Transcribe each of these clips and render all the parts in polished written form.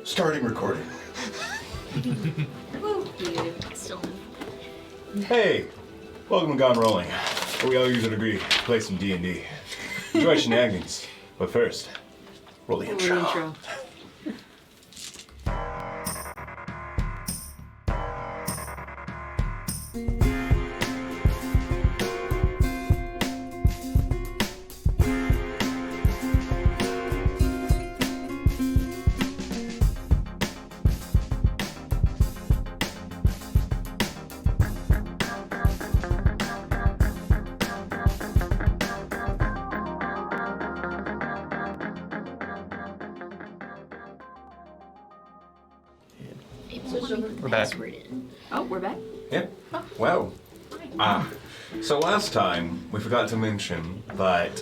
Starting recording. Still. Hey, welcome to Gone Rolling, where we all use a degree to play some D&D. Enjoy shenanigans, but first, roll the intro. We're back. Oh, we're back? Yep. Wow. So last time, we forgot to mention that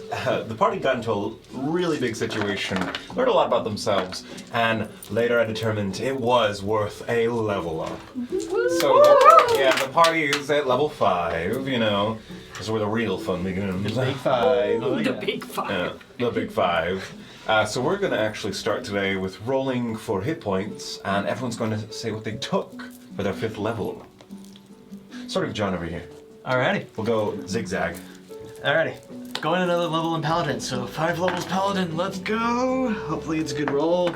the party got into a really big situation, learned a lot about themselves, and later I determined it was worth a level up. So, the party is at level 5, you know. This is where the real fun begins. The big 5. The big 5. Yeah, the big 5. So we're going to actually start today with rolling for hit points, and everyone's going to say what they took for their 5th level. Starting with John over here. Alrighty. We'll go zigzag. Alrighty. Going another level in Paladin. So 5 levels Paladin. Let's go. Hopefully it's a good roll.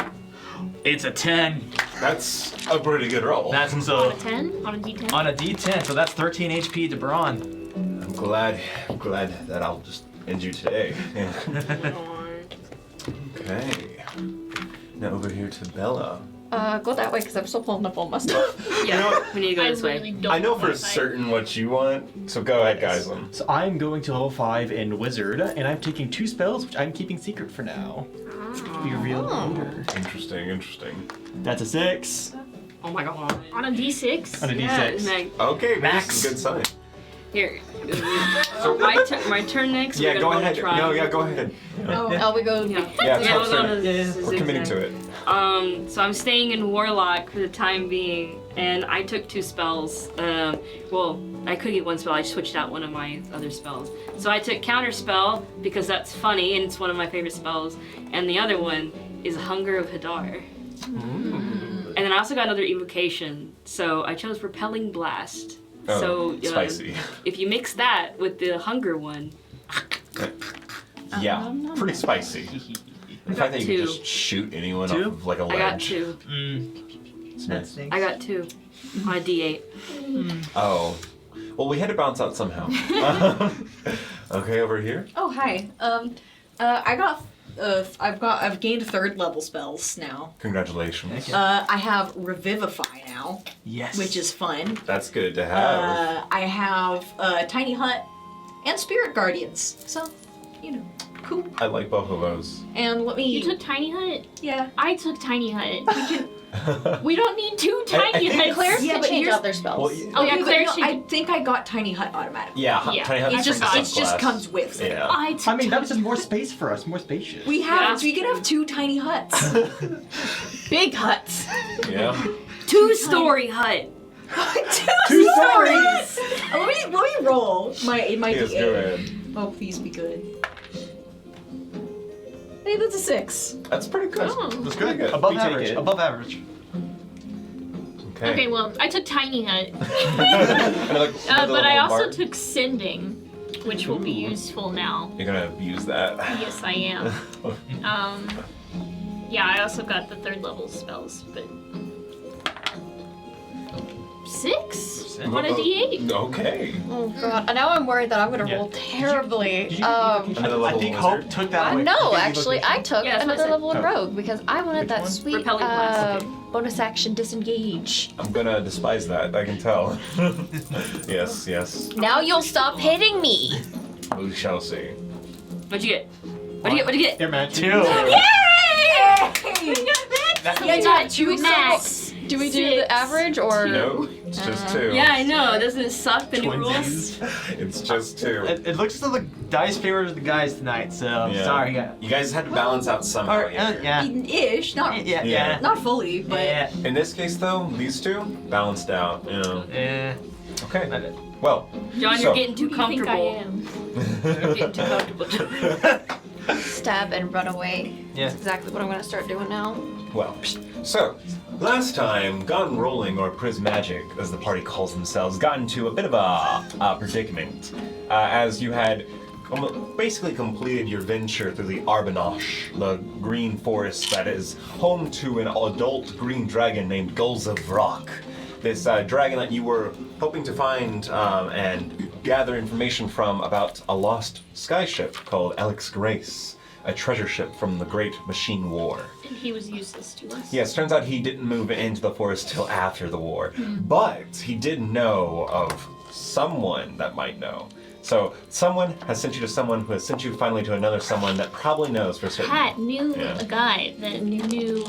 It's a 10. That's a pretty good roll. That's On so a 10? On a D10? on a D10. So that's 13 HP to Braun. I'm glad that I'll just end you today. Yeah. Okay. Now over here to Bella. Go that way because I'm still pulling up all my stuff. Yeah, You know what? we need to go this way. really don't I know for want to fight. certain what you want, so go ahead, guys. So I'm going to level 5 in Wizard, and I'm taking 2 spells, which I'm keeping secret for now. To be revealed later. Interesting. That's a 6. Oh my god. On a D6? On a Yeah, D6. Meg. Okay, Max. this is a good sign. Here. My turn next. Yeah, we're go gonna ahead. try. No, yeah, go ahead. Oh, we go. Yeah. Yeah, Yeah, talk we'll go through to it. zigzag. We're committing to it. So I'm staying in Warlock for the time being, and I took 2 spells. Well, I could get 1 spell. I switched out one of my other spells. So I took Counter Spell because that's funny and it's one of my favorite spells, and the other one is Hunger of Hadar. And then I also got another evocation, so I chose Repelling Blast. Oh, So spicy. if you mix that with the Hunger one, Yeah, pretty spicy. The fact that you 2. can just shoot anyone 2? off of like a ledge. I got 2. It's nice. I got 2 on a D8. Oh. Well, we had to bounce out somehow. Okay, over here. Oh, hi. I've gained 3rd level spells now. Congratulations. I have Revivify now, Yes. which is fun. That's good to have. I have Tiny Hut and Spirit Guardians. So, you know, cool. I like both of those. And let me. You took Tiny Hut? Yeah. I took Tiny Hut. We don't need 2 Tiny think Huts. Claire's Yeah, can but change Oh, out their spells. yeah. Oh, yeah, Okay, but Claire no, should- I think I got Tiny Hut automatically. Yeah, Yeah. Tiny Hut's It just from it just subclass. comes with it. Yeah. I took I mean, that was just more space for us, more spacious. We can have 2 tiny huts. Big huts. Yeah. 2-story hut. 2 stories. Let me roll my Yes, D8. go ahead. Oh, please be good. Hey, that's a 6. That's pretty good. Oh. That's pretty good. Above We take average. it. Above average. Okay, well, I took Tiny Hut. And like, But little I also bard. took Sending, which will be useful now. You're gonna use that. Yes, I am. Yeah, I also got the 3rd level spells, but 6 on a D8. Okay. Oh god, and now I'm worried that I'm gonna Yeah. roll terribly. Did you Another I level think wizard? Hope took that away. No, Did you actually, look at- I took Yeah, that's what I another said. level in Oh. Rogue because I wanted Which that one? sweet Repelling blast. bonus action disengage. I'm gonna despise that. I can tell. Yes. Now you'll stop hitting me. We shall see. What'd you get? What'd you get? Here, man. 2. Yay! Yeah, You got 2 max. Do we do 6. the average or? No, it's just 2. Yeah, I know. Doesn't it suck, the new rules? Twinsies. It's just 2. It looks to the dice favors the guys tonight, so Yeah. sorry. Yeah. You guys had to balance out somehow. Or, yeah. Ish, not Yeah. not fully, but Yeah. In this case, though, these 2 balanced out. You know. Yeah. Okay. Not it. Well. John, So- you're getting too Who do you think I comfortable. am? You're getting too comfortable. stab and run away. Yeah. That's exactly what I'm gonna start doing now. Well, so last time, Gone Rolling, or Prismagik, as the party calls themselves, got into a bit of a predicament, as you had basically completed your venture through the Arbanosh, the green forest that is home to an adult green dragon named Gulls of Rock. This dragon that you were hoping to find and gather information from about a lost skyship called Alex Grace, a treasure ship from the Great Machine War. And he was useless to us. Yes, turns out he didn't move into the forest till after the war, but he did know of someone that might know. So someone has sent you to someone who has sent you finally to another someone that probably knows for certain. Pat knew a guy that knew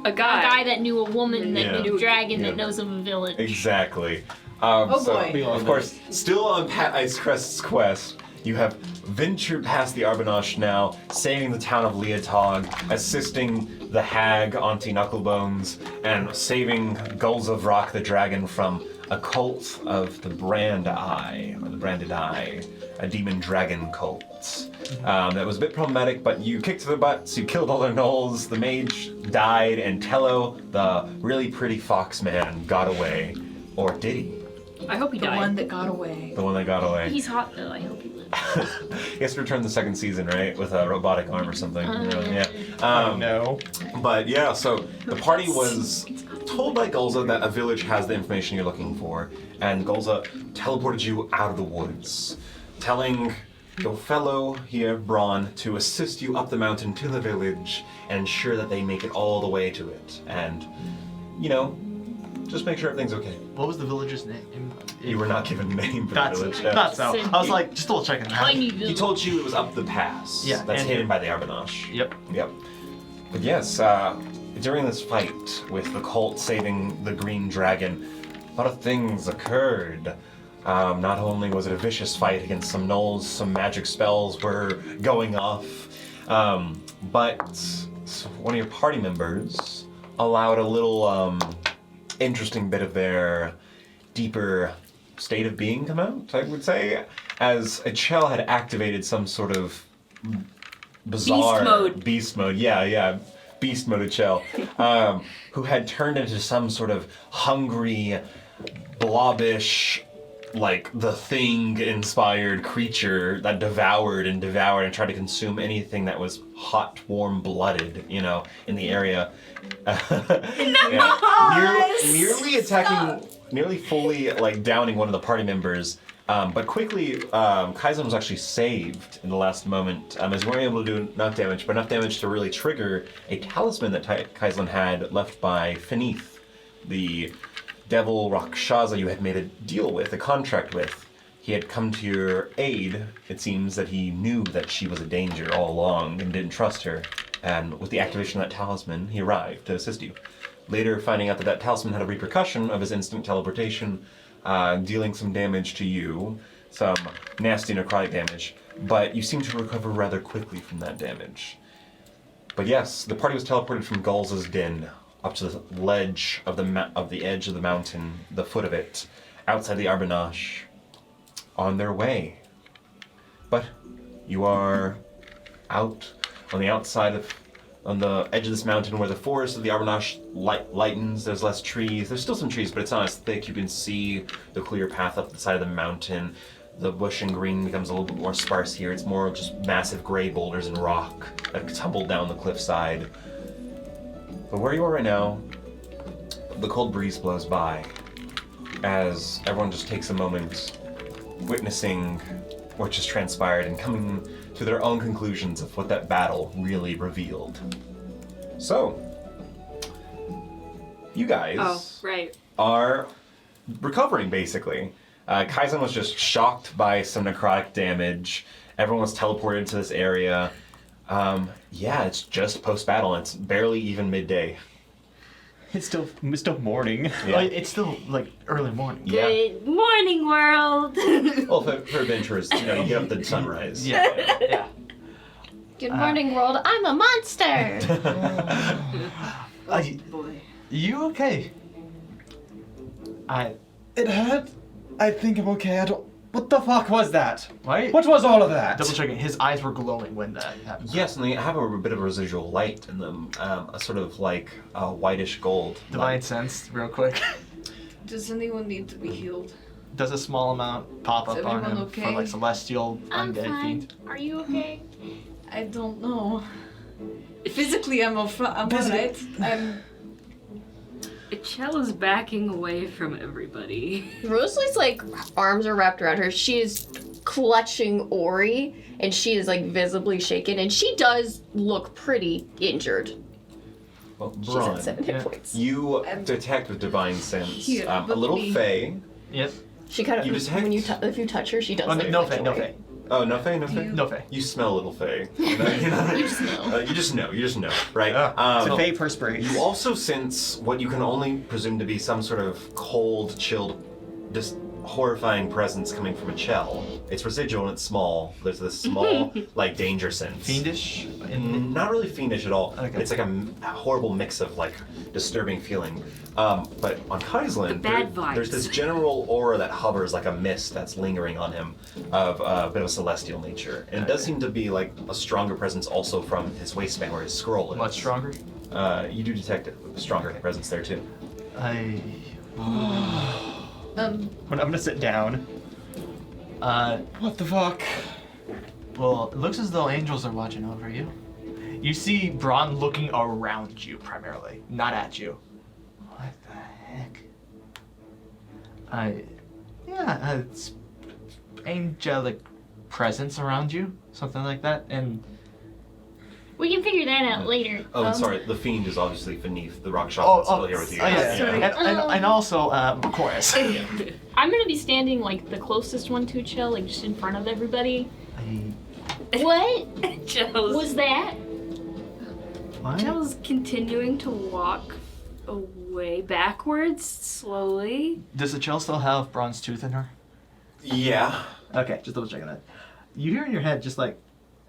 A guy. that knew a woman that Yeah. knew a dragon Yeah. that knows of a village. Exactly. Oh, so, boy. Of course, still on Pat Icecrest's quest, you have ventured past the Arbanosh now, saving the town of Leotog, assisting the hag Auntie Knucklebones, and saving Gulls of Rock the dragon from a cult of the Branded Eye, a demon dragon cult. That was a bit problematic, but you kicked their butts, you killed all their gnolls, the mage died, and Tello, the really pretty fox man, got away. Or did he? I hope he The died. one that got away. The one that got away. He's hot though. I hope he lives. He has to return the second season, right? With a robotic arm or something. Yeah. No. But yeah, so the party was told by Gulza that a village has the information you're looking for, and Gulza teleported you out of the woods, telling your fellow here, Braun, to assist you up the mountain to the village and ensure that they make it all the way to it. And, you know, just make sure everything's okay. What was the village's name? You were not given a name for the That's village. not so. I was like, just double checking that. Tiny He village. told you it was up the pass. Yeah, That's and- hidden by the Arbanosh. Yep. Yep. But yes, during this fight with the cult saving the green dragon, a lot of things occurred. Not only was it a vicious fight against some gnolls, some magic spells were going off, but one of your party members allowed a little interesting bit of their deeper state of being come out, I would say, as a Chell had activated some sort of bizarre beast mode, beast mode Chell, who had turned into some sort of hungry, blobbish, like the Thing inspired creature that devoured and tried to consume anything that was hot, warm blooded, you know, in the area. Nearly attacking, nearly fully like downing one of the party members. But quickly, Kaizen was actually saved in the last moment, as we weren't able to do enough damage, but enough damage to really trigger a talisman that Kaizen had left by Finith, the devil Rakshaza you had made a deal with, a contract with. He had come to your aid. It seems that he knew that she was a danger all along and didn't trust her. And with the activation of that talisman, he arrived to assist you. Later, finding out that that talisman had a repercussion of his instant teleportation, dealing some damage to you, some nasty necrotic damage, but you seem to recover rather quickly from that damage. But yes, the party was teleported from Gulz's den up to the ledge of the edge of the mountain, the foot of it, outside the Arbanosh, on their way. But you are out on the outside on the edge of this mountain where the forest of the Arbanosh lightens. There's less trees. There's still some trees, but it's not as thick. You can see the clear path up the side of the mountain. The bush and green becomes a little bit more sparse here. It's more just massive gray boulders and rock that tumble down the cliffside. But where you are right now, the cold breeze blows by as everyone just takes a moment witnessing what just transpired and coming to their own conclusions of what that battle really revealed. So, you guys are recovering, basically. Kaizen was just shocked by some necrotic damage. Everyone was teleported to this area. It's just post-battle, and it's barely even midday. It's still morning. Yeah. Like, it's still like early morning. Yeah. Good morning, world. Well, for adventurers, you get up at sunrise. Yeah. Good morning, world. I'm a monster. Boy. You okay? It hurt. I think I'm okay. What the fuck was that? Right? What was all of that? Double checking. His eyes were glowing when that happened. Yes, and they have a bit of residual light in them, a sort of like whitish gold. Divine sense, real quick. Does anyone need to be healed? Does a small amount pop Is up on him everyone for okay? like celestial I'm undead fine. fiend? Are you okay? I don't know. Physically, I'm alright. Chell is backing away from everybody. Rosalie's like arms are wrapped around her. She is clutching Ori, and she is like visibly shaken, and she does look pretty injured. Well, She's Braun, at 7 hit Yeah. points. you detect with divine sense Here, a but little me. fae. Yep. She kind of You detect- when you if you touch her, she does. Oh, like, no flinch fae, no away. fae. Oh, no fae, no fae. No fae. You smell a little fae. You just know. You just know, right? Yeah. It's a fey perspiration. You also sense what you can only presume to be some sort of cold, chilled, just horrifying presence coming from a Chell. It's residual and it's small. There's this small, like, danger sense. Fiendish. Not really fiendish at all. Okay. It's like a horrible mix of, like, disturbing feeling. But on Kaislin, The bad vibes. there's this general aura that hovers like a mist that's lingering on him of a bit of a celestial nature. And it does seem to be, like, a stronger presence also from his waistband where his scroll is. Much stronger. You do detect a stronger presence there, too. I'm gonna sit down. What the fuck? Well, it looks as though angels are watching over you. You see Braun looking around you primarily, not at you. What the heck? It's angelic presence around you, something like that, and We can figure that out later. Oh, and sorry, the fiend is obviously beneath the rock shop oh, that's still here with you. yeah. Sorry. And also chorus. I'm gonna be standing like the closest one to Chill, like just in front of everybody. What Chell's, was that? What? Chell's continuing to walk away backwards slowly. Does the Chell still have bronze tooth in her? Yeah. Okay, just double checking that. You hear in your head just like,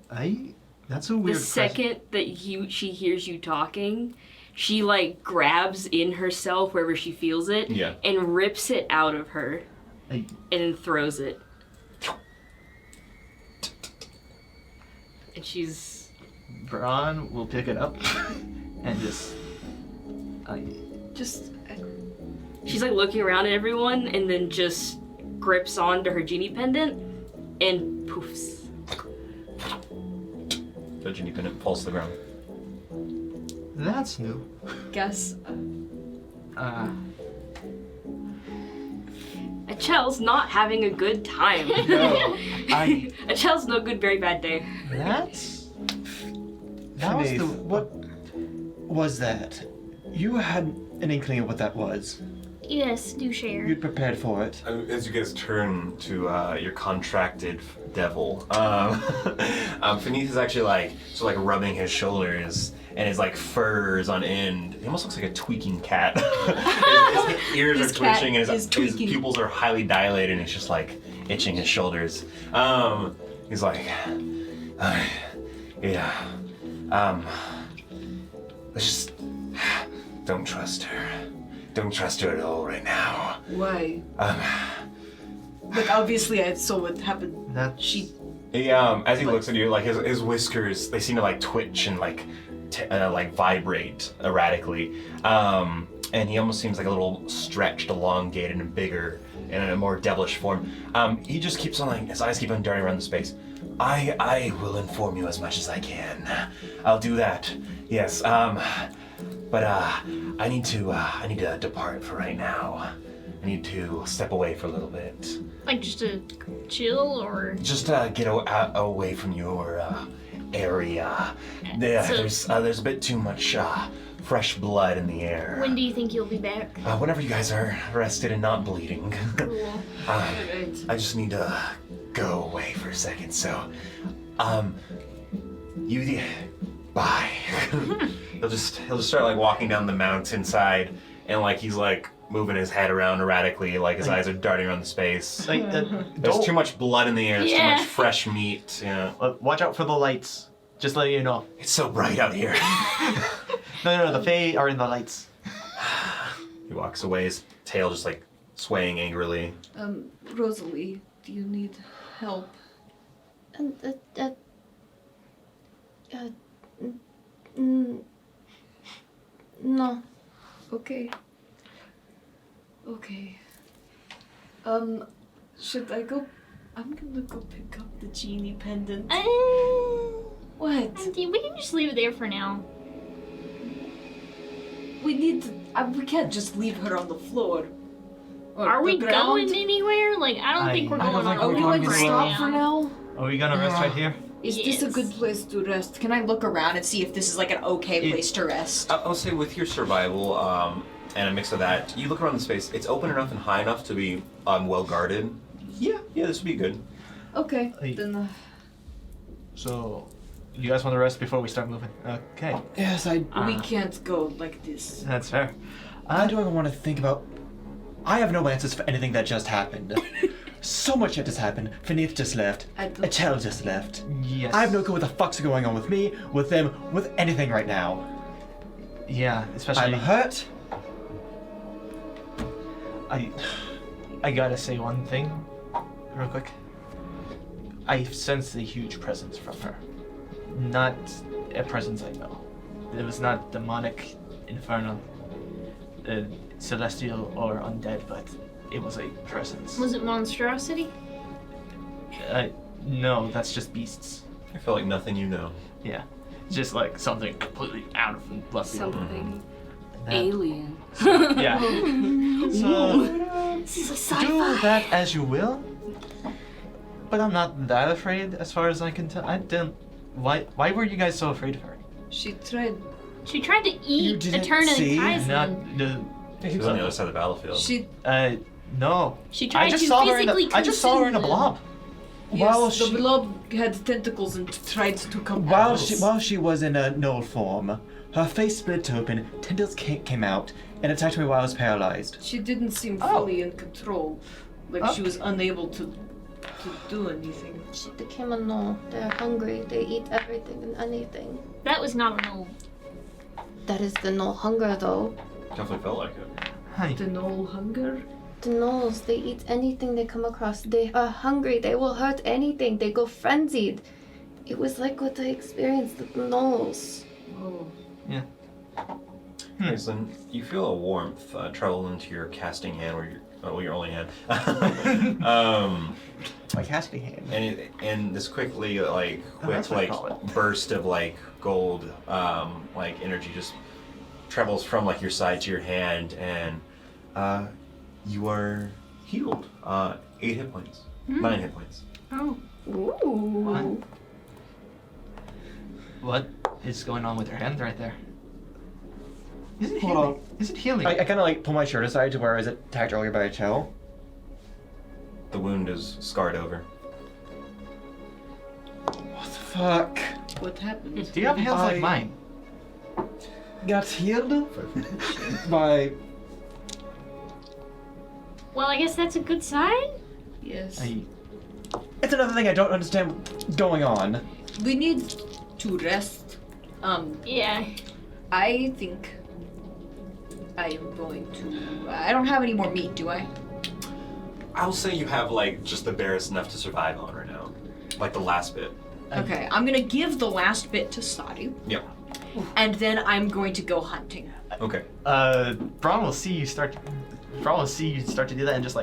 that's a weird. The second that she hears you talking, she like grabs in herself wherever she feels it Yeah. and rips it out of her Hey. and then throws it. And she's Braun will pick it up and just. she's like looking around at everyone and then just grips onto her genie pendant and poofs. The genie pendant falls to the ground. That's new. Guess. Achel's not having a good time. No. Achel's no good, very bad day. That was Beneath, the. what was that? You had an inkling of what that was. Yes, do share. You'd prepared for it. As you guys turn to your contracted devil, Beneath is actually like rubbing his shoulders, and his like fur is on end. He almost looks like a tweaking cat. his ears This are twitching, cat and is his tweaking. pupils are highly dilated, and he's just like itching his shoulders. He's like, yeah, let's just don't trust her. Don't trust her at all right now. Why? Like obviously I saw what happened. That She. He, as he looks at you, like his whiskers, they seem to like twitch and like vibrate erratically, and he almost seems like a little stretched, elongated, and bigger in a more devilish form. He just keeps on like his eyes keep on darting around the space. I will inform you as much as I can. I'll do that. Yes. But I need to depart for right now. I need to step away for a little bit. Like just to chill or Just get away from your area. There's a bit too much fresh blood in the air. when do you think you'll be back? Whenever you guys are rested and not bleeding. Cool. I just need to go away for a second. So, bye. he'll just start like walking down the mountainside, and like he's like moving his head around erratically, like his eyes are darting around the space. like There's too much blood in the air. There's too Yeah. much fresh meat. Yeah. Watch out for the lights. Just letting you know. It's so bright out here. No, the Fae are in the lights. He walks away, his tail just like swaying angrily. Rosalie, Do you need help? No. Okay. Okay. Should I go? I'm gonna go pick up the genie pendant. What? We can just leave it there for now. We need to. We can't just leave her on the floor. Or Are the we ground. going anywhere? Like, I don't think we're I going don't think on Are we're we going going to anywhere. stop for now? Are we gonna rest right here? Is this a Yes. good place to rest? Can I look around and see if this is like an okay place to rest? I'll say with your survival and a mix of that, you look around the space. It's open enough and high enough to be well guarded. Yeah, this would be good. Okay, Hey. then. So, you guys want to rest before we start moving? Okay, Yes, I. We can't go like this. that's fair. I don't even want to think about. I have no answers for anything that just happened. So much shit just happened. Finith just left. Achel just left. Yes. I have no clue what the fuck's going on with me, with them, with anything right now. Yeah, especially. I'm hurt. I gotta say one thing, real quick. I sensed a huge presence from her. Not a presence I know. It was not demonic, infernal, celestial, or undead, but it was a presence. Was it monstrosity? No, that's just beasts. I feel like nothing you know. Yeah, just like something completely out of left field. Something That- alien. Yeah. So This is a do sci-fi. that as you will. But I'm not that afraid, as far as I can tell. I didn't. Why were you guys so afraid of her? She tried. She tried to You eat didn't Eternity see? Kaizen. Not the. She was on the other side of the battlefield. She. No. She tried I just to saw her in physically I just saw her in a consume blob. While Yes, the she- blob had tentacles and tried to come While out. she was in a null form, her face split open, tendrils came out, and attacked me while I was paralyzed. She didn't seem Oh. fully in control. Like she was unable to do anything. She became a no. They're hungry. They eat everything and anything. That was not a no. That is the no hunger, though. Definitely felt like it. Hi. The null hunger? The gnolls, they eat anything they come across. They are hungry. They will hurt anything. They go frenzied. It was like what I experienced with the gnolls. Oh. Listen, you feel a warmth travel into your casting hand, or your only hand. My casting hand. And this quickly, that's what I call it. burst of gold, energy just travels from your side to your hand, and you are healed. 8 hit points, 9 hit points. Oh. Ooh. What is going on with her hand right there? Is it Hold healing? on. Is it healing? I kind of pull my shirt aside to where I was attacked earlier by a tail. The wound is scarred over. What the fuck? What happened? Do you have hands like I- mine? Got healed by. Well, I guess that's a good sign. Yes. It's another thing I don't understand what's going on. We need to rest. Yeah. I think I am going to. I don't have any more meat, do I? I'll say you have just the barest enough to survive on right now, the last bit. Okay, I'm gonna give the last bit to Sadi, Yep. and then I'm going to go hunting. Okay. Braun will see you start. Braun will see you start to do that, and just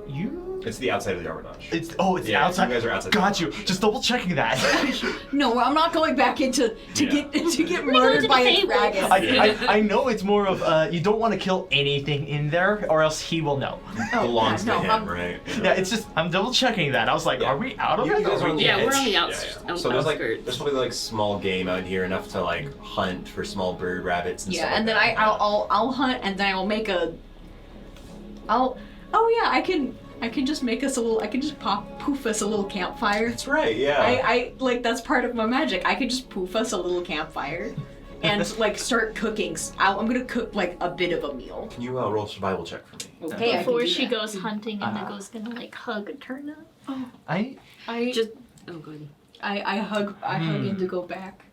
you. It's the outside of the armor notch. It's Yeah, outside. you guys are outside. Got you. Just double checking that. No, I'm not going back into to Yeah. get to murdered the by a table. dragon. I know it's more of you don't want to kill anything in there, or else he will know. Belongs no, to him, I'm- right? Yeah, it's just I'm double checking that. I was like, Yeah. are we out of You it? guys are on the Yeah, we're edge. on the Yeah, outs- yeah. out- So there's outskirts. there's probably small game out here enough to hunt for small bird rabbits and Yeah, stuff. and then like that. I'll hunt, and then I'll make a. I can just make us a little. I can just poof us a little campfire. That's right. Yeah. I that's part of my magic. I could just poof us a little campfire, and start cooking. I'm gonna cook a bit of a meal. Can you roll a survival check for me? Okay, I can Before do she that. goes hunting and Nico's gonna hug Eterna. I Just oh, go ahead. I hug Indigo back.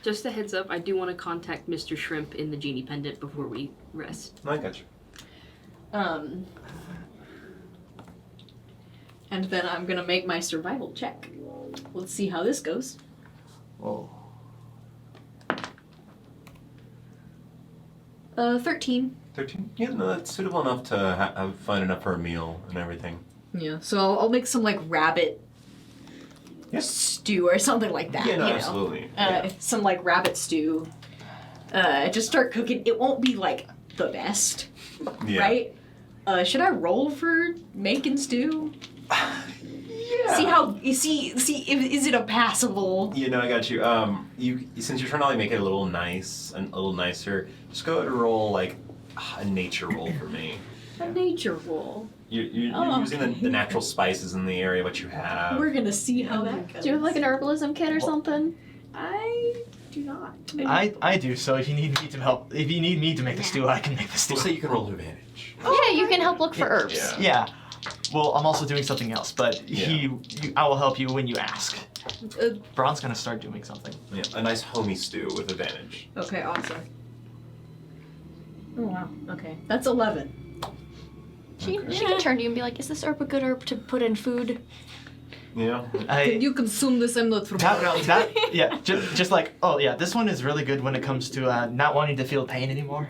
Just a heads up, I do want to contact Mr. Shrimp in the genie pendant before we rest. I got you. And then I'm gonna make my survival check. Let's see how this goes. Whoa. 13. 13? Yeah, no, that's suitable enough to find enough for a meal and everything. Yeah, so I'll make some like rabbit stew or something like that. Yeah, no, you know? absolutely. Some like rabbit stew. Just start cooking. It won't be like the best, Yeah. right? Should I roll for making stew? Yeah. See how you see is it a passable? You know, I got you. You since you're trying to like make it a little nice and a little nicer, just go ahead and roll like a nature roll for me. A nature roll. You're Oh, using okay. the natural spices in the area what you have. We're gonna see how that goes. Do you have like an herbalism kit or something? I do not. I do. So if you need me to help, if you need me to make the stew, I can make the stew. We'll say you can roll advantage. Yeah, you can help look for herbs. Yeah. Yeah. Well, I'm also doing something else, but I will help you when you ask. Braun's gonna start doing something. Yeah, a nice homey stew with advantage. Okay, awesome. Oh wow. Okay, that's 11. She can turn to you and be like, "Is this herb a good herb to put in food?" Yeah. Can you consume this? I'm not from. Just like, oh yeah, this one is really good when it comes to not wanting to feel pain anymore.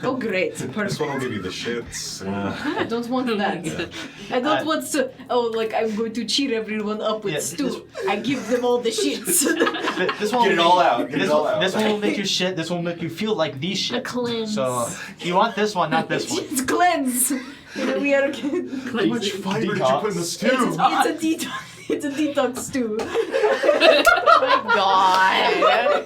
Oh great. This one will give you the shits. I don't want that. I don't want to. Oh, like I'm going to cheer everyone up with Yeah, stew. I give them all the shits. This one Get it all out. Get this, it all out. This one will make you shit. This one will make you feel like these shit. A cleanse. So you want this one, not this one. It's cleanse. We are. How much fiber did you put in the stew? It's a detox. It's a detox stew. God.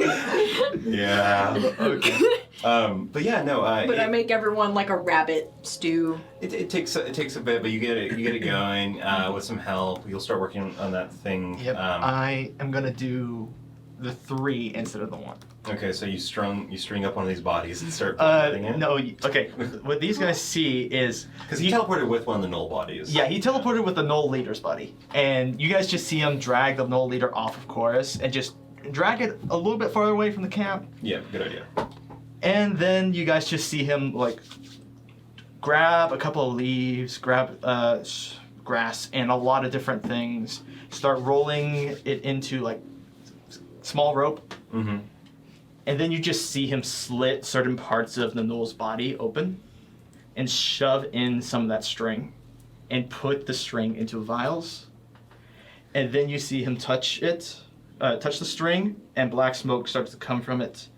Yeah. Okay. But yeah, no. But I make everyone like a rabbit stew. It takes a bit, but you get it going with some help. You'll start working on that thing. Yep. I am gonna do the 3 instead of the 1. Okay, so you string up one of these bodies and start putting it. No. Okay. What these guys see is Because he teleported with one of the null bodies. yeah, he teleported with the Knoll leader's body, and you guys just see him drag the Knoll leader off of Chorus and just drag it a little bit farther away from the camp. Yeah, good idea. And then you guys just see him like grab a couple of leaves, grab grass, and a lot of different things. Start rolling it into like small rope, Mm-hmm. and then you just see him slit certain parts of the Knoll's body open, and shove in some of that string, and put the string into vials. And then you see him touch the string, and black smoke starts to come from it.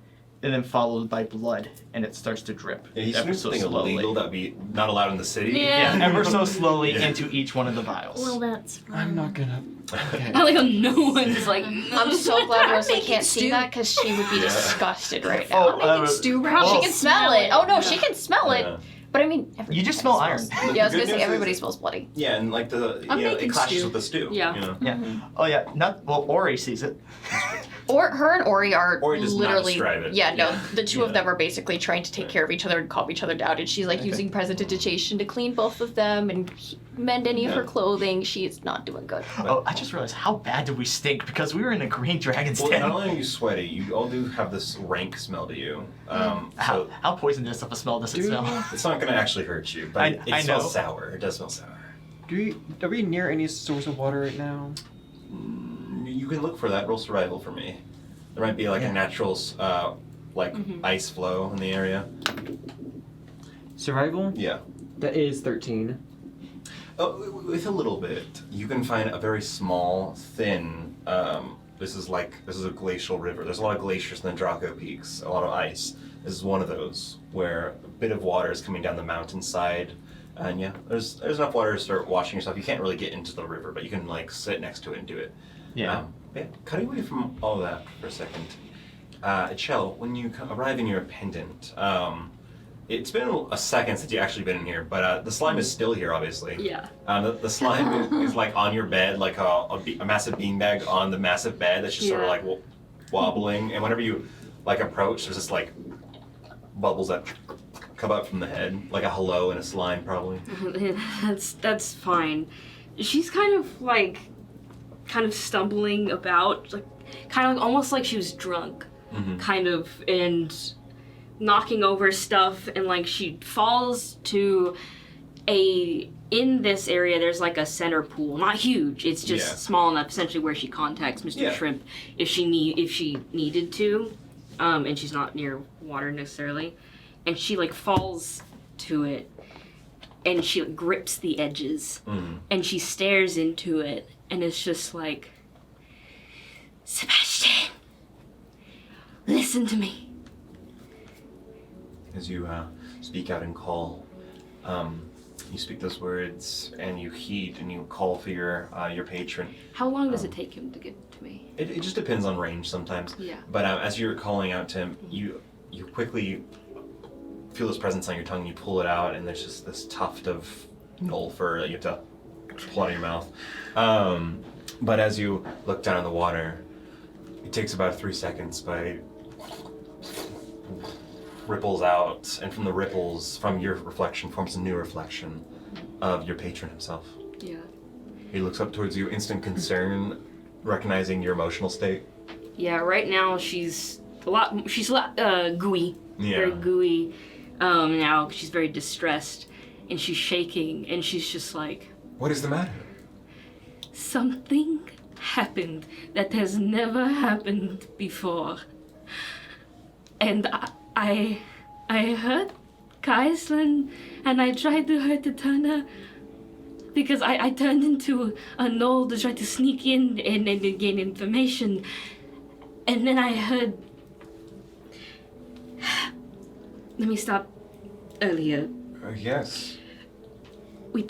And then followed by blood, and it starts to drip. Yeah, he's ever doing so something slowly. illegal that'd be not allowed in the city. Yeah. Yeah, ever so slowly into each one of the vials. Well, that's fine. I'm not gonna. Okay. I like how no one's like. I'm so glad Rosa making can't see stew. that because she would be Yeah. disgusted right now. Oh, stew right She well, can smell it. Oh no, she can smell Yeah. it. But I mean, You just smell iron. Yeah, I was The gonna good say news everybody is- smells bloody. Yeah, and like I'm it making clashes stew. with the stew. Yeah. You know? Yeah. Oh yeah. Ori sees it. Or her and Ori are Ori does not literally describe it. yeah, no, Yeah. the two of Yeah. them are basically trying to take care of each other and calm each other down, and she's like using prestidigitation to clean both of them and mend any of her Yeah. clothing. She is not doing good. Oh, I just realized how bad did we stink because we were in a green dragon's Well, den. not only are you sweaty, you all do have this rank smell to you. So How poisonous of a smell does it smell? it's not going to actually hurt you, but I it know. smells sour. It does smell sour. Are we near any source of water right now? You can look for that. Roll survival for me. There might be like Yeah. a natural, ice flow in the area. Survival? Yeah. That is 13. Oh, with a little bit, you can find a very small, thin. This is a glacial river. There's a lot of glaciers in the Draco Peaks, a lot of ice. This is one of those where a bit of water is coming down the mountainside, and yeah, there's enough water to start washing yourself. You can't really get into the river, but you can like sit next to it and do it. Yeah. Cutting away from all that for a second. Chell, when you arrive in your pendant, it's been a second since you've actually been in here, but the slime is still here, obviously. Yeah. The slime is like on your bed, like a massive beanbag on the massive bed that's just sort of Yeah. like wobbling. And whenever you like approach, there's just like bubbles that come up from the head, like a hello in a slime, probably. That's fine. She's kind of stumbling about, like kind of like, almost like she was drunk, kind of, and knocking over stuff, and like she falls to a in this area, there's like a center pool. Not huge. It's just Yeah. small enough, essentially, where she contacts Mr. Yeah. Shrimp if she needed to, and she's not near water necessarily, and she like falls to it, and she like, grips the edges, and she stares into it, and it's just like, Sebastian, listen to me. As you speak out and call, you speak those words, and you heed and you call for your patron. How long does it take him to get to me? It just depends on range sometimes. Yeah. But as you're calling out to him, you quickly feel his presence on your tongue. You pull it out, and there's just this tuft of knoll fur that you have to pull out of your mouth. But as you look down in the water, it takes about 3 seconds, but it ripples out, and from the ripples, from your reflection, forms a new reflection of your patron himself. Yeah. He looks up towards you, instant concern, recognizing your emotional state. Yeah, right now she's a lot gooey. Yeah. Very gooey. Now she's very distressed, and she's shaking, and she's just like, What is the matter? something happened that has never happened before. And I hurt Kaislan, and I tried to hurt Tana because I turned into a knoll to try to sneak in and gain information. And then I heard... Let me stop earlier. Yes. We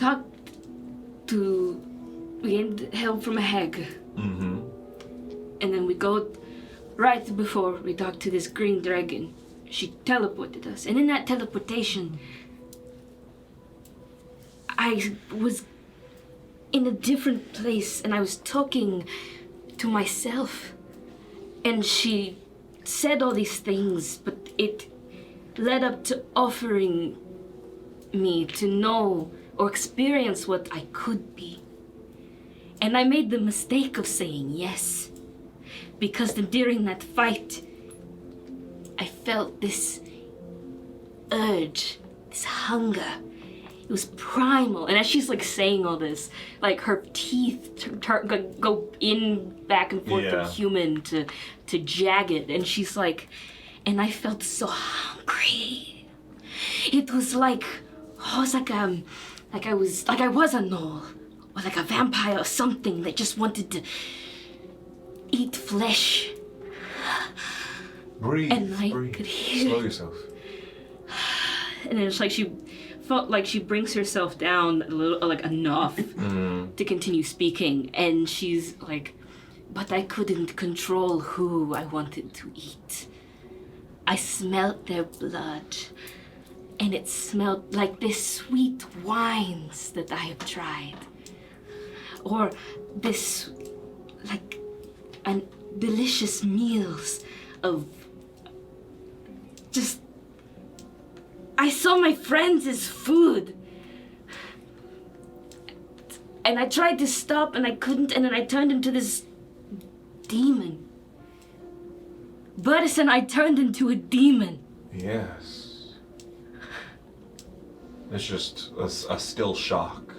gained help from a hag. Mm-hmm. And then we go right before we talked to this green dragon. She teleported us. And in that teleportation, I was in a different place and I was talking to myself. And she said all these things, but it led up to offering me to know or experience what I could be. And I made the mistake of saying yes. Because during that fight, I felt this urge, this hunger. It was primal. And as she's like saying all this, like her teeth go in back and forth from human to jagged. And she's like, and I felt so hungry. It was like, I was a knoll. Or like a vampire or something that just wanted to eat flesh. Breathe. And I breathe. could hear Slow it. yourself. And then it's like she felt like she brings herself down a little, like enough to continue speaking. And she's like, but I couldn't control who I wanted to eat. I smelled their blood. And it smelled like the sweet wines that I have tried. Or this, like, delicious meals of just... I saw my friends as food. And I tried to stop and I couldn't, and then I turned into this demon. Burleson, I turned into a demon. Yes. It's just a still shock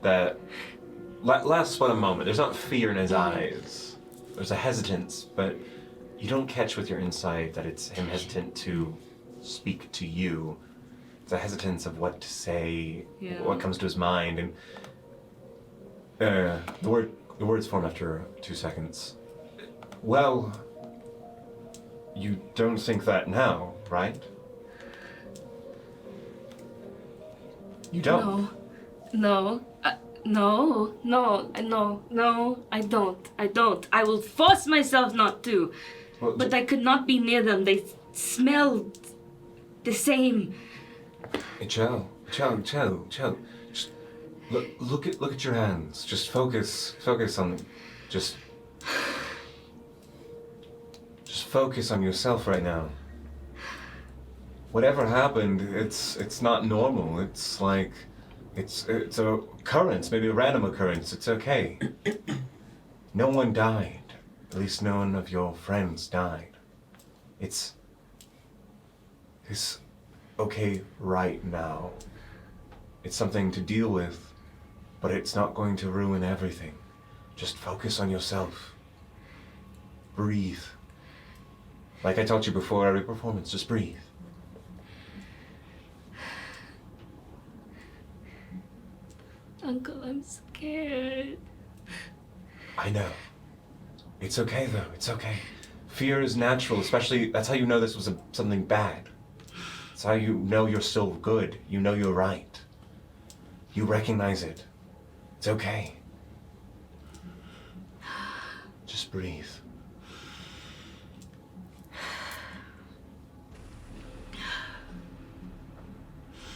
that lasts but a moment. There's not fear in his eyes. There's a hesitance, but you don't catch with your insight that it's him hesitant to speak to you. It's a hesitance of what to say, what comes to his mind, and the words form after 2 seconds. Well, you don't think that now, right? You don't. No, I don't. I will force myself not to. Well, But I could not be near them. They smelled the same. Hey, chill. Just look at your hands. Just focus on, just focus on yourself right now. Whatever happened, it's not normal. It's like, it's a occurrence, maybe a random occurrence. It's okay. No one died. At least none of your friends died. It's okay right now. It's something to deal with, but it's not going to ruin everything. Just focus on yourself. Breathe. Like I taught you before every performance, just breathe. Uncle, I'm scared. I know. It's okay though, it's okay. Fear is natural, especially, that's how you know this was something bad. That's how you know you're still good. You know you're right. You recognize it. It's okay. Just breathe.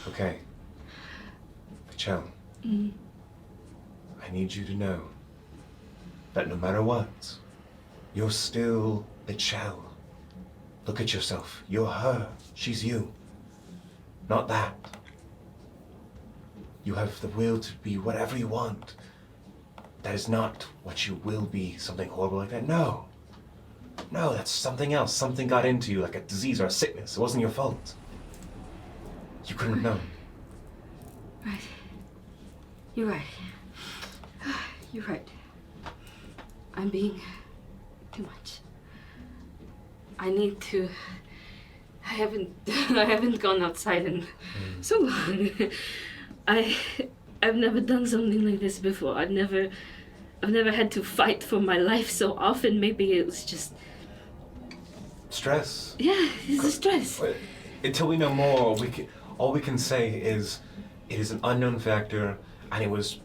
Okay. Michelle. I need you to know that no matter what, you're still Michelle. Look at yourself. You're her. She's you. Not that. You have the will to be whatever you want. That is not what you will be, something horrible like that. No. No, that's something else. Something got into you, like a disease or a sickness. It wasn't your fault. You couldn't have known. Right. You're right. You're right. I'm being too much. I need to. I haven't gone outside in so long. I've never done something like this before. I've never had to fight for my life so often. Maybe it was just Stress. yeah, it's a stress. But until we know more, all we can say is it is an unknown factor, and it was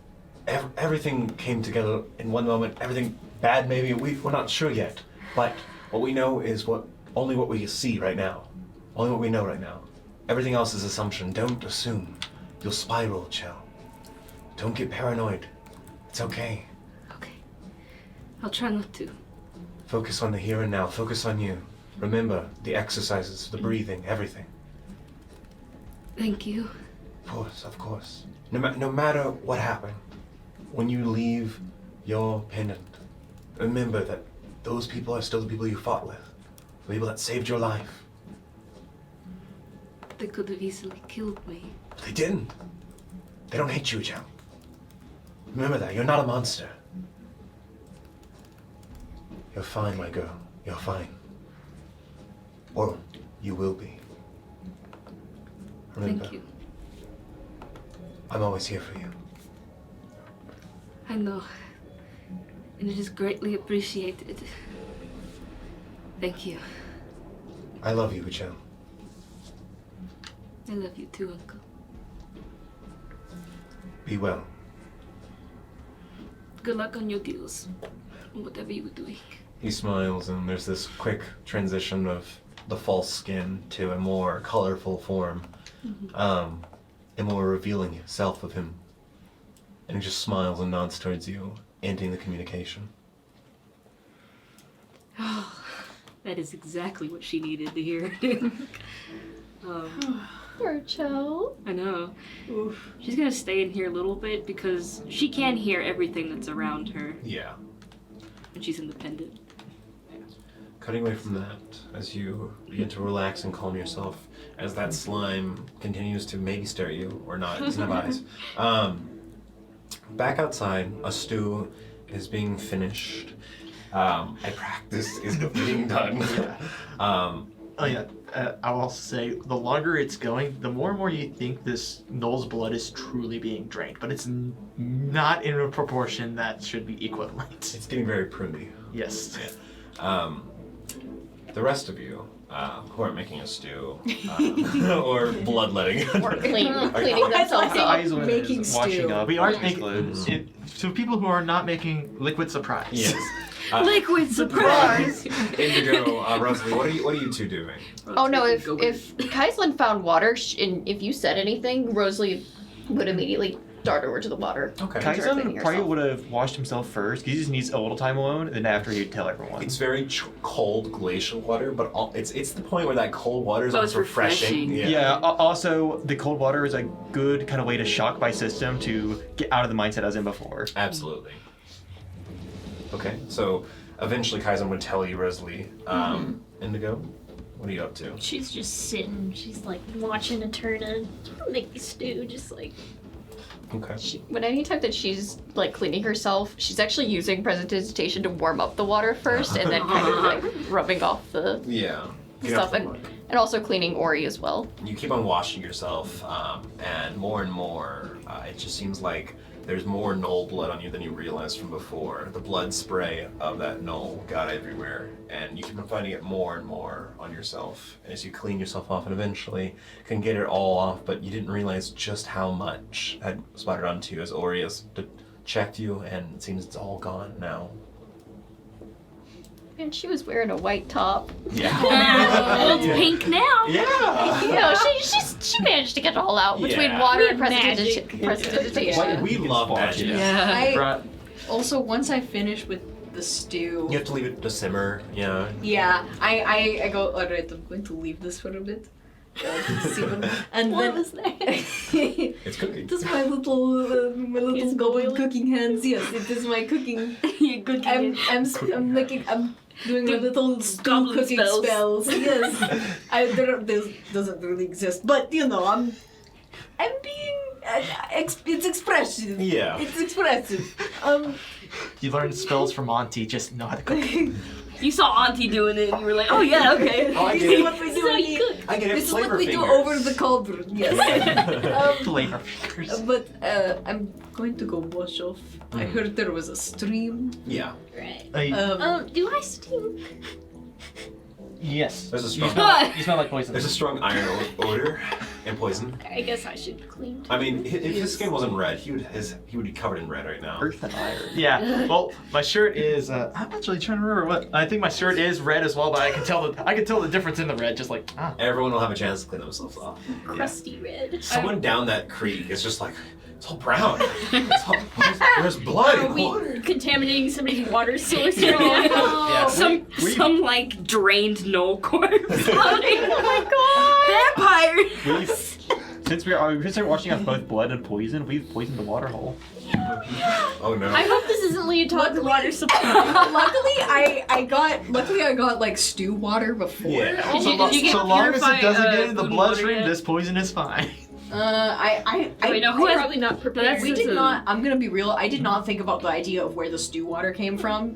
everything came together in one moment. Everything bad, maybe we're not sure yet. But what we know is only what we see right now, only what we know right now. Everything else is assumption. Don't assume. You'll spiral, Chell. Don't get paranoid. It's okay. Okay. I'll try not to. Focus on the here and now. Focus on you. Remember the exercises, the breathing, everything. Thank you. Of course, of course. No matter what happened, when you leave your pendant, remember that those people are still the people you fought with, the people that saved your life. They could have easily killed me. But they didn't. They don't hate you, Joe. Remember that. You're not a monster. You're fine, my girl. You're fine. Or you will be. Remember, Thank you. I'm always here for you. I know. And it is greatly appreciated. Thank you. I love you, Michelle. I love you too, Uncle. Be well. Good luck on your deals. Whatever you were doing. He smiles, and there's this quick transition of the false skin to a more colorful form, a more revealing self of him. And he just smiles and nods towards you, ending the communication. Oh, that is exactly what she needed to hear. Poor Cho. I know. Oof. She's gonna stay in here a little bit because she can hear everything that's around her, Yeah. and she's independent. Cutting away from that, as you begin to relax and calm yourself, as that slime continues to maybe stare at you, or not, it doesn't have eyes. Back outside, a stew is being finished. A practice is being done. Oh yeah, I will say the longer it's going, the more and more you think this Noel's blood is truly being drained, but it's not in a proportion that should be equivalent. It's getting very pruny. Yes. The rest of you, who aren't making a stew, or bloodletting, Or cleaning themselves up. Eyes when Making it's washing stew. up. We aren't Washing making clothes. to people who are not making liquid surprise. yes. Liquid surprise! Indigo, Rosalie, what are you two doing? Oh no, if Kaislin found water, and if you said anything, Rosalie would immediately dart over to the water. Okay. Start Kaizen cleaning probably herself. would have washed himself first, because he just needs a little time alone, and then after he'd tell everyone. It's very cold glacial water, but it's the point where that cold water is Oh, almost it's refreshing. Yeah, also, the cold water is a good kind of way to shock my system to get out of the mindset I was in before. Absolutely. Okay, so eventually Kaizen would tell you, Rosalie, Indigo, what are you up to? She's just sitting. She's like watching a turn and make the stew, just like Okay. When anytime that she's like cleaning herself, she's actually using prestidigitation to warm up the water first, and then kind of like rubbing off the Yeah. stuff, and also cleaning Ori as well. You keep on washing yourself, and more, it just seems like there's more Knoll blood on you than you realized from before. The blood spray of that Knoll got everywhere, and you keep on finding it more and more on yourself. And as you clean yourself off and eventually can get it all off, but you didn't realize just how much had splattered onto you as Ori has checked you, and it seems it's all gone now. And she was wearing a white top. Yeah. Well, it's pink now. Yeah. You know, she managed to get it all out between Yeah. water and Magic. prestidigitation. Yeah. We love magic. Yeah. I Brought- also once I finish with the stew. You have to leave it to simmer, yeah. Yeah, I go. All right, I'm going to leave this for a bit. And What then was that? It's cooking. This is my little It's goblin boiling? cooking hands. Yes, it is my cooking. You good I'm doing my little stew goblin cooking spells. spells. Yes, this doesn't really exist, but you know, I'm being. It's expressive. Yeah. It's expressive. You learn spells from Auntie, just know how to cook. You saw Auntie doing it, and you were like, "Oh yeah, okay." Oh, I This get is it. what we do. So here. good. I get it. This is what Flavor we do fingers. over the cauldron. Yes. Flavor fingers. But I'm going to go wash off. I heard there was a stream. Yeah. Right. Uh, Do I stink? yes. There's a You strong. smell, you smell like poison. There's a strong iron odor and poison. I guess I should clean. I mean, if his skin wasn't red, he would be covered in red right now. Earth and iron. Yeah. Well, my shirt is. I'm actually trying to remember what. I think my shirt is red as well, but I can tell the difference in the red. Just like Everyone will have a chance to clean themselves off. Crusty red. Someone down that creek is just like, it's all brown. There's blood Are in we water. contaminating somebody's water source right now? Yeah. Some like drained Knoll corpse. Oh my god! Vampire! Since we're washing off both blood and poison, we've poisoned the water hole. Oh no. I hope this isn't leading to water supply. Luckily, I got like stew water before. Yeah. Did you get so long as purified, it doesn't get in the food and bloodstream, water yet? this poison is fine. Wait, no, who I'm has probably not prepared. That's- We did a- not. I'm gonna be real. I did not think about the idea of where the stew water came from.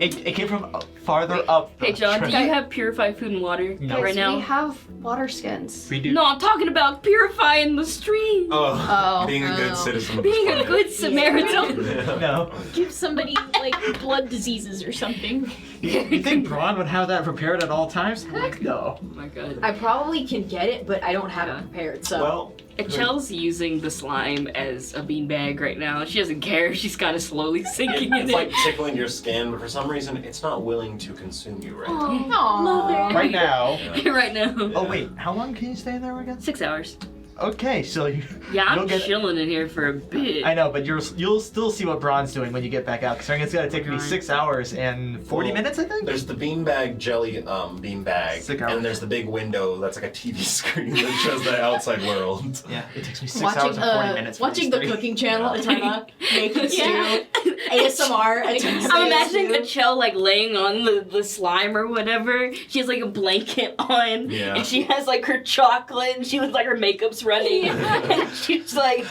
It came from farther up. Hey John, do the- you have purified food and water No. right We now? have water skins. We do. No, I'm talking about purifying the stream. Oh, being a good Oh. citizen. of Being this a good Samaritan. planet. Yeah. No. Give somebody like blood diseases or something. You think Braun would have that prepared at all times? Heck no. Oh my god. I probably can get it, but I don't have it prepared. So Well, Chel's using the slime as a beanbag right now. She doesn't care. She's kind of slowly sinking in it's it. like tickling your skin, but for some reason, it's not willing to consume you right now. Aw. Right now. Yeah. right now. Oh wait, how long can you stay there again? 6 hours. Okay, so you. Yeah, you'll I'm get- chilling in here for a bit. I know, but you'll still see what Braun's doing when you get back out. Because it's gonna take me Right. 6 hours and 40 Well, minutes, I think. There's the beanbag jelly beanbag, 6 hours. and there's the big window that's like a TV screen that shows the outside world. Yeah, it takes me 6 watching hours and 40 minutes. for watching these the three. cooking channel, Etana making stew, Yeah. ASMR. I'm imagining Chel like laying on the slime or whatever. She has like a blanket on, Yeah. and she has like her chocolate, and she was like her makeup's running, and she's like.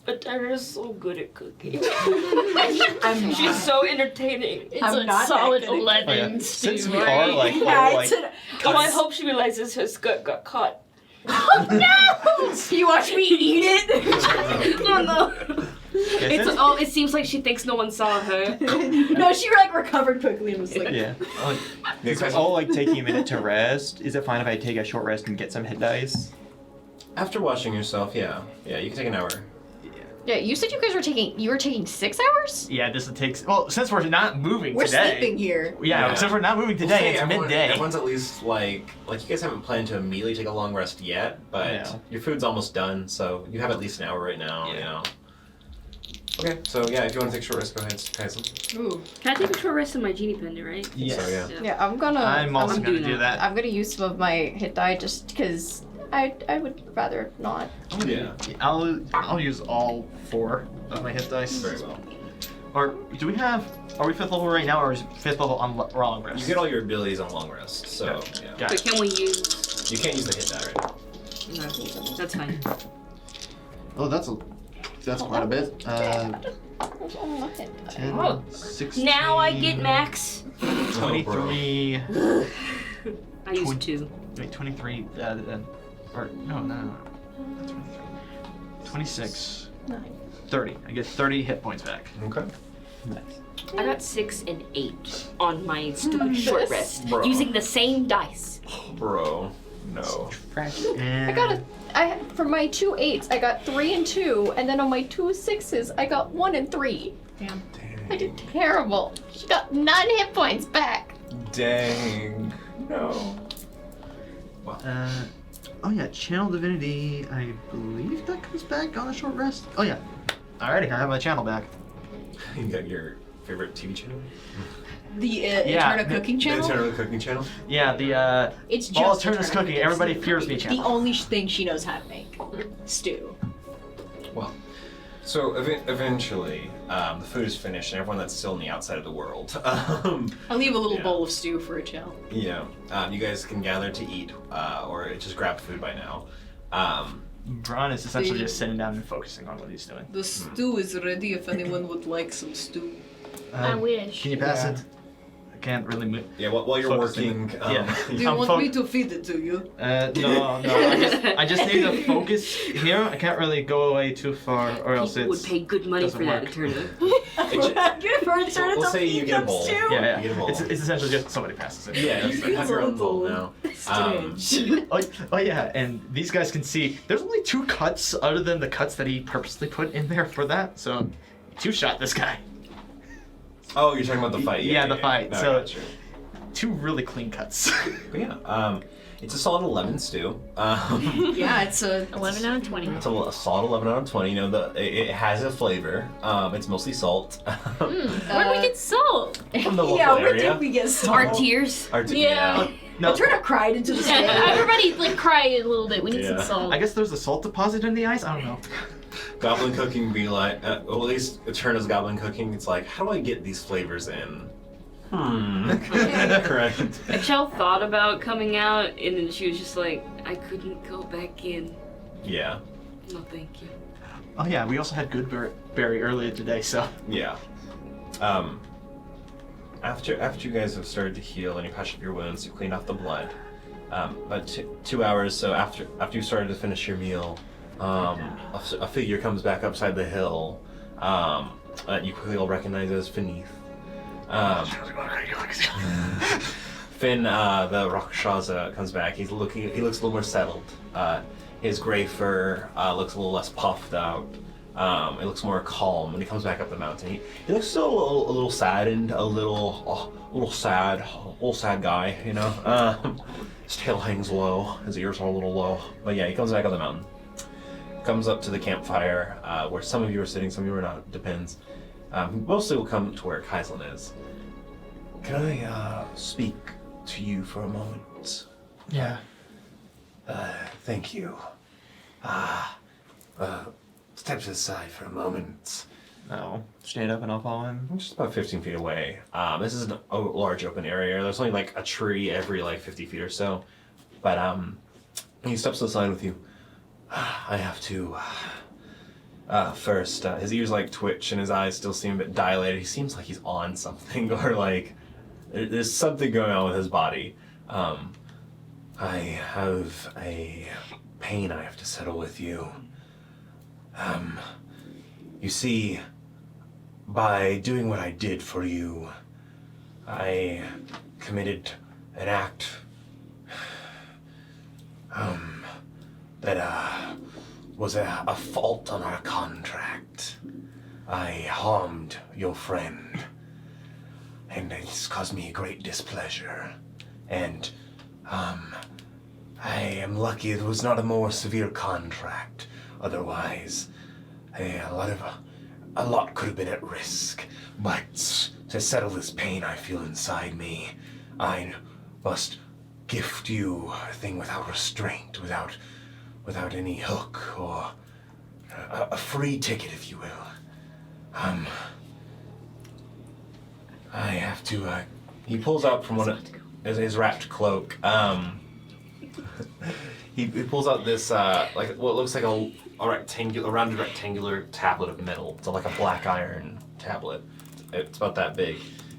But Trevor's so good at cooking. I'm She's so entertaining. It's I'm a not solid that good at- 11 Oh, yeah. stew, Since we right? are like, Yeah, all, like it's Oh, I hope she realizes her skirt got caught. you watch me eat it. Oh no! okay, It's since- it seems like she thinks no one saw her. No, she like recovered quickly and was like, Yeah. Yeah, Since we're all like taking a minute to rest, is it fine if I take a short rest and get some hit dice? After washing yourself, yeah, you can take an hour. Yeah, you said you were taking 6 hours? yeah, this takes. Well, since we're not moving we're today. sleeping here. Yeah, Yeah. since we're not moving We'll today, say it's everyone- midday. Everyone's at least like you guys haven't planned to immediately take a long rest yet, but Yeah. your food's almost done, so you have at least an hour right now. Yeah. You know. Okay, so yeah, if you want to take a short rest, go ahead, Tyson. Ooh. Can I take a short rest in my genie pendant, right? Yes. So yeah. Yeah, I'm gonna. I'm also I'm gonna doing do that. I'm gonna use some of my hit die just because I would rather not. Yeah. I'll use all 4 of my hit dice. Very well. Or do we have? Are we 5th level right now, or is 5th level on long rest? You get all your abilities on long rest, so yeah. Got But it. can we use? You can't use the hit die right now. No, that's fine. Oh, that's quite a bit. 10, Oh. 16. Now I get max. 23. I used 2. Wait, 23. Or no, not 23. 26. 30. I get 30 hit points back. Okay. I got 6 and 8 on my stupid short rest Bro. using the same dice. Bro. No. And For my 2 8s, I got 3 and 2, and then on my 2 6s, I got 1 and 3. Damn. I did terrible. She got 9 hit points back. Dang. No. Oh yeah, Channel Divinity. I believe that comes back on a short rest. Oh yeah. Alrighty, I have my channel back. You got your favorite TV channel? The Yeah. Eterna cooking The channel? Eterna Cooking Channel? yeah, the It's just All Eterna's Eterna cooking. Everybody fears me The channel. only thing she knows how to make. Stew. Well, so eventually, the food is finished, and everyone that's still on the outside of the world. I'll leave a little Yeah. bowl of stew for a chill. Yeah, you guys can gather to eat, or just grab food by now. Braun is essentially just sitting down and focusing on what he's doing. The stew is ready if anyone would like some stew. I wish. Can you pass Yeah. it? I can't really move. Yeah, while you're Focusing. working, Yeah. Do you I'm want me to feed it to you? No. I just need to focus here. I can't really go away too far, or else People it's. would pay good money doesn't for that, work. Eterna. Give her a turn we'll say you get a bowl. stew. Yeah, You get a bowl. It's essentially just somebody passes it. Yeah, you have your own bowl now. Strange. Oh yeah, and these guys can see there's only 2 cuts other than the cuts that he purposely put in there for that. So, 2-shot this guy. Oh, you're talking about the fight? Yeah, the fight. No, I So- gotcha. 2 really clean cuts. But yeah, it's a solid 11 stew. Yeah, it's a 11 out of 20. It's a solid 11 out of 20. You know, it has a flavor. It's mostly salt. Where do we get salt? From the local yeah, where area. did we get Our started? tears. Yeah. No, Eterna cried into the Yeah, sky. everybody like cry a little bit. We need Yeah. some salt. I guess there's a salt deposit in the ice. I don't know. Goblin cooking be like, well, at least Eterna's goblin cooking, it's like, how do I get these flavors in? Correct. Michelle thought about coming out, and then she was just like, I couldn't go back in. Yeah. No, thank you. Oh yeah, we also had Goodberry earlier today, so. Yeah. After you guys have started to heal and you patch up your wounds, you clean off the blood. About 2 hours, so after you started to finish your meal, a figure comes back upside the hill. That you quickly all recognize as Finith. Finn, the Rakshasa, comes back. He looks a little more settled. His gray fur looks a little less puffed out. It looks more calm when he comes back up the mountain. He looks still a little saddened, a little sad guy, you know. His tail hangs low, his ears are a little low. But yeah, he comes back up the mountain. Comes up to the campfire, where some of you are sitting, some of you are not, depends. Mostly will come to where Kaislin is. Can I speak to you for a moment? Yeah. Thank you. Step to the side for a moment. No. Stand up and I'll follow him. I'm just about 15 feet away. This is a large open area. There's only like a tree every like 50 feet or so. But he steps to the side with you. I have to. First, his ears like twitch and his eyes still seem a bit dilated. He seems like he's on something or like there's something going on with his body. I have a pain I have to settle with you. You see, by doing what I did for you, I committed an act that was a fault on our contract. I harmed your friend, and it's caused me great displeasure. And I am lucky it was not a more severe contract. Otherwise, a lot could have been at risk. But to settle this pain I feel inside me, I must gift you a thing without restraint, without any hook, or a free ticket, if you will. I have to. He pulls out from his wrapped cloak. He pulls out this like what looks like a rounded rectangular tablet of metal. It's like a black iron tablet. It's about that big.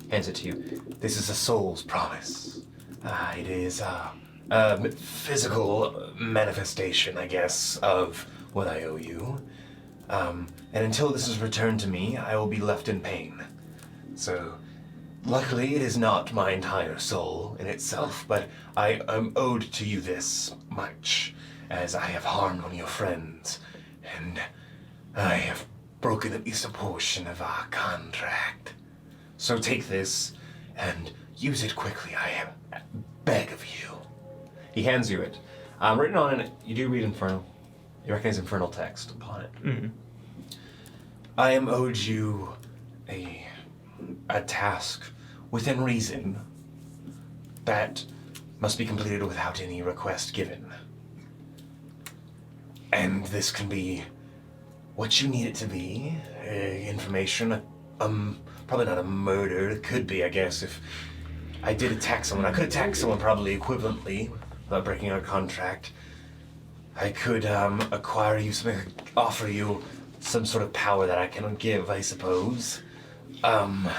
Hands it to you. This is a soul's promise. It is a physical manifestation, I guess, of what I owe you. And until this is returned to me, I will be left in pain. So, luckily, it is not my entire soul in itself, but I am owed to you this much, as I have harmed one of your friends, and I have broken at least a portion of our contract. So take this and use it quickly, I beg of you. He hands you it. Written on it, you do read Infernal. You recognize Infernal text upon it. Mm-hmm. I am owed you a task within reason that must be completed without any request given. And this can be what you need it to be. Information, probably not a murder. It could be, I guess, if I did attack someone. I could attack someone probably equivalently without breaking our contract. I could acquire you something, offer you some sort of power that I cannot give, I suppose. 5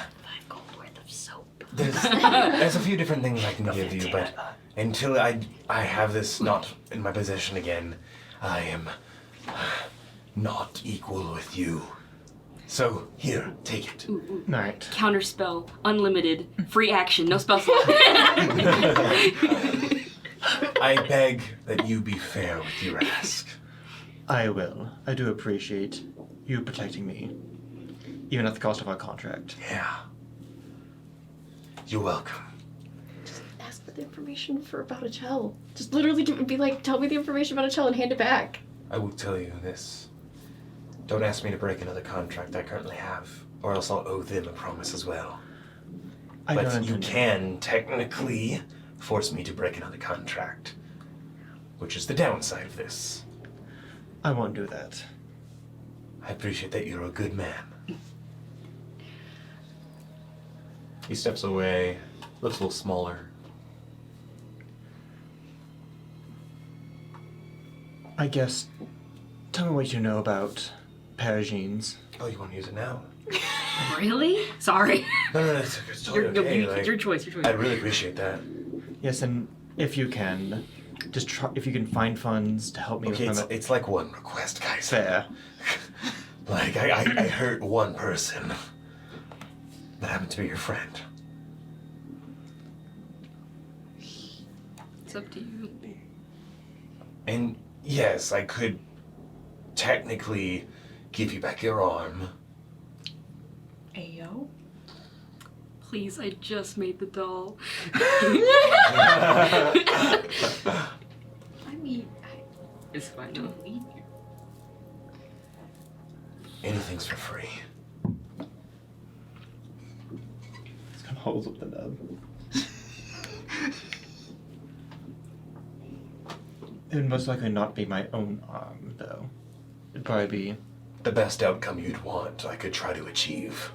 gold worth of soap. There's a few different things I can give you, but until I have this not in my possession again, I am not equal with you. So, here, take it. Alright. Counterspell, unlimited, free action, no spell slot. I beg that you be fair with your ask. I will. I do appreciate you protecting me, even at the cost of our contract. Yeah. You're welcome. Ask for the information about a Chell. Just literally be like, tell me the information about a Chell and hand it back. I will tell you this. Don't ask me to break another contract I currently have, or else I'll owe them a promise as well. I don't But you intend to. can technically force me to break another contract, which is the downside of this. I won't do that. I appreciate that you're a good man. He steps away, looks a little smaller. I guess, tell me what you know about Paragines. Oh, you want to use it now? Really? Sorry. No, it's totally okay. Like, Your choice. I really appreciate that. Yes, and if you can, just try, if you can find funds to help me Okay, with my... it's like one request, guys. Fair. Like, I hurt one person that happened to be your friend. It's up to you. And yes, I could technically give you back your arm. Ayo. Please, I just made the doll. I mean, It's fine. No. Anything's for free. It's gonna hold up the nub. It would most likely not be my own arm, though. It'd probably be... The best outcome you'd want, I could try to achieve.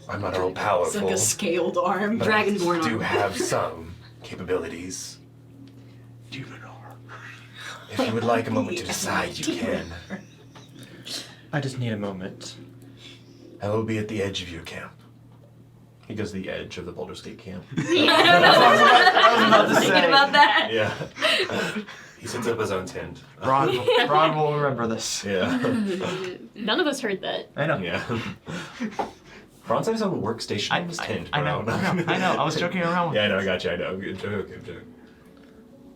I'm not all it's powerful, like a scaled arm. but I Dragonborn do arm. have some capabilities. If you would like a moment to decide, you can. I just need a moment. I will be at the edge of your camp. He goes to the edge of the Baldur's Gate camp. I was Thinking about that. Yeah. He sets up his own tent. Ron will remember this. Yeah. None of us heard that. I know. Yeah. Ron's had his own workstation in his tent, I know. bro. I know. I was joking around with Yeah, I know, I got you, I know. Good joke, good joke.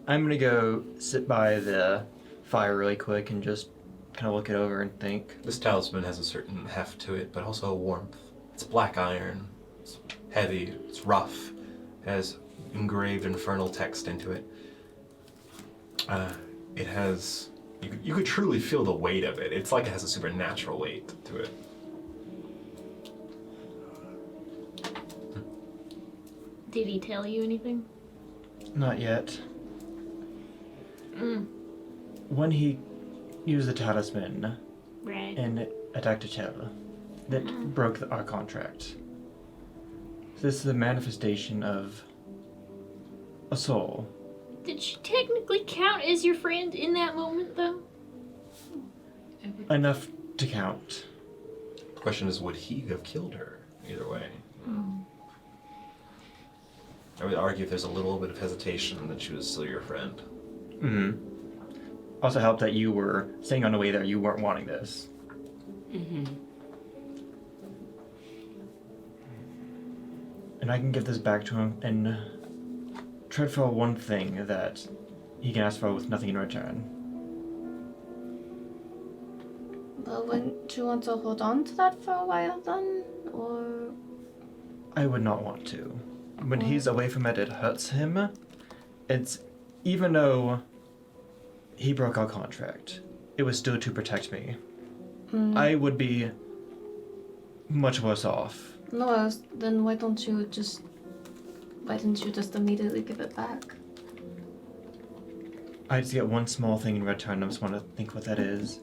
I'm gonna go sit by the fire really quick and just kind of look it over and think. This talisman has a certain heft to it, but also a warmth. It's black iron. It's heavy. It's rough. It has engraved infernal text into it. It has... You could truly feel the weight of it. It's like it has a supernatural weight to it. Did he tell you anything? Not yet. Mm. When he used the talisman Right. and attacked a Chell, that broke our contract. This is a manifestation of a soul. Did she technically count as your friend in that moment, though? Enough to count. The question is, would he have killed her? Either way. I would argue if there's a little bit of hesitation that she was still your friend. Mm-hmm. Also helped that you were saying on the way there you weren't wanting this. Mm-hmm. And I can give this back to him and trade for one thing that he can ask for with nothing in return. Well, wouldn't you want to hold on to that for a while then? Or... I would not want to. When he's away from it, it hurts him. It's... Even though he broke our contract, it was still to protect me. I would be much worse off. No, then why didn't you just immediately give it back? I just get one small thing in return. I just want to think what that is.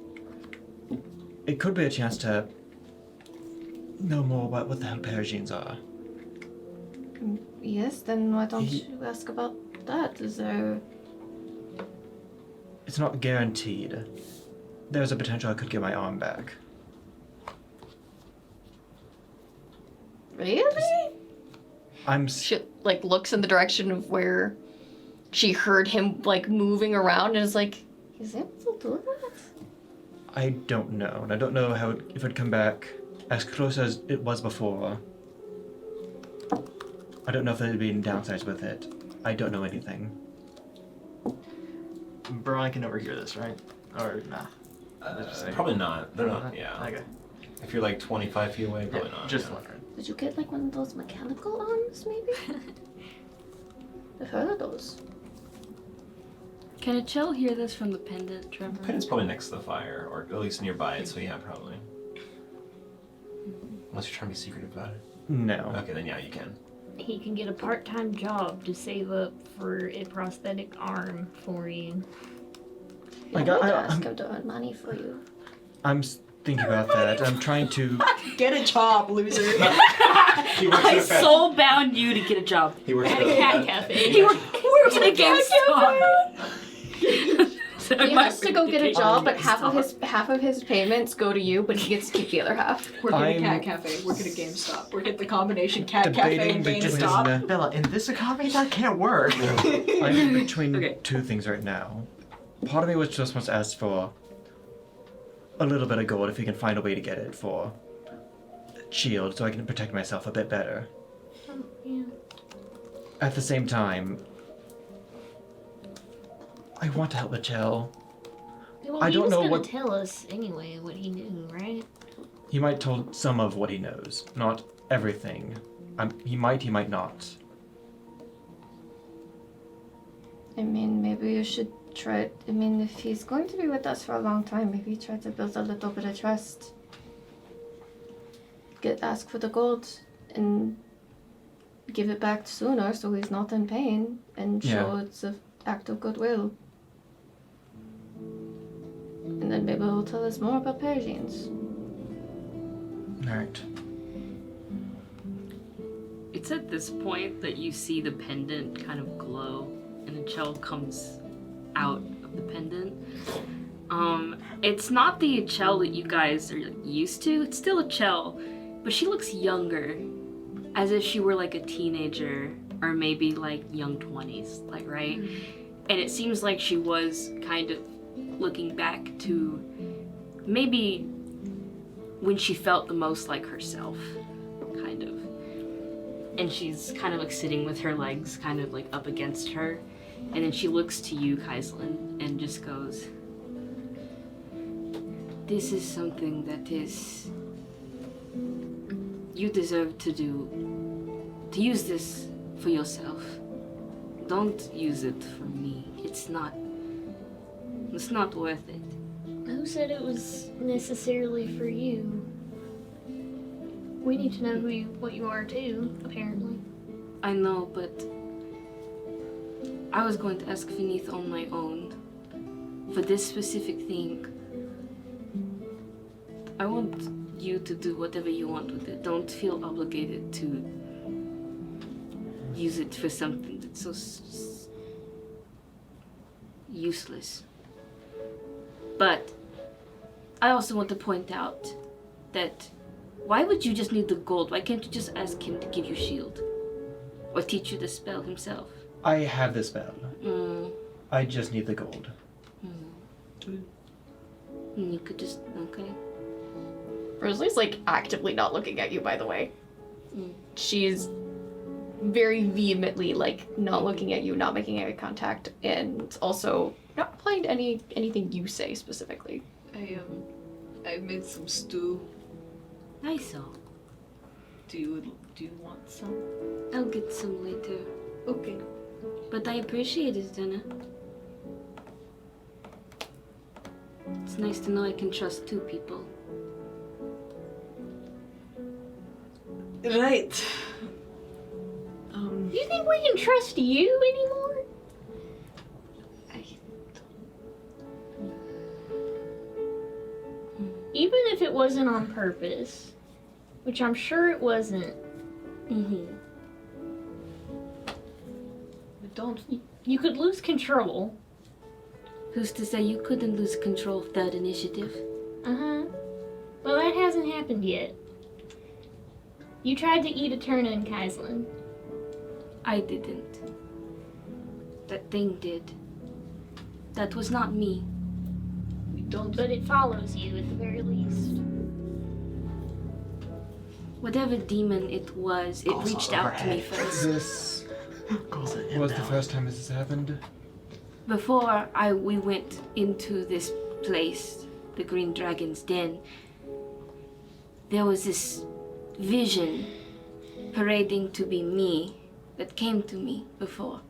It could be a chance to know more about what the hell Persians are. Yes, then why don't you ask about that? Is there... It's not guaranteed. There's a potential I could get my arm back. Really? She, looks in the direction of where she heard him, moving around and is like, he's able to do that? I don't know, and I don't know how if it'd come back as close as it was before. I don't know if there'd be any downsides with it. I don't know anything. Brian can overhear this, right? Or nah? Probably not. They're not, yeah. Okay. If you're like 25 feet away, probably Yeah, not. just yeah. wondering. Did you get one of those mechanical arms, maybe? I've heard of those. Can a Chell hear this from the pendant, Trevor? Pendant's probably next to the fire, or at least nearby it, so yeah, probably. Unless you're trying to be secretive about it. No. Okay, then yeah, you can. He can get a part-time job to save up for a prosthetic arm for you. You don't need to ask him to earn money for you. I'm thinking about that. I'm trying to... Get a job, loser. I soul bound you to get a job. He works At a cat cafe. He works at a GameStop. He has to go get a job, but half of his payments go to you, but he gets to keep the other half. Work at a cat cafe. Work at a GameStop. Work at the combination cat cafe and GameStop. Bella, in this economy, that can't work. I'm between Okay. two things right now. Part of me was just wants to ask for a little bit of gold if he can find a way to get it for shield so I can protect myself a bit better. Yeah. At the same time, I want to help Michelle. Well, I he don't was know gonna what- tell us anyway what he knew, right? He might tell some of what he knows, not everything. He might not. I mean, maybe you should try. I mean, if he's going to be with us for a long time, maybe try to build a little bit of trust. Ask for the gold and give it back sooner so he's not in pain and show it's an act of goodwill. And then maybe he'll tell us more about Persians. Alright. It's at this point that you see the pendant kind of glow, and a Chell comes out of the pendant. It's not the Chell that you guys are used to. It's still a Chell, but she looks younger, as if she were like a teenager or maybe like young 20s, right? And it seems like she was kind of looking back to maybe when she felt the most like herself, kind of. And she's kind of like sitting with her legs kind of like up against her. And then she looks to you, Kaislin, and just goes, "This is something that is... You deserve to do. To use this for yourself. Don't use it for me. It's not worth it." Who said it was necessarily for you? We need to know what you are too, apparently. I know, but I was going to ask Finith on my own. For this specific thing, I want you to do whatever you want with it. Don't feel obligated to use it for something that's so useless. But I also want to point out that why would you just need the gold? Why can't you just ask him to give you shield? Or teach you the spell himself? I have the spell. Mm. I just need the gold. You could just, okay. Rosalie's like actively not looking at you, by the way. Mm. She's very vehemently like not looking at you, not making eye contact, and also not replying to anything you say specifically. I made some stew. I saw. Do you want some? I'll get some later. Okay. But I appreciate it, Dana. It's nice to know I can trust two people. Right. You think we can trust you anymore? Even if it wasn't on purpose, which I'm sure it wasn't. Mm-hmm. Don't. You could lose control. Who's to say you couldn't lose control of that initiative? Uh-huh. Well, that hasn't happened yet. You tried to eat a Turna in Kaislin. I didn't. That thing did. That was not me. We don't. But it follows you at the very least. Whatever demon it was, it Goals reached out to me overhead. first. This was the first time this has happened. Before we went into this place, the Green Dragon's Den, there was this vision parading to be me that came to me before.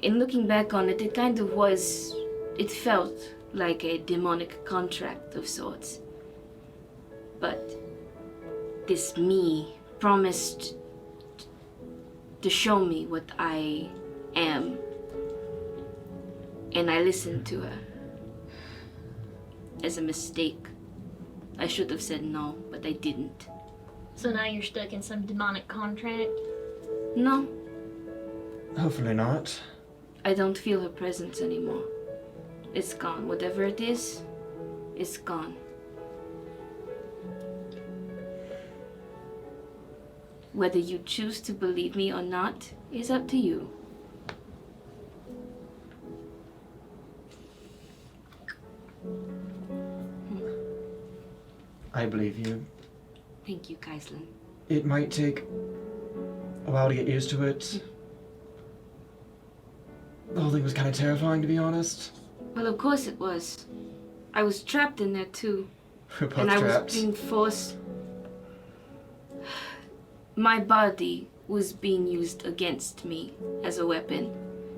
In looking back on it, it kind of was, it felt like a demonic contract of sorts. But this me promised to show me what I am. And I listened to her. As a mistake. I should have said no, but I didn't. So now you're stuck in some demonic contract? No, Hopefully not. I don't feel her presence anymore. It's gone. Whatever it is, it's gone. Whether you choose to believe me or not is up to you. I believe you. Thank you, Kaislin. It might take a while to get used to it. The whole thing was kind of terrifying, to be honest. Well, of course it was. I was trapped in there too. We're both And I trapped. was being forced. My body was being used against me as a weapon.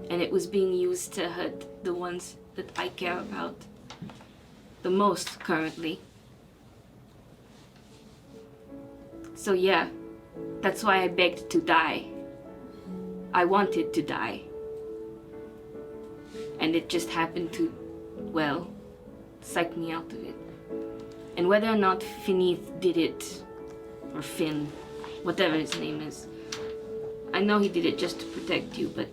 And it was being used to hurt the ones that I care about the most currently. So yeah, that's why I begged to die. I wanted to die. And it just happened to, well, psych me out of it. And whether or not Finith did it, or Finn, whatever his name is, I know he did it just to protect you, but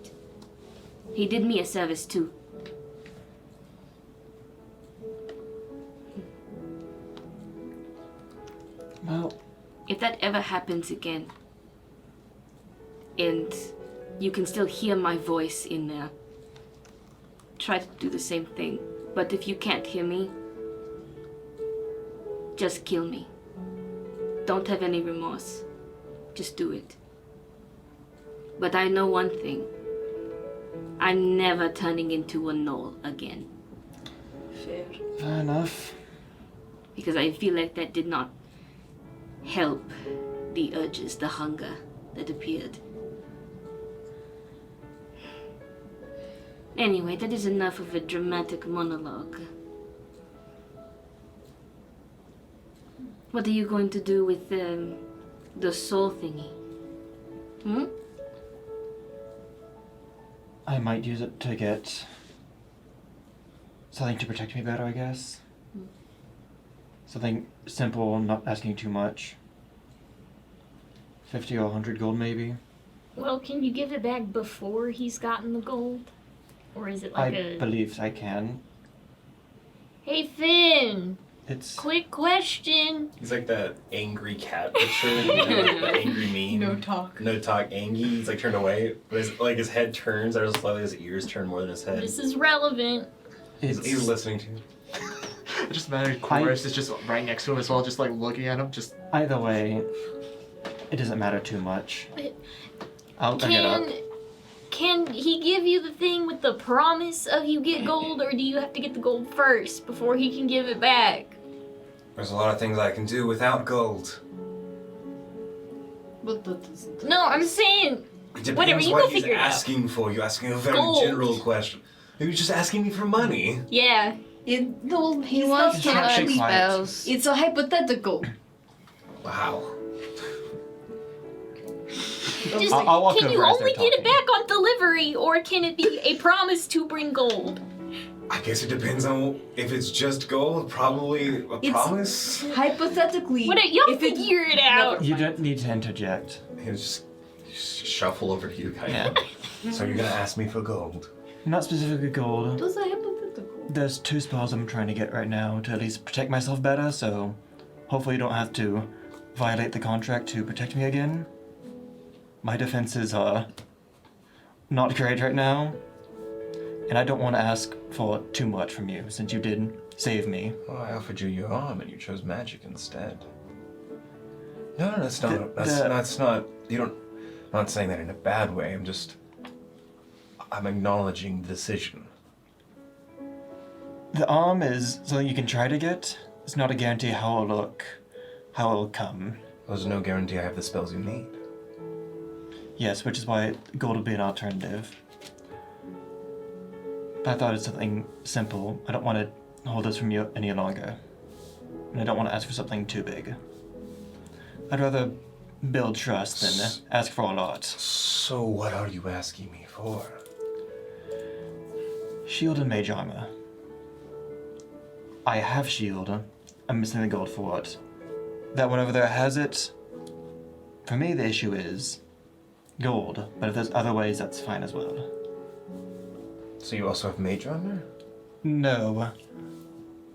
he did me a service too. Well, If that ever happens again, and you can still hear my voice in there, try to do the same thing. But if you can't hear me, just kill me. Don't have any remorse. Just do it. But I know one thing. I'm never turning into a gnoll again. Fair. fair enough. Because I feel like that did not help the urges, the hunger that appeared. Anyway, that is enough of a dramatic monologue. What are you going to do with the soul thingy? Hmm? I might use it to get something to protect me better, I guess. Something simple, not asking too much. 50 or 100 gold, maybe. Well, can you give it back before he's gotten the gold? Or is it I like a... believe I can. Hey, Finn! It's Quick question. He's like that angry cat picture, you know, like the angry meme. No talk. No talk, Angie. He's like turned away, but his head turns ever so slightly, his ears turn more than his head. This is relevant. He's listening to you. I just imagine Chorus is just right next to him as well, just like looking at him. Just either way. It doesn't matter too much. But I'll bring it up. Can he give you the thing with the promise of you get gold, or do you have to get the gold first before he can give it back? There's a lot of things I can do without gold. But that doesn't. No, I'm saying It depends whatever, you what go he's figure it out. asking for. You're asking a very Gold. general question. Maybe just asking me for money. Yeah. No, He wants to Can't learn shake quiet. spells. It's a hypothetical. Wow. Just, I'll walk can you over as only they're get it talking. back on delivery, or can it be a promise to bring gold? I guess it depends on if it's just gold. Probably a It's- promise. Hypothetically, What? Y'all if it- figure it out. You don't need to interject. He'll just shuffle over to you, kind Yeah. of. So you're gonna ask me for gold? Not specifically gold. It was a hypothetical. There's 2 spells I'm trying to get right now to at least protect myself better, so hopefully you don't have to violate the contract to protect me again. My defenses are not great right now, and I don't want to ask for too much from you since you did save me. Well, I offered you your arm, and you chose magic instead. No, that's not. The- That's not. You don't. I'm not saying that in a bad way. I'm acknowledging the decision. The arm is something you can try to get. It's not a guarantee how it'll look, how it'll come. There's no guarantee I have the spells you need. Yes, which is why gold would be an alternative. But I thought it's something simple. I don't want to hold this from you any longer. And I don't want to ask for something too big. I'd rather build trust than ask for a lot. So what are you asking me for? Shield and mage armor. I have shield. I'm missing the gold for it. That one over there has it. For me, the issue is gold, but if there's other ways, that's fine as well. So you also have mage armor? No.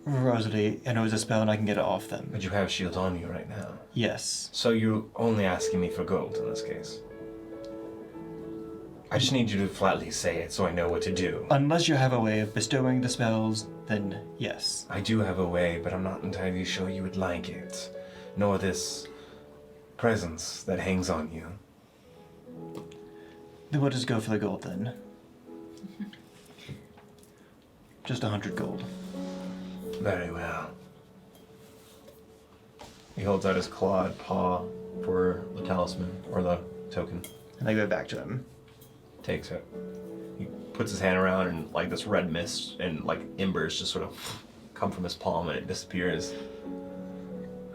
Rosalie, I know it's a spell and I can get it off them. But you have shield on you right now. Yes. So you're only asking me for gold in this case. I just need you to flatly say it so I know what to do. Unless you have a way of bestowing the spells, then yes. I do have a way, but I'm not entirely sure you would like it. Nor this presence that hangs on you. Then we'll just go for the gold then. Just 100 gold. Very well. He holds out his clawed paw for the talisman, or the token. And I go back to him. Takes it. He puts his hand around and like this red mist and like embers just sort of come from his palm and it disappears.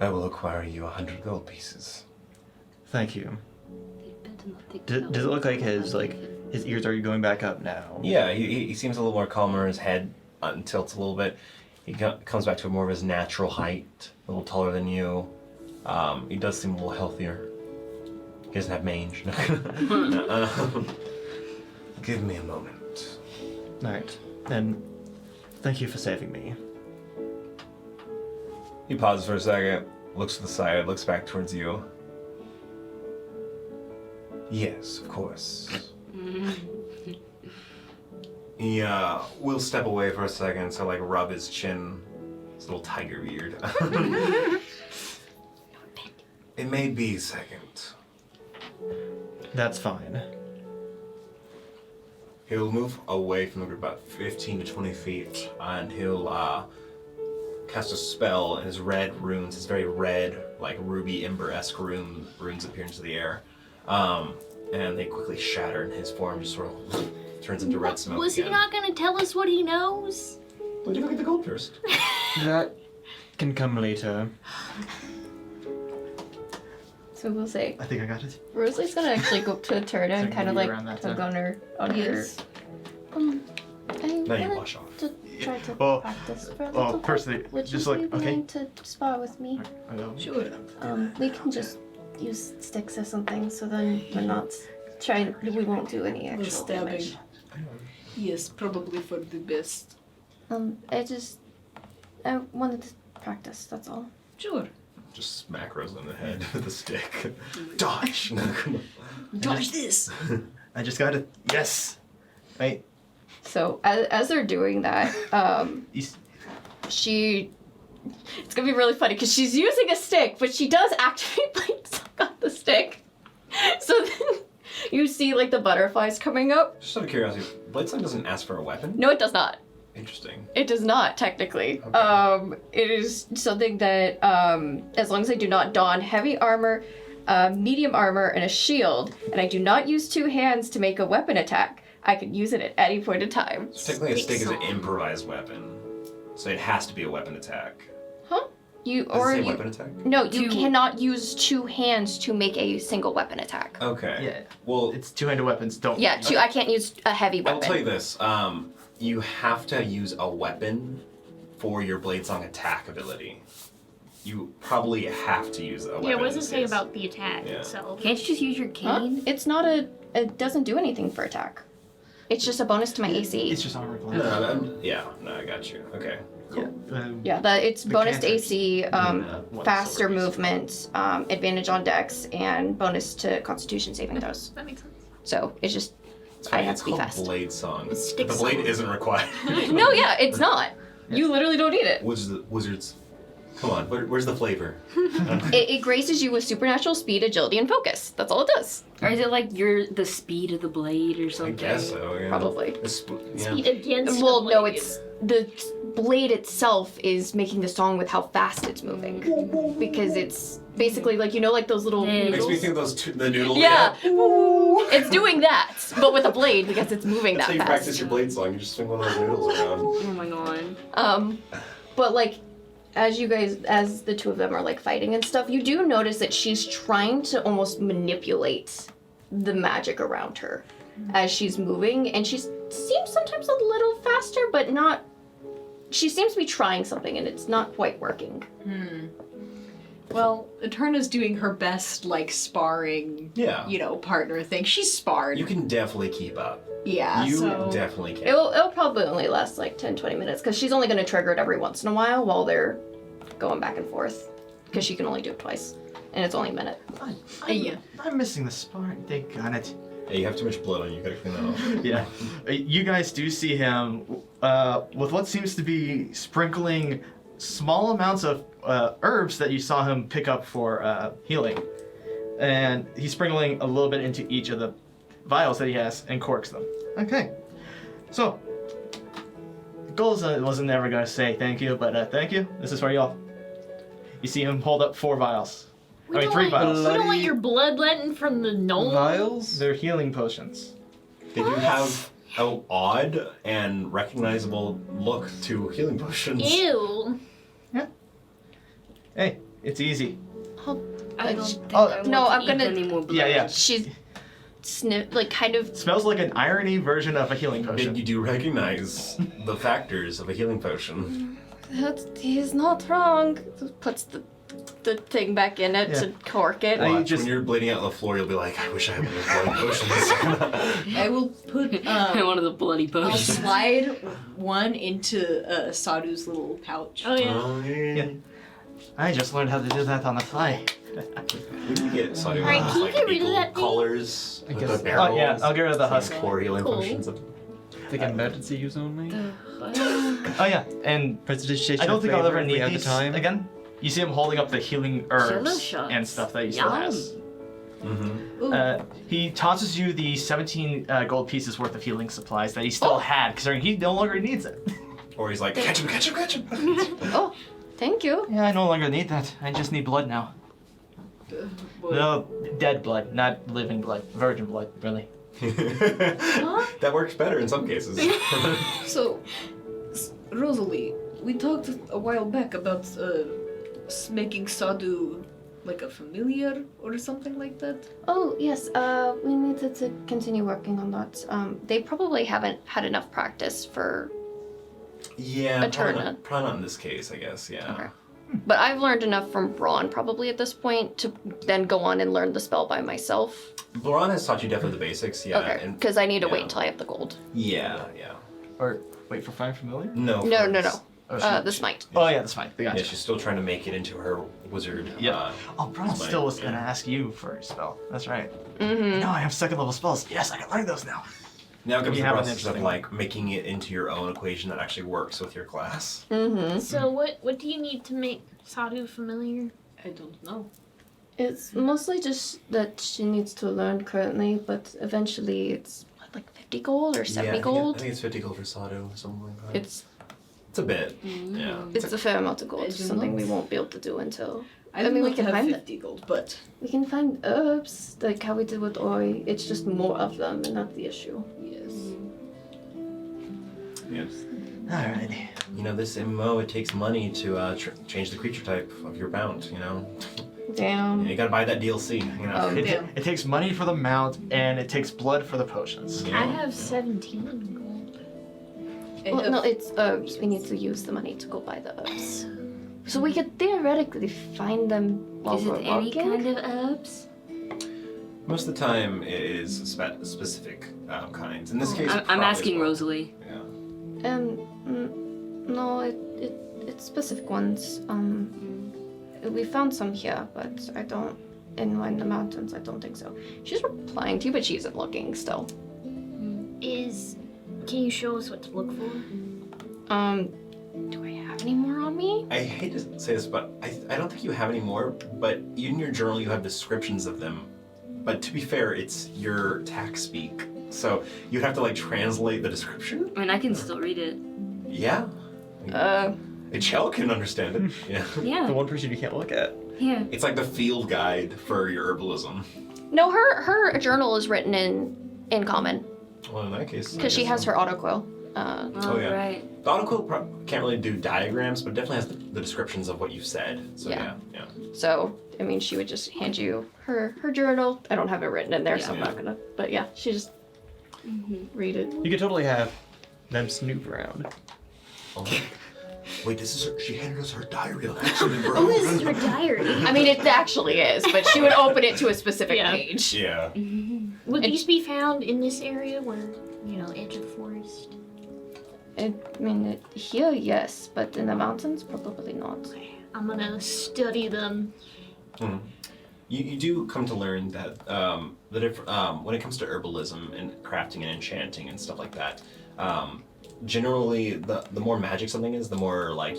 I will acquire you 100 gold pieces. Thank you. Does it look like his ears are going back up now? Yeah, he seems a little more calmer. His head tilts a little bit. He comes back to more of his natural height, a little taller than you. He does seem a little healthier. He doesn't have mange. Give me a moment. Alright. Then thank you for saving me. He pauses for a second, looks to the side, looks back towards you. Yes, of course. He will step away for a second to like rub his chin, his little tiger beard. It may be a second. That's fine. He'll move away from the group about 15 to 20 feet, and he'll cast a spell, and his red runes, his very red, like ruby ember-esque runes appear into the air. And they quickly shatter, and his form just sort of turns into red smoke Was he again. not gonna tell us what he knows? Would you go get the gold first? That can come later. So we'll say, I think I got it. Rosalie's gonna actually go up to Turda and So kind of maybe like around that tug time. on her Yes. I Now you wanted wash off. to try to Well, practice for a well, little personally, bit. Would just you like, be okay. willing to spar with me? I know. Sure. We can just use sticks or something, so then we're not trying. We won't do any actual stabbing. damage. Yes, probably for the best. I wanted to practice, that's all. Sure. Just smack Rose on the head with a stick. Dodge! Dodge this! I just got it. Yes. Right. So as they're doing that, He's- it's gonna be really funny because she's using a stick, but she does activate blade song on the stick. So then you see like the butterflies coming up. Just out of curiosity, Bladesong doesn't ask for a weapon? No, it does not. Interesting. It does not technically. Okay. It is something that as long as I do not don heavy armor, medium armor, and a shield, and I do not use two hands to make a weapon attack, I can use it at any point in time. So technically a stick is an improvised weapon. So it has to be a weapon attack. Huh? You Does or it say you? weapon attack? No, you cannot use two hands to make a single weapon attack. Okay. Yeah. Well, It's two-handed weapons. Don't. Yeah, I can't use a heavy I'll weapon. tell you this. You have to use a weapon for your Bladesong attack ability. You probably have to use a weapon. Yeah, what does in it this say case. about the attack Yeah. itself? Can't you just use your Huh? cane? It's not it doesn't do anything for attack. It's just a bonus to my AC. It's just armor class. No, I got you. Okay. Yeah. Yeah, it's The bonus to cantrips AC, one faster stories. movement, advantage on dex, and bonus to Constitution saving throws. That makes sense. So it's just It's I funny, have it's to be called fast. Bladesong. It's stick The blade song. isn't required. No, yeah, it's not. You literally don't need it. Wizards. Come on, where's the flavor? It graces you with supernatural speed, agility, and focus. That's all it does. Or is it like you're the speed of the blade or I something? guess so, yeah. Probably. Yeah. Speed against Well, the no, blade. it's the blade itself is making the song with how fast it's moving, because it's basically like like those little Yeah. Makes me noodles. think of those the noodles. Yeah, it's doing that, but with a blade because it's moving That's how that you fast. practice your blade song. You just swing one of those noodles around. Oh my god. But like, as the two of them are like fighting and stuff, you do notice that she's trying to almost manipulate the magic around her as she's moving, and she seems sometimes a little faster, but not. She seems to be trying something, and it's not quite working. Well, Eterna's doing her best, like, sparring, Yeah. partner thing. She's sparred. You can definitely keep up. Yeah, You so... definitely can. It'll probably only last like 10-20 minutes, because she's only going to trigger it every once in a while they're going back and forth, because she can only do it twice, and it's only a minute. I'm missing the spark. They got it. Yeah, you have too much blood on you. You gotta clean that off. Yeah. You guys do see him with what seems to be sprinkling small amounts of herbs that you saw him pick up for healing. And he's sprinkling a little bit into each of the vials that he has and corks them. Okay. So, Goals wasn't never going to say thank you, but thank you. This is for y'all. You see him hold up 4 vials. We don't 3 want- vials. We don't want your bloodletting from the gnome. Vials? They're healing potions. They do have an odd and recognizable look to healing potions. Ew. Hey, it's easy. I don't think Oh, I want no, to I'm eat gonna- any more blood. Yeah. She's kind of. Smells like an irony version of a healing But potion. you do recognize the factors of a healing potion. He's not wrong. Puts the thing back in it to cork it. I Watch, just- when you're bleeding out on the floor, you'll be like, I wish I had one of those blood potions. I will put, One of the bloody I'll potions. slide one into Sadhu's little pouch. Oh yeah. Oh, yeah. I just learned how to do that on the fly. We can get Saudi Alright, can you like get rid of eagle that thing? collars I with guess- the barrels. Oh yeah, I'll get rid of the husk. Pour healing Cool. potions. Like emergency use only? Oh yeah, and Prestidigitation I don't think I'll flavor ever if we need have these the time. again. You see him holding up the healing herbs Delicious. and stuff that he still Yum. has. Mm-hmm. He tosses you the 17 gold pieces worth of healing supplies that he still had, considering he no longer needs it. Or he's like, catch him, catch him, catch him. Oh, thank you. Yeah, I no longer need that. I just need blood now. No, dead blood, not living blood. Virgin blood, really. That works better in some cases. So, Rosalie, we talked a while back about making Sadhu like a familiar or something like that. Oh yes. We needed to continue working on that. They probably haven't had enough practice for. Yeah, Eterna. probably not in this case, I guess, yeah. Okay. But I've learned enough from Braun probably at this point to then go on and learn the spell by myself. Laurent has taught you definitely the basics, yeah. Okay, and- because I need to wait yeah. until I have the gold. Yeah. Or wait for Find Familiar? No. No. Oh, The smite. Oh yeah, that's fine. I got Yeah, you. she's still trying to make it into her wizard. Yeah. Oh, Braun smite, still was yeah. gonna ask you for a spell. That's right. Mm-hmm. No, I have second level spells. Yes, I can learn those now. Now comes You the have an process of interesting- like making it into your own equation that actually works with your class. Mm-hmm. So what do you need to make Sadhu familiar? I don't know. It's mostly just that she needs to learn currently, but eventually it's like 50 gold or 70 I gold. think it's 50 gold for Sado or something like that. It's a bit. Yeah. a fair amount of gold. I It's do something we not- won't be able to do until I mean, mean, we we can have find it. 50 gold, but we can find herbs like how we did with Oi. It's just more of them, and not the issue. yes. Yes. Alrighty. You know, this MMO, it takes money to change the creature type of your mount, you know? Damn. You gotta buy that DLC, you know? Oh, It, damn. it takes money for the mount, and it takes blood for the potions. Yeah. I have 17 gold. Well, no, it's herbs. We need to use the money to go buy the herbs. So we could theoretically find them while Is we're it any walking. kind of herbs? Most of the time, it is specific kinds. In this case, I'm probably asking as well. Rosalie. Yeah. No, it's specific ones. We found some here, but I don't. In the mountains, I don't think so. She's replying to you, but she isn't looking still. Can you show us what to look for? Do I have any more on me? I hate to say this, but I don't think you have any more, but in your journal you have descriptions of them. But to be fair, it's your tax speak. So you'd have to like translate the description? I mean, I can still read it. Yeah. A child can understand it. Yeah. The Yeah. one person you can't look at. Yeah. It's like the field guide for your herbalism. No, her journal is written in common Well, in that case. because she has her autoquill. Oh, yeah. Right. The autoquill can't really do diagrams, but definitely has the descriptions of what you've said. So Yeah. yeah. So I mean, she would just hand you her journal. I don't have it written in there, so I'm Yeah. not gonna. But yeah, she just read it. You could totally have them snoop around. Oh. Wait, this is her, she handed us her diary on accident, bro. Oh, this is her diary. I mean, it actually is, but she would open it to a specific Yeah. page. Yeah. Would It- these be found in this area where, edge of the forest? I mean, here, yes, but in the mountains, probably not. I'm gonna study them. You do come to learn that when it comes to herbalism and crafting and enchanting and stuff like that, generally the more magic something is, the more like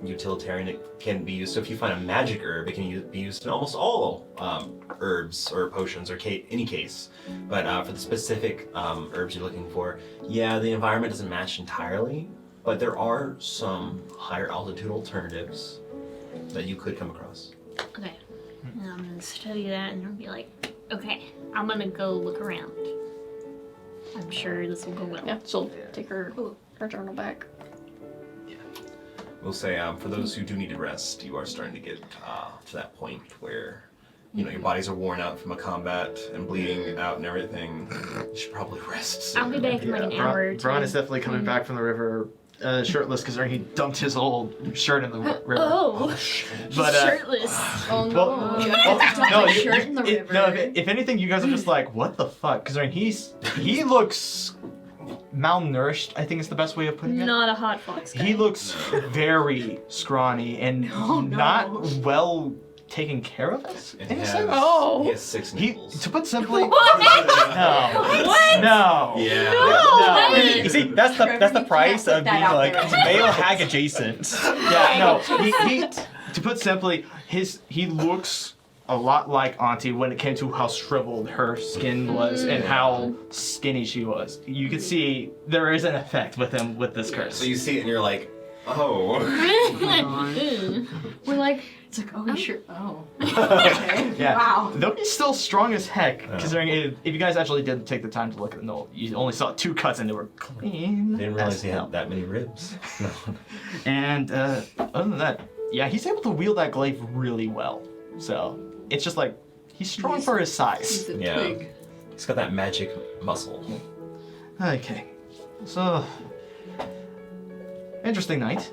utilitarian it can be used. So if you find a magic herb, it can be used in almost all herbs or potions or any case. But for the specific herbs you're looking for, yeah, the environment doesn't match entirely, but there are some higher altitude alternatives that you could come across. Okay. And I'm gonna study that and I'll be like, okay, I'm gonna go look around. I'm sure this will go well. Yeah, she'll take her journal back. We'll say for those who do need to rest, you are starting to get to that point where your bodies are worn out from a combat and bleeding out and everything. You should probably rest. I'll be back in like an hour or two. Braun is definitely coming back from the river shirtless because he dumped his old shirt in the river. Oh, But shirtless. Oh well, no. no, my shirt in the river. no. If anything, you guys are just like, what the fuck? Because he looks malnourished. I think is the best way of putting it. Not a hot fox guy. He looks very scrawny and not well taken care of. And he has, Oh. he has 6 He, nipples. to put simply, What? no, What? no. Yeah. No. Hey. You see, that's the price put of that being out like there. male hag adjacent. Yeah, no. He to put simply, he looks a lot like Auntie when it came to how shriveled her skin was and how skinny she was. You could see there is an effect with him with this curse. So you see it and you're like, oh. We're like, It's like, oh, sure. Oh. Okay. Yeah. Wow. Though he's still strong as heck, considering if you guys actually did take the time to look at the note, you only saw 2 cuts and they were clean. Didn't realize as he hell. had that many ribs. No. And other than that, yeah, he's able to wield that glaive really well. So it's just like he's strong for his size. He's a Yeah. twig. He's got that magic muscle. Okay, so interesting night,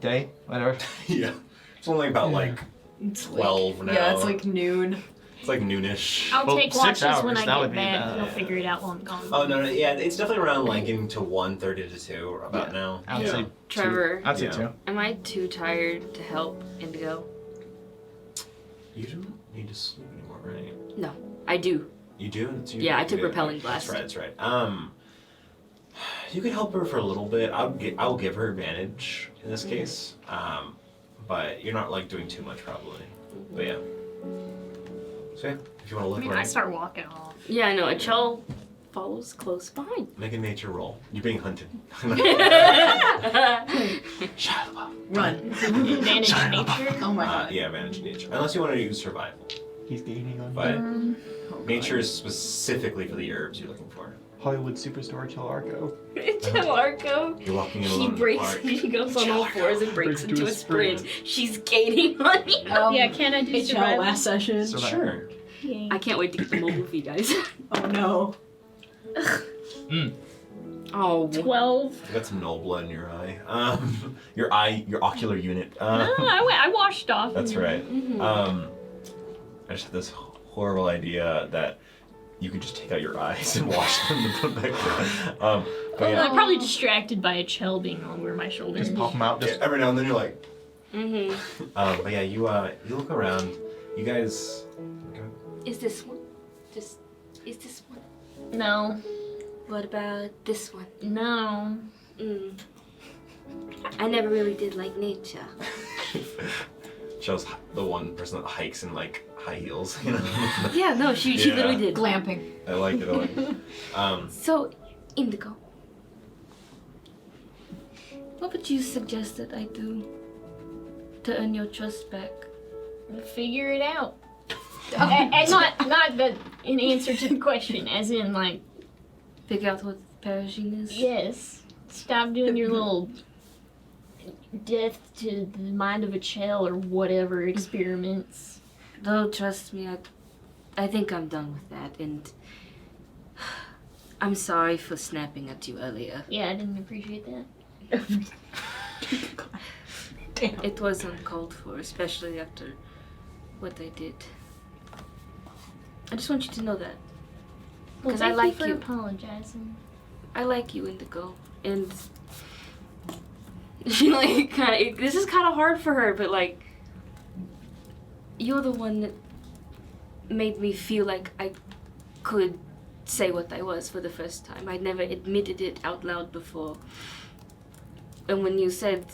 day, whatever. Yeah. It's only about like It's 12 now. Yeah, it's like noon. It's like noonish. I'll Well, take 6 watches hours, when I that get would be back. bad. I'll figure it out while I'm gone. Oh no, yeah, it's definitely around like getting to 1:30 to 2 about now. I would yeah. say Trevor, I'd say Yeah. 2. am I too tired to help Indigo? You don't need to sleep anymore, right? No, I do. You do? It's Yeah, I took you do. repelling blast. That's right. That's right. You could help her for a little bit. I'll give her advantage in this case. But you're not like doing too much probably. But yeah. So yeah, if you want to I look mean, I around, start walking off. Yeah, I know. A Chell follows close behind. make a nature roll. You're being hunted. Shia Run. Advantage in nature. Oh my god. yeah, advantage nature. Unless you want to use survival. He's gaining on But Oh, nature is specifically for the herbs you're looking for. Hollywood superstar Chelarco. Arco. You're walking She alone in the breaks. park. She goes on all fours and breaks Breaks into into a a sprint. sprint. She's gaining on me. Yeah, can I do HL survival? last session. Sure. Yay. I can't wait to get the mobile with you guys. Oh no. Oh, 12. You got some null blood in your eye. Your ocular unit. No, I washed off. That's right. Mhm. I just had this horrible idea that you could just take out your eyes and wash them and put back in. But yeah, I'm probably distracted by a shell being over my shoulder. Just pop him out. yeah, Just every now and then you're like, Mm-hmm. but yeah, you look around. You guys. Is this one? Is this one? No. What about this one? No. I never really did like nature. Shell's the one person that hikes in like high heels, you know. Yeah, no, she Yeah. literally did. Glamping. I like it. I like it. So, Indigo, what would you suggest that I do to earn your trust back? Figure it out. And not the in answer to the question, as in like, Figure out what perishing is? yes, stop doing your little death to the mind of a shell or whatever experiments. No, trust me, I think I'm done with that, and I'm sorry for snapping at you earlier. Yeah, I didn't appreciate that. Damn. It was uncalled for, especially after what I did. I just want you to know that. Well, 'Cause I thank like you for you. apologizing. I like you, Indigo, and she like kind of. This is kind of hard for her, but like, you're the one that made me feel like I could say what I was for the first time. I'd never admitted it out loud before. And when you said,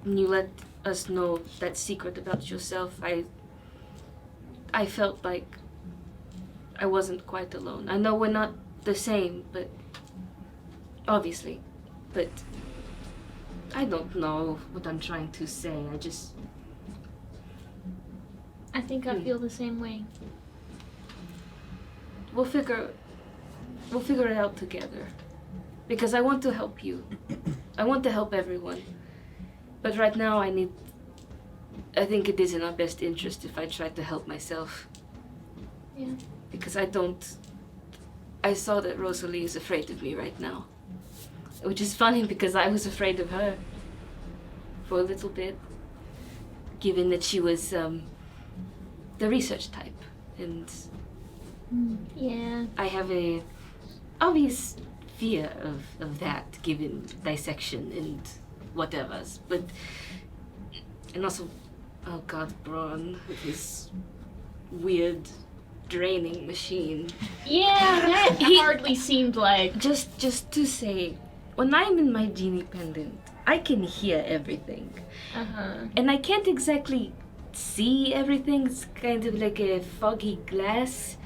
when you let us know that secret about yourself, I felt like I wasn't quite alone. I know we're not the same, but obviously, but I don't know what I'm trying to say. I think I feel the same way. We'll figure it out together. Because I want to help you. I want to help everyone. But right now I think it is in our best interest if I try to help myself. Yeah. Because I saw that Rosalie is afraid of me right now. Which is funny because I was afraid of her for a little bit. Given that she was the research type. And Yeah. I have a obvious fear of that given dissection and whatever's. But and also oh god, Braun with his weird draining machine. Yeah, that hardly seemed like. Just to say, when I'm in my genie pendant, I can hear everything. And I can't exactly see everything. It's kind of like a foggy glass.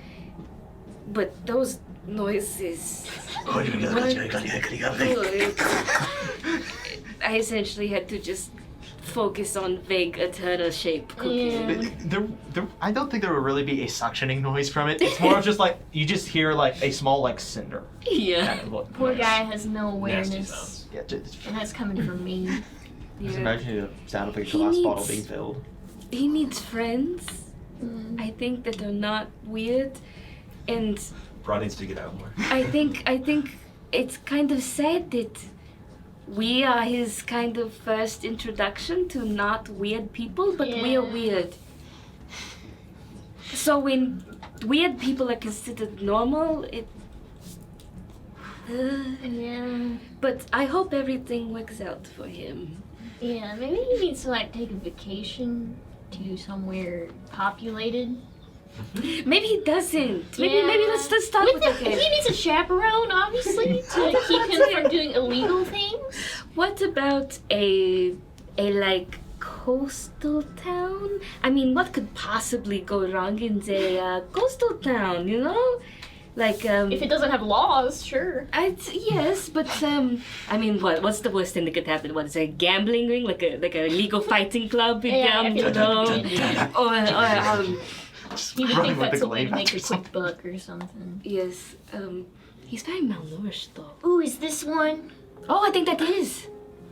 But those noises weren't good. I essentially had to just focus on vague Eterna shape cooking. Yeah. I don't think there would really be a suctioning noise from it. It's more of just like you just hear like a small like cinder. Yeah. Kind of look. Poor guy has no Nasty awareness. sounds. yeah, just And that's coming from me. just Yeah. imagine the sound of like the He last needs- bottle being filled. He needs friends. Mm. I think that they're not weird. And Braun needs to get out more. I think it's kind of sad that we are his kind of first introduction to not weird people, but we are Yeah. weird. So when weird people are considered normal, Yeah. but I hope everything works out for him. Yeah, maybe he needs to like take a vacation to somewhere populated. Maybe he doesn't. Maybe Yeah. let's just start with He needs a chaperone, obviously, to keep him from doing illegal things. What about a like coastal town? I mean, what could possibly go wrong in a coastal town? You know, like If it doesn't have laws, sure. yes, but I mean, what's the worst thing that could happen? What is a gambling ring, like a legal fighting club? Yeah, You I know, feel or You would Running think with that's the a way to glaive. make a quick buck or something. yes, he's very malnourished though. Ooh, is this one? Oh, I think that is.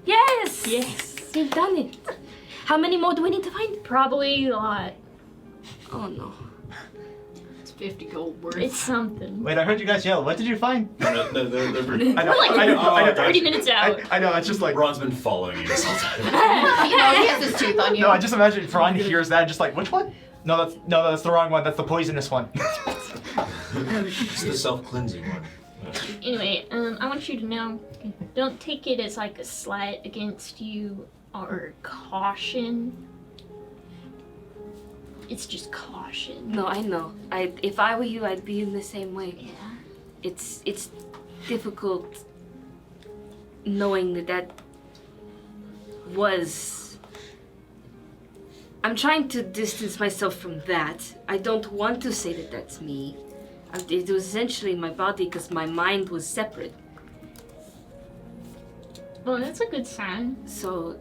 Yes. Yes. They've done it. How many more do we need to find? Probably a lot. Oh no. It's 50 gold worth. It's something. Wait, I heard you guys yell. What did you find? They're I know. We're like I know. I know. 30 minutes out. I know. It's just like. Ron's been following you this whole time. You know, he has his tooth on you. No, I just imagine if Ron hears that, just like, which one? No, that's the wrong one. That's the poisonous one. It's the self-cleansing one. Anyway, I want you to know, don't take it as like a slight against you or caution. It's just caution. No, I know. If I were you, I'd be in the same way. Yeah. It's difficult knowing that was. I'm trying to distance myself from that. I don't want to say that that's me. It was essentially my body because my mind was separate. Well, that's a good sign. So,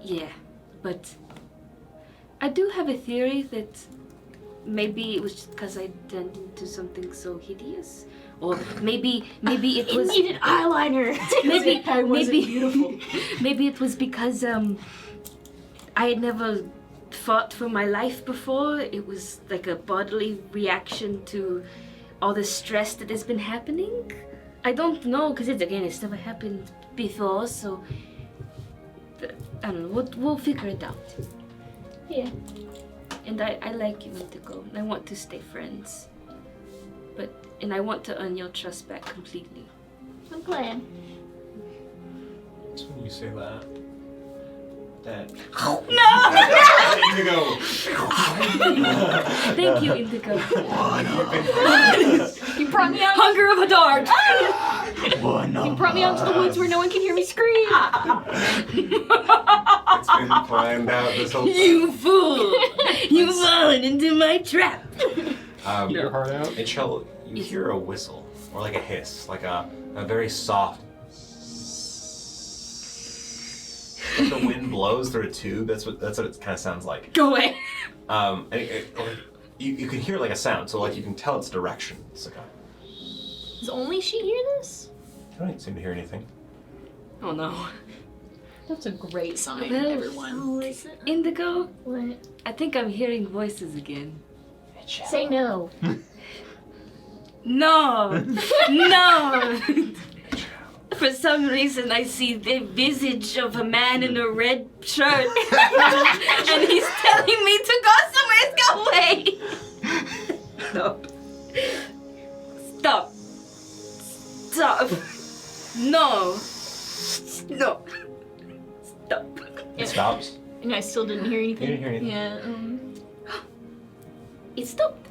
yeah. But I do have a theory that maybe it was just because I turned into something so hideous. Or maybe it It was needed eyeliner. maybe it was because I had never fought for my life before. It was like a bodily reaction to all the stress that has been happening. I don't know because it's never happened before. So I don't know. We'll figure it out. Yeah. And I like you, Indigo. I want to stay friends. And I want to earn your trust back completely. I'm glad. So when you say that. No! Thank you, Indigo. You brought me out. Hunger of a dog. You brought me out to the woods where no one can hear me scream. It's been planned out this whole time. You fool! You've fallen into my trap. Your heart out. It shall. You hear a whistle or like a hiss, like a very soft. Like the wind blows through a tube. That's what it kind of sounds like. Go away. And you can hear like a sound, so like you can tell its direction. It's like Does only she hear this? I don't seem to hear anything. Oh no. That's a great sign, Well, everyone. Oh, is it? Indigo, What? I think I'm hearing voices again. Say no. No! No! For some reason, I see the visage of a man in a red shirt. And he's telling me to go somewhere. Go away! Stop. Stop. Stop. No. No. Stop. It stops. And I still didn't hear anything. You didn't hear anything. Yeah. It stopped.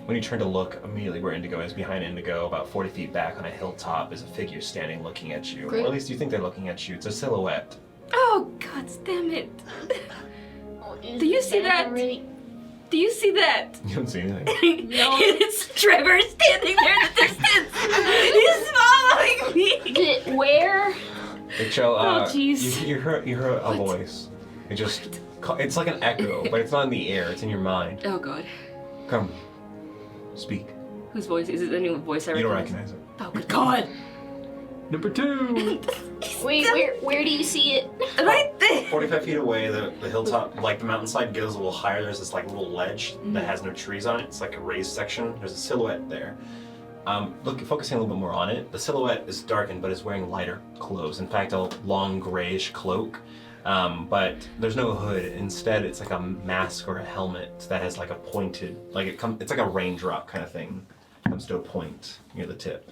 When you turn to look, immediately where Indigo is, behind Indigo, about 40 feet back on a hilltop, is a figure standing looking at you. Great. Or at least you think they're looking at you. It's a silhouette. Oh, god damn it. Oh, Do you see that? already? Do you see that? You don't see anything. No. It's Trevor standing there in the distance. He's following me. Where? It shall, Oh, jeez. you hear a voice. It just, it's like an echo, but it's not in the air, it's in your mind. Oh god. Come, speak. Whose voice? Is it a new voice I You don't recognize? recognize it. Oh good god. Number 2. Wait, where do you see it? Right there. 45 feet away, the hilltop, like the mountainside goes a little higher. There's this like little ledge that has no trees on it. It's like a raised section. There's a silhouette there. Focusing a little bit more on it, the silhouette is darkened, but is wearing lighter clothes. In fact, a long grayish cloak, but there's no hood. Instead, it's like a mask or a helmet that has like a pointed, it's like a raindrop kind of thing. Comes to a point near the tip.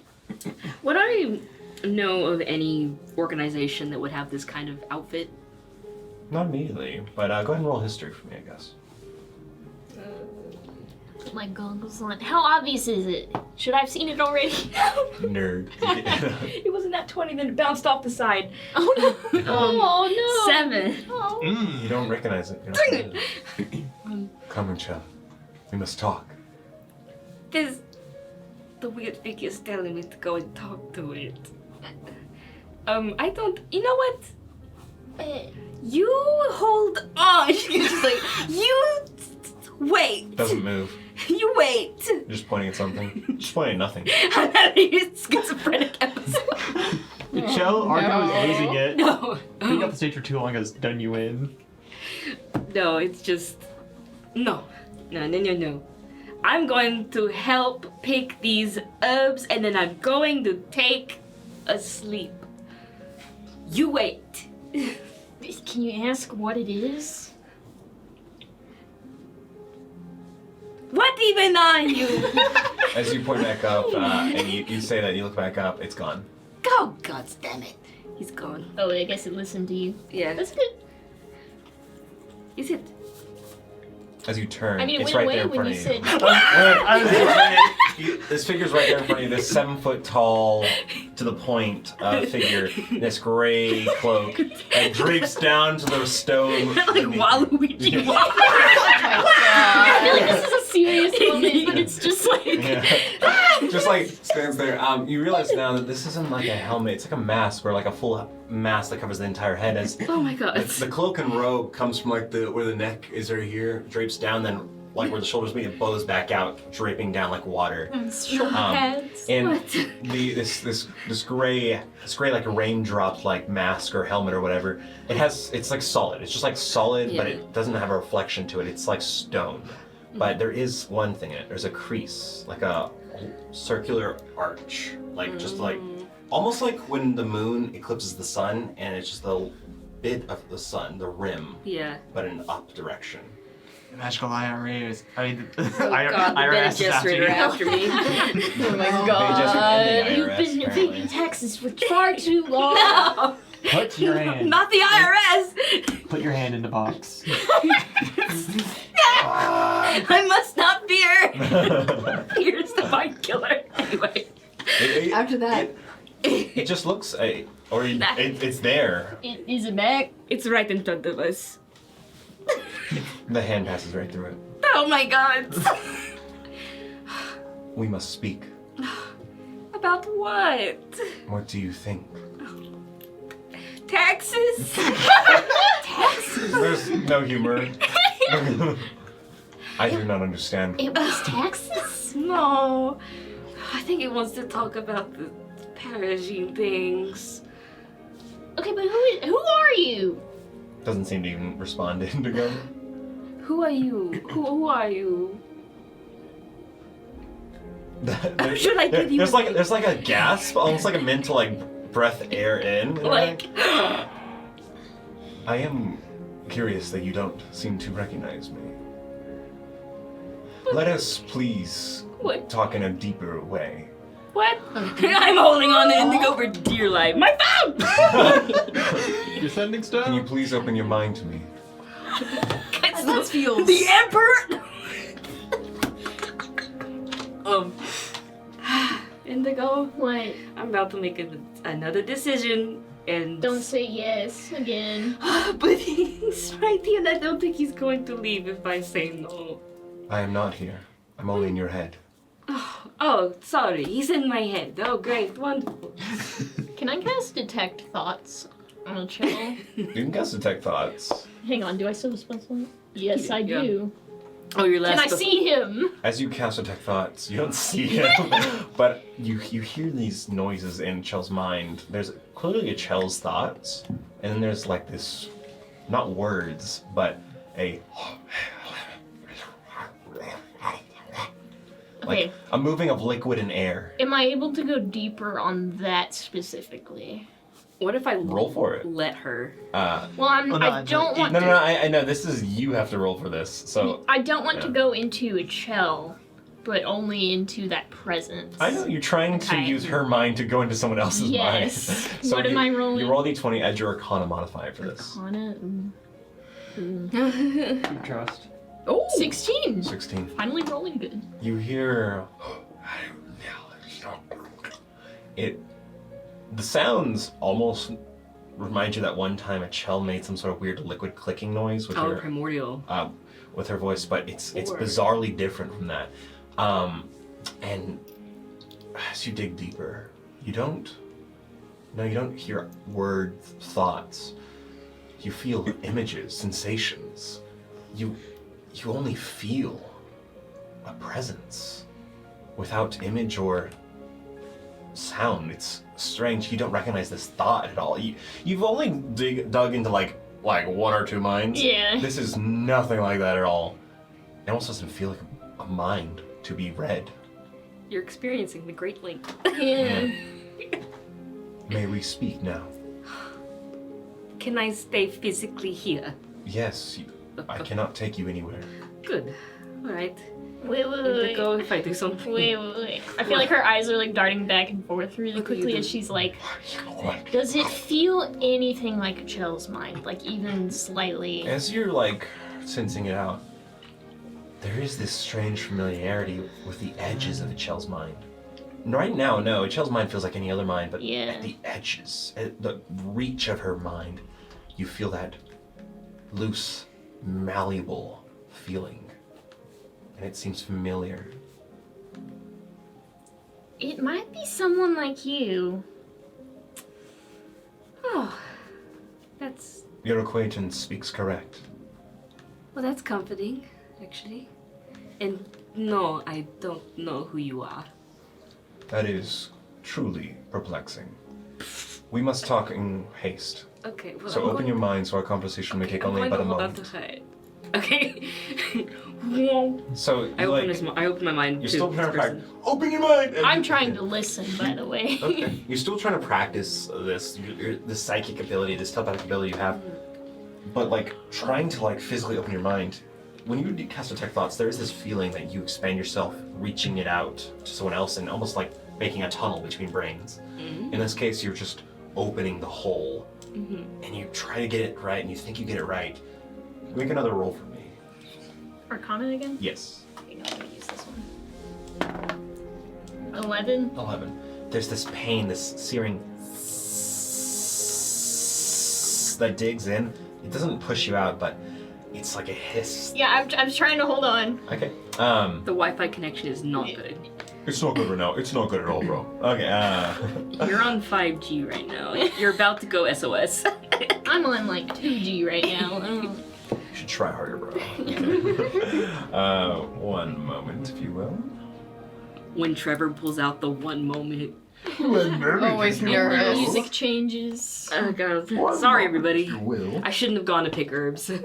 Would I know of any organization that would have this kind of outfit? Not immediately, but go ahead and roll history for me, I guess. Put my goggles on. How obvious is it? Should I have seen it already? Nerd. It wasn't that 20, then it bounced off the side. Oh no! Oh no! 7. Oh. You don't recognize it. Come and chill. We must talk. This... The weird figure's telling me to go and talk to it. I don't... You know what? You hold on. She's just like, you wait. Doesn't move. You wait. You're just pointing at something. Just pointing at nothing. I'm having a schizophrenic episode. Chell, Argo is losing it. No. Being up the stage for too long has done you in. No, it's just... No. No. I'm going to help pick these herbs and then I'm going to take a sleep. You wait. Can you ask what it is? What even are you? As you point back up, and you say that, you look back up, it's gone. Oh, God damn it. He's gone. Oh, I guess it listened to you. Yeah. That's good. Is it? As you turn, I mean, it it's went right there away in when front you of you. said. This figure's right there in front of you, this 7 foot tall, to the point figure, in this gray cloak, that drapes down to the stone. Like beneath you. Waluigi. I feel like this is a serious moment, but it's just like. Yeah. Just like stands there. You realize now that this isn't like a helmet, it's like a mask, or like a full mask that covers the entire head. As Oh my God. the cloak and robe comes from like where the neck is right here, drapes down, then like where the shoulders meet, it bows back out, draping down like water. Shoulder pads. And What? this gray like a raindrop like mask or helmet or whatever, it's like solid. It's just like solid, but Yeah. it doesn't have a reflection to it. It's like stone. But there is one thing in it. There's a crease, like a circular arch, like just like almost like when the moon eclipses the sun, and it's just the bit of the sun, the rim, Yeah. but in an up direction. The magical IRAs. I mean, the Oh God, the Bene IRS is after Gesserit you. are after me. Oh my They just ending You've IRS, been apparently. paying taxes for far too long. No! Put your hand. Not the IRS! Put your hand in the box. I must not fear! Fear is the mind killer. Anyway. After that, It just looks, it's there. Is it back? It's right in front of us. The hand passes right through it. Oh my God! We must speak. About what? What do you think? Taxes? There's no humor. I do not understand. It was taxes? No. I think he wants to talk about the perishing things. Okay, but who are you? Doesn't seem to even respond to Indigo. Who are you? Who are you? Should I give you There's like a gasp, almost like a mint to like breath air in. Like, I am curious that you don't seem to recognize me. Let us please what? talk in a deeper way. What? I'm holding on to Indigo for dear life. My phone! You're sending stuff? Can you please open your mind to me? That feels. The Emperor! Indigo, What? I'm about to make another decision, and Don't say yes again. but he's right here, and I don't think he's going to leave if I say no. I am not here. I'm only in your head. Oh, sorry, he's in my head. Oh, great, wonderful. Can I cast detect thoughts on a chill? You can cast detect thoughts. Hang on, do I still have spell slot? Yes, I Yeah. do. Oh, your Can I see him? As you cast detect thoughts, you don't see him, but you hear these noises in Chell's mind. There's clearly a Chell's thoughts, and then there's like this, not words, but a Like a moving of liquid and air. Am I able to go deeper on that specifically? What if I Roll for it. let her? Well, no, I don't want No, to. I know. This is you have to roll for this. So I don't want to Yeah. go into a shell, but only into that presence. I know you're trying to Okay. use her mind to go into someone else's Yes. mind. So What am I rolling? You roll a d20, add your Arcana modifier for this. Arcana, Deep trust. Oh, 16. 16. Finally rolling good. You hear it. The sounds almost remind you that one time a Chell made some sort of weird liquid clicking noise with Oh, her primordial. with her voice, but it's Or- bizarrely different from that. And as you dig deeper, you don't hear words, thoughts. You feel images, sensations. You only feel a presence without image or sound. It's strange. You don't recognize this thought at all. You've only dug into like one or two minds. Yeah. This is nothing like that at all. It almost doesn't feel like a mind to be read. You're experiencing the Great Link. Yeah. May we speak now? Can I stay physically here? Yes, I cannot take you anywhere. Good. All right. Wait, wait. Go if I do something. Wait. I feel like her eyes are like darting back and forth really What do you quickly do? as she's like, does it feel anything like a Chell's mind? Like even slightly? As you're like sensing it out, there is this strange familiarity with the edges of a Chell's mind. Right now, no, a Chell's mind feels like any other mind, but Yeah. at the edges, at the reach of her mind, you feel that loose, malleable feeling. And it seems familiar. It might be someone like you. Oh, that's Your acquaintance speaks correct. well. That's comforting, actually. And no, I don't know who you are. That is truly perplexing. We must talk in haste. Okay. Well, So I'm open going- your mind so our conversation may take I'm only going but to a hold moment. out the side. Okay. So I you open my mind. you're to still trying to this practice. person. Open your mind. I'm trying to listen, by the way. Okay. You're still trying to practice this psychic ability, this telepathic ability you have, but like trying to like physically open your mind. When you cast Detect Thoughts, there is this feeling that you expand yourself, reaching it out to someone else, and almost like making a tunnel between brains. In this case, you're just opening the hole, and you try to get it right, and you think you get it right. Make another roll for me. Arcana again? Yes. Okay, I'm gonna use this one. 11? 11. There's this pain, this searing that digs in. It doesn't push you out, but it's like a hiss. Yeah, I'm trying to hold on. Okay. The Wi-Fi connection is not good. It's not good right now. It's not good at all, bro. Okay. You're on 5G right now. You're about to go SOS. I'm on like 2G right now. I don't know. You should try harder, bro. One moment, if you will. When Trevor pulls out the one moment. Always And the nervous. music changes. Oh god. Sorry, everybody. You will. I shouldn't have gone to pick herbs. I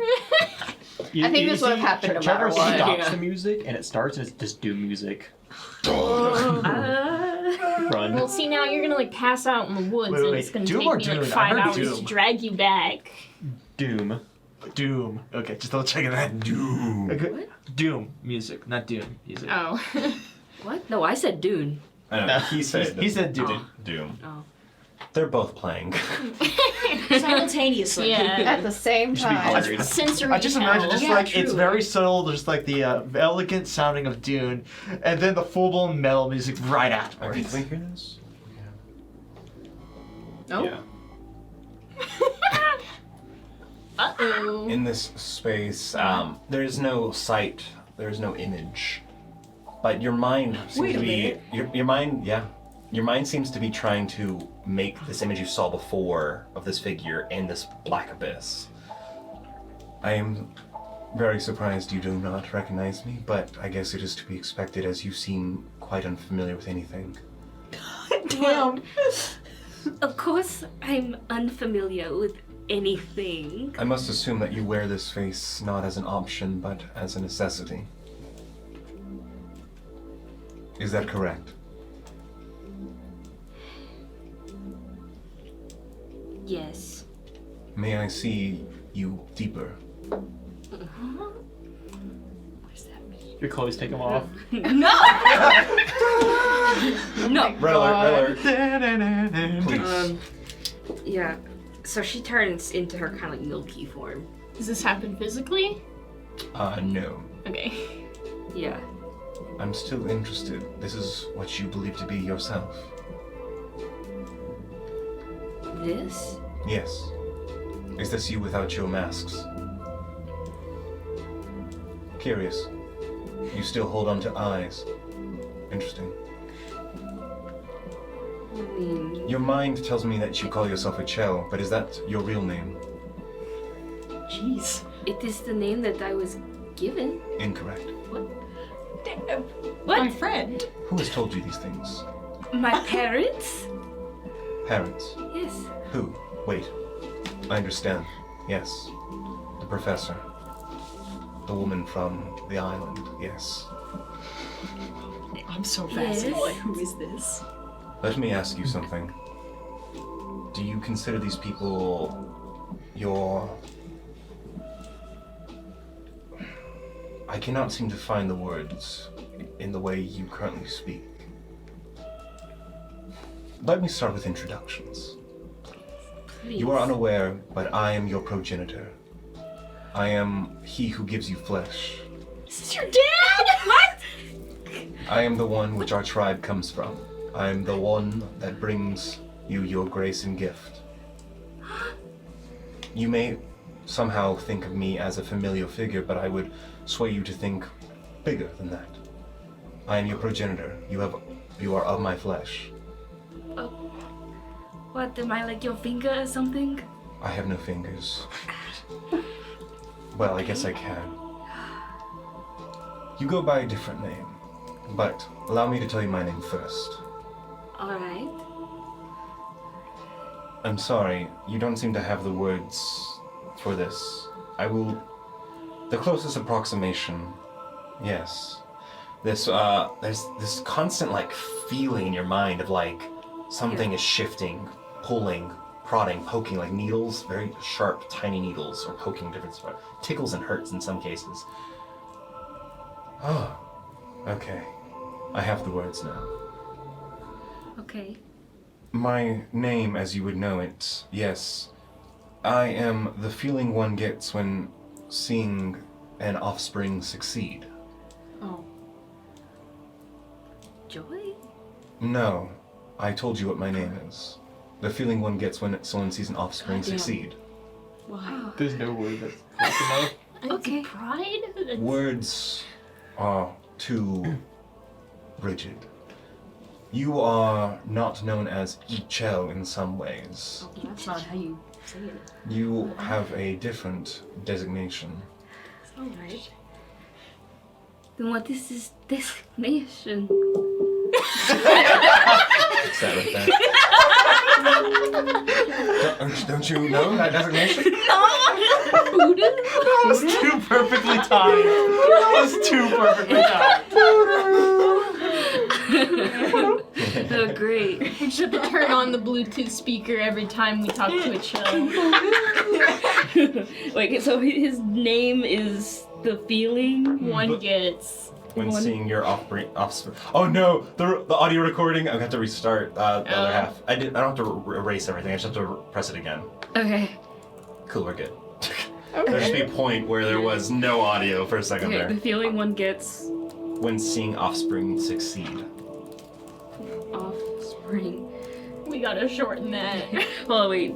think this would have happened no Trevor matter what. stops Yeah. the music and it starts and it's just doom music. Run. Well, see, now you're gonna like pass out in the woods, Wait, and wait, it's gonna Doom take or me Dune? like I 5 heard hours Doom. to drag you back. Doom. Doom. Okay, just double checking that. Doom. Okay. Doom music, not Doom music. Oh. What? No, I said Dune. I know. He said. He said Doom. Oh. Doom. Oh. They're both playing. simultaneously. Yeah. At the same Should be time. hilarious. Sensory I just imagine hell. just Yeah, like it's true. very subtle, there's like the elegant sounding of Dune, and then the full-blown metal music right Okay, afterwards. can we hear this? No? Yeah. Uh-oh. In this space, there is no sight, there is no image, but your mind seems Wait to a be minute. your mind. Yeah, your mind seems to be trying to make this image you saw before of this figure in this black abyss. I am very surprised you do not recognize me, but I guess it is to be expected as you seem quite unfamiliar with anything. Damn. Of course, I'm unfamiliar with anything. I must assume that you wear this face not as an option, but as a necessity. Is that correct? Yes. May I see you deeper? Your clothes take them off. No! No! Red alert, red alert. Please. Yeah. So she turns into her kind of like milky form. Does this happen physically? No. Okay. Yeah. I'm still interested. This is what you believe to be yourself. This? Yes. Is this you without your masks? Curious. You still hold on to eyes. Interesting. I mean, Your mind tells me that you call yourself a Chell, but is that your real name? Jeez. it is the name that I was given. Incorrect. Damn. What? My friend. Who has told you these things? My parents? Parents. Yes. Who? Wait. I understand. Yes. The professor. The woman from the island. Yes. I'm so Yes. fascinated. Who is this? Let me ask you something. Do you consider these people your... I cannot seem to find the words in the way you currently speak. Let me start with introductions. Please. You are unaware, but I am your progenitor. I am he who gives you flesh. Is this your dad? What? I am the one which our tribe comes from. I am the one that brings you your grace and gift. You may somehow think of me as a familiar figure, but I would sway you to think bigger than that. I am your progenitor. You are of my flesh. What, am I like your finger or something? I have no fingers. Well, I guess I can. You go by a different name, but allow me to tell you my name first. Alright. I'm sorry, you don't seem to have the words for this. The closest approximation, yes. There's this constant like feeling in your mind of like something is shifting, pulling, prodding, poking, like needles, very sharp, tiny needles, or poking different spots. Tickles and hurts in some cases. Oh, okay. I have the words now. Okay. My name, as you would know it, yes. I am the feeling one gets when seeing an offspring succeed. Oh. Joy? No, I told you what my name is. The feeling one gets when someone sees an offspring Goddamn. succeed. Wow. There's no word that's close enough. Okay. Pride? That's- Words are too rigid. You are not known as Ichel in some ways. That's not how you say it. You have a different designation. Alright. Then what is this designation? It's that right there. Don't you know that designation? That was too perfectly timed. That was too perfectly timed. Oh, great. We just have to turn on the Bluetooth speaker every time we talk to a chill. Wait, so his name is the feeling? One gets. When seeing your offspring. Oh no, the audio recording. I have to restart the other half. I don't have to erase everything. I just have to press it again. Okay. Cool, we're good. There should be a point where there was no audio for a second Okay, there. the feeling one gets When seeing offspring succeed. offspring. We gotta shorten that. Hold on, wait.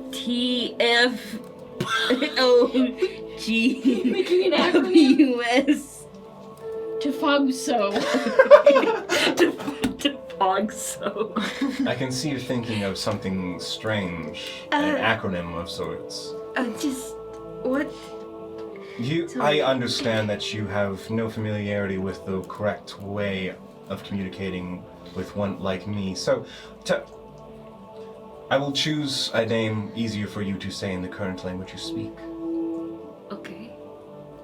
TFOGWS. Tafogso. To fog so. I can see you thinking of something strange, an acronym of sorts. Just what? I understand that you have no familiarity with the correct way of communicating with one like me, so I will choose a name easier for you to say in the current language you speak. Okay.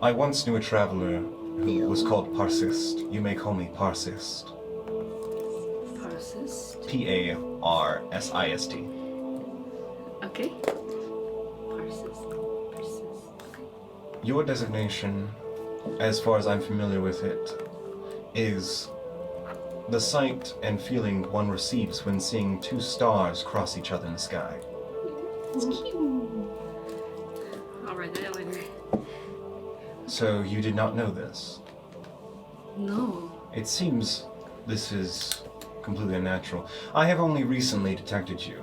I once knew a traveler who was called Parsist. You may call me Parsist. Parsist. Okay. Parsis. Okay. Your designation, as far as I'm familiar with it, is the sight and feeling one receives when seeing two stars cross each other in the sky. It's cute. All right, that later. So you did not know this? No. It seems this is completely unnatural. I have only recently detected you,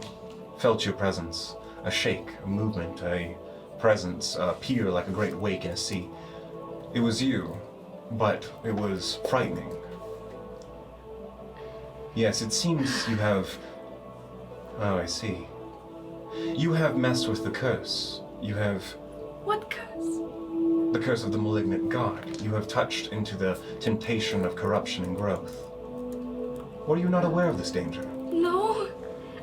felt your presence, a shake, a movement, a presence appear like a great wake in a sea. It was you, but it was frightening. Yes, it seems you have... Oh, I see. You have messed with the curse. You have... What curse? The curse of the malignant god. You have touched into the temptation of corruption and growth. Were you not aware of this danger? No.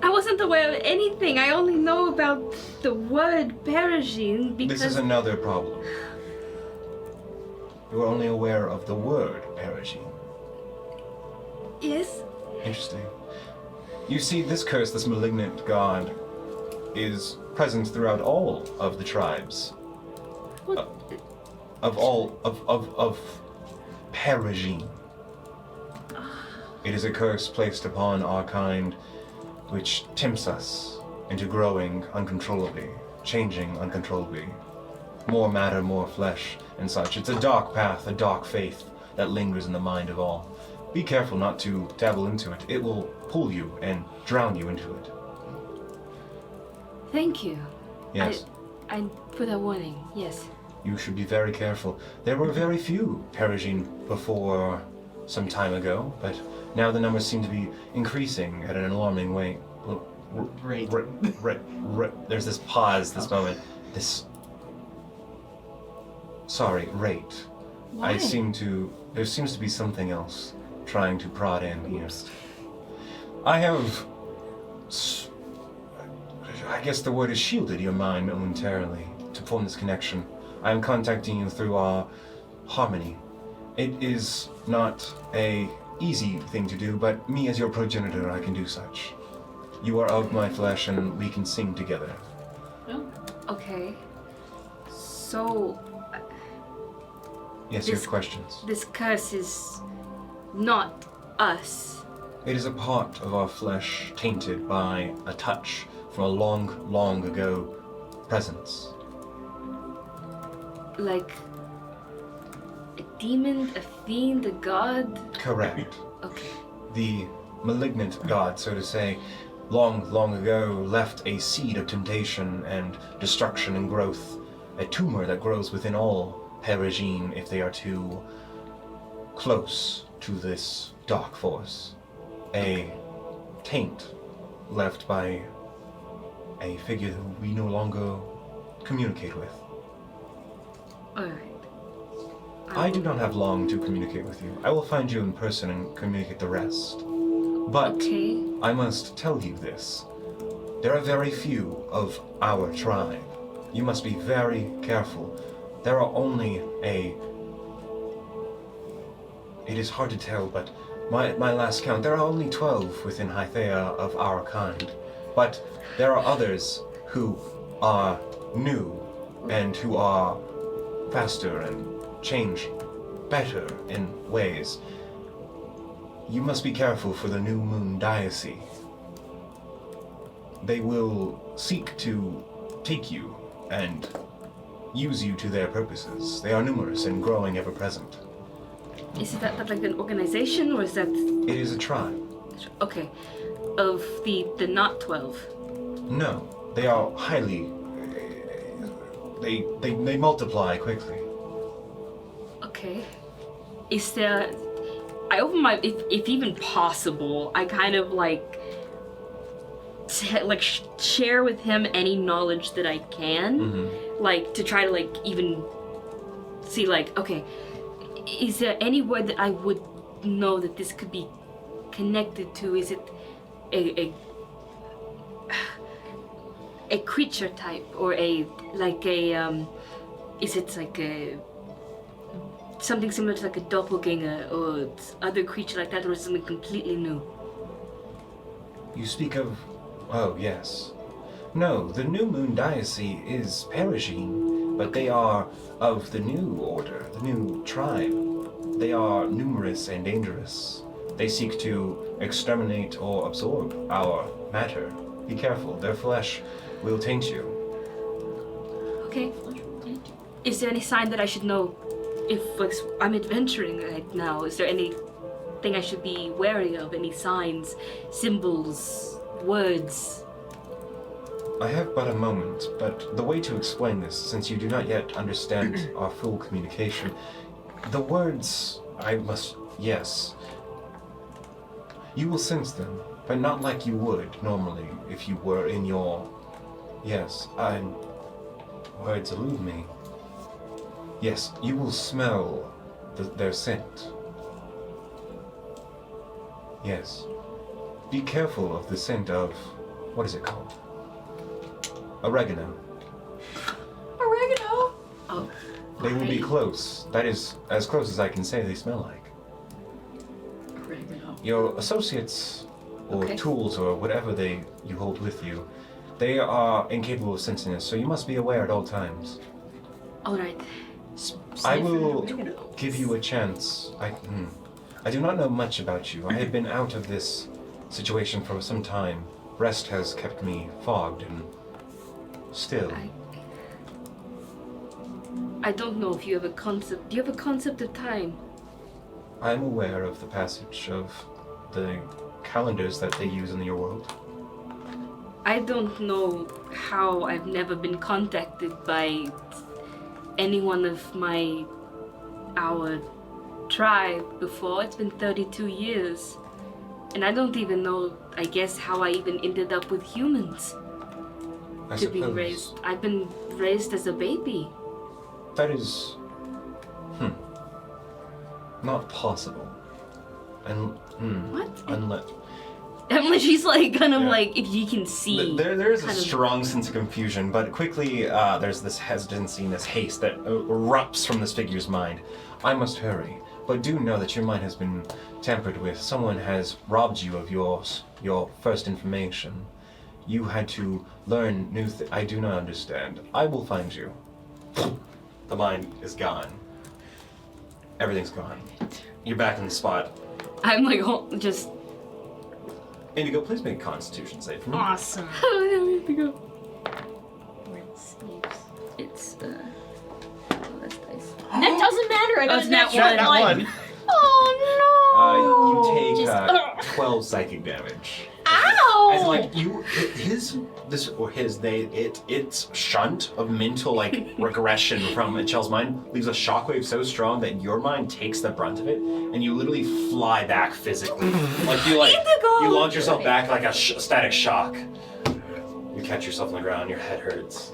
I wasn't aware of anything. I only know about the word Perigine because... This is another problem. You are only aware of the word Perigine. Yes? Interesting. You see, this curse, this malignant god, is present throughout all of the tribes. What? Of Perigine. It is a curse placed upon our kind which tempts us into growing uncontrollably, changing uncontrollably. More matter, more flesh, and such. It's a dark path, a dark faith that lingers in the mind of all. Be careful not to dabble into it. It will pull you and drown you into it. Thank you. Yes, I put a warning, yes. you should be very careful. There were very few Perigine before some time ago, but now the numbers seem to be increasing at an alarming rate. Rate. There's this pause, this moment. Sorry, rate. Why? There seems to be something else trying to prod in here. I have, I guess the word is shielded your mind momentarily to form this connection. I am contacting you through our harmony. It is not a easy thing to do, but me as your progenitor, I can do such. You are of my flesh and we can sing together. Okay. So, Yes, you have questions. this curse is not us. It is a part of our flesh tainted by a touch from a long, long ago presence. Like a demon, a fiend, a god? Correct. Okay. The malignant god, so to say, long, long ago left a seed of temptation and destruction and growth, a tumor that grows within all Perigine if they are too close to this dark force. A taint left by a figure who we no longer communicate with. Alright. I do not have long to communicate with you. I will find you in person and communicate the rest. But Okay. I must tell you this. There are very few of our tribe. You must be very careful. There are only It is hard to tell, but my last count, there are only 12 within Hythea of our kind. But there are others who are new and who are faster and change better in ways. You must be careful for the New Moon Diocese. They will seek to take you and use you to their purposes. They are numerous and growing ever present. Is that like an organization or is that It is a tribe. okay? Of the not 12. No, they are highly... They multiply quickly. Okay. Is there I open my if even possible, I kind of like share with him any knowledge that I can, like to try to like even see like, okay, is there any word that I would know that this could be connected to? Is it a creature type or is it like a something similar to like a doppelganger or other creature like that, or is it something completely new? You speak of... Oh, yes. No, the New Moon Diocese is perishing, but they are of the new order, the new tribe. They are numerous and dangerous. They seek to exterminate or absorb our matter. Be careful, their flesh will taint you. Okay. Is there any sign that I should know if like, I'm adventuring right now? Is there anything I should be wary of? Any signs, symbols, words? I have but a moment, but the way to explain this, since you do not yet understand our full communication, the words I must... Yes. You will sense them, but not like you would normally if you were in your... Yes, words elude me. Yes, you will smell their scent. Yes. Be careful of the scent of... What is it called? Oregano. Oregano? Oh. They will be close. That is as close as I can say they smell like. Oregano. Your associates, or Okay. tools, or whatever you hold with you, they are incapable of sensing this, so you must be aware at all times. All right. I will give you a chance. I do not know much about you. I have been out of this situation for some time. Rest has kept me fogged and still. I don't know if you have a concept. Do you have a concept of time? I'm aware of the passage of the calendars that they use in your world. I don't know how I've never been contacted by anyone of our tribe before. It's been 32 years. And I don't even know, I guess, how I even ended up with humans. I To be suppose raised. I've been raised as a baby. that is... not possible. And... What? Unless... Unless she's like kind of Yeah. like, if you can see. There is a kind of- strong sense of confusion, but quickly there's this hesitancy and this haste that erupts from this figure's mind. I must hurry, but do know that your mind has been tampered with. Someone has robbed you of your first information. You had to learn new I do not understand. I will find you. The mind is gone. Everything's gone. You're back in the spot. I'm like, just. Indigo, please make a Constitution save for me. Awesome. I have to go. Where the saves? It's, oh, that's nice. That doesn't matter. I got it's a not nat one. one. Oh You take Just- 12 psychic damage. Ow! As like its shunt of mental like regression from Michelle's mind leaves a shockwave so strong that your mind takes the brunt of it, and you literally fly back physically. You launch yourself back like a static shock. You catch yourself on the ground. Your head hurts.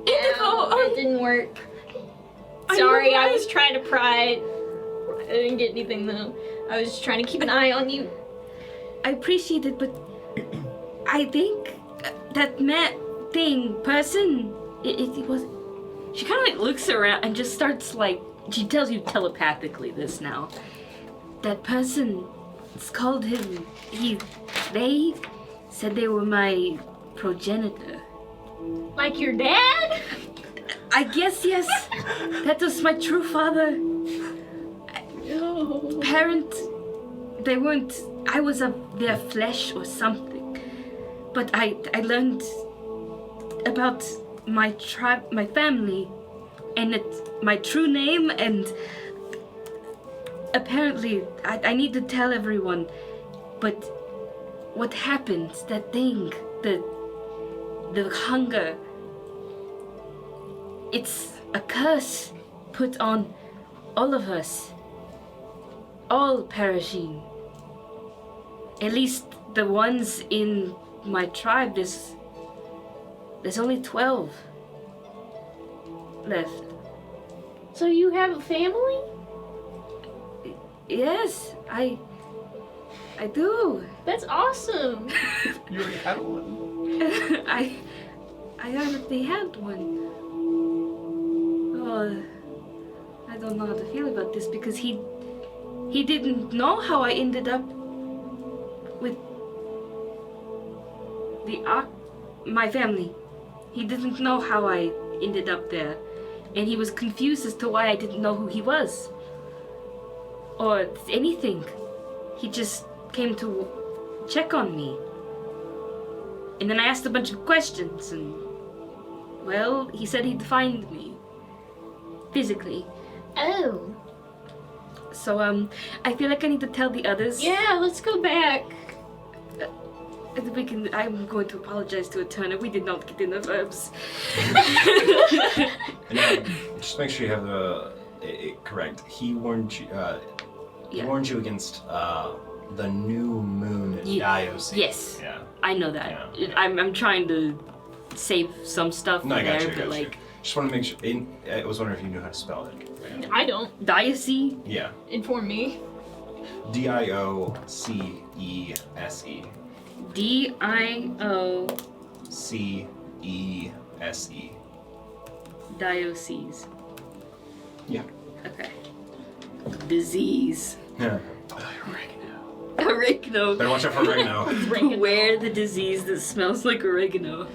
Indigo, It didn't work. Are you Sorry, I alright? was trying to pry. I didn't get anything though. I was just trying to keep an eye on you. I appreciate it, but I think that person, it was. She kind of like looks around and just starts like. She tells you telepathically this now. That person, it's called him. They said they were my progenitor. Like your dad? I guess yes. That was my true father. Parent. They weren't. I was of their flesh or something. But I learned about my tribe, my family, and my true name, and apparently I need to tell everyone. But what happened? That thing, the hunger. It's a curse put on all of us. All perishing. At least the ones in my tribe, there's only 12 left. So you have a family? Yes, I do. That's awesome. You already had one. I already had one. Oh, I don't know how to feel about this because he didn't know how I ended up with my family. He didn't know how I ended up there, and he was confused as to why I didn't know who he was or anything. He just came to check on me, and then I asked a bunch of questions, and well, he said he'd find me physically. Oh. So I feel like I need to tell the others. Yeah, let's go back. I'm going to apologize to Eterna. We did not get enough herbs. And just make sure you have it correct. He warned you. He warned you against the new moon diocese. Yes. Yeah. I know that. Yeah. I'm trying to save some stuff No, I got there, you. but like just want to make sure. I was wondering if you knew how to spell it. I don't. diocese. Yeah. Inform me. Diocese. Diocese. CESE. Diocese. Yeah. Okay. Disease. Yeah. Oregano. Better watch out for oregano. Beware the disease that smells like oregano.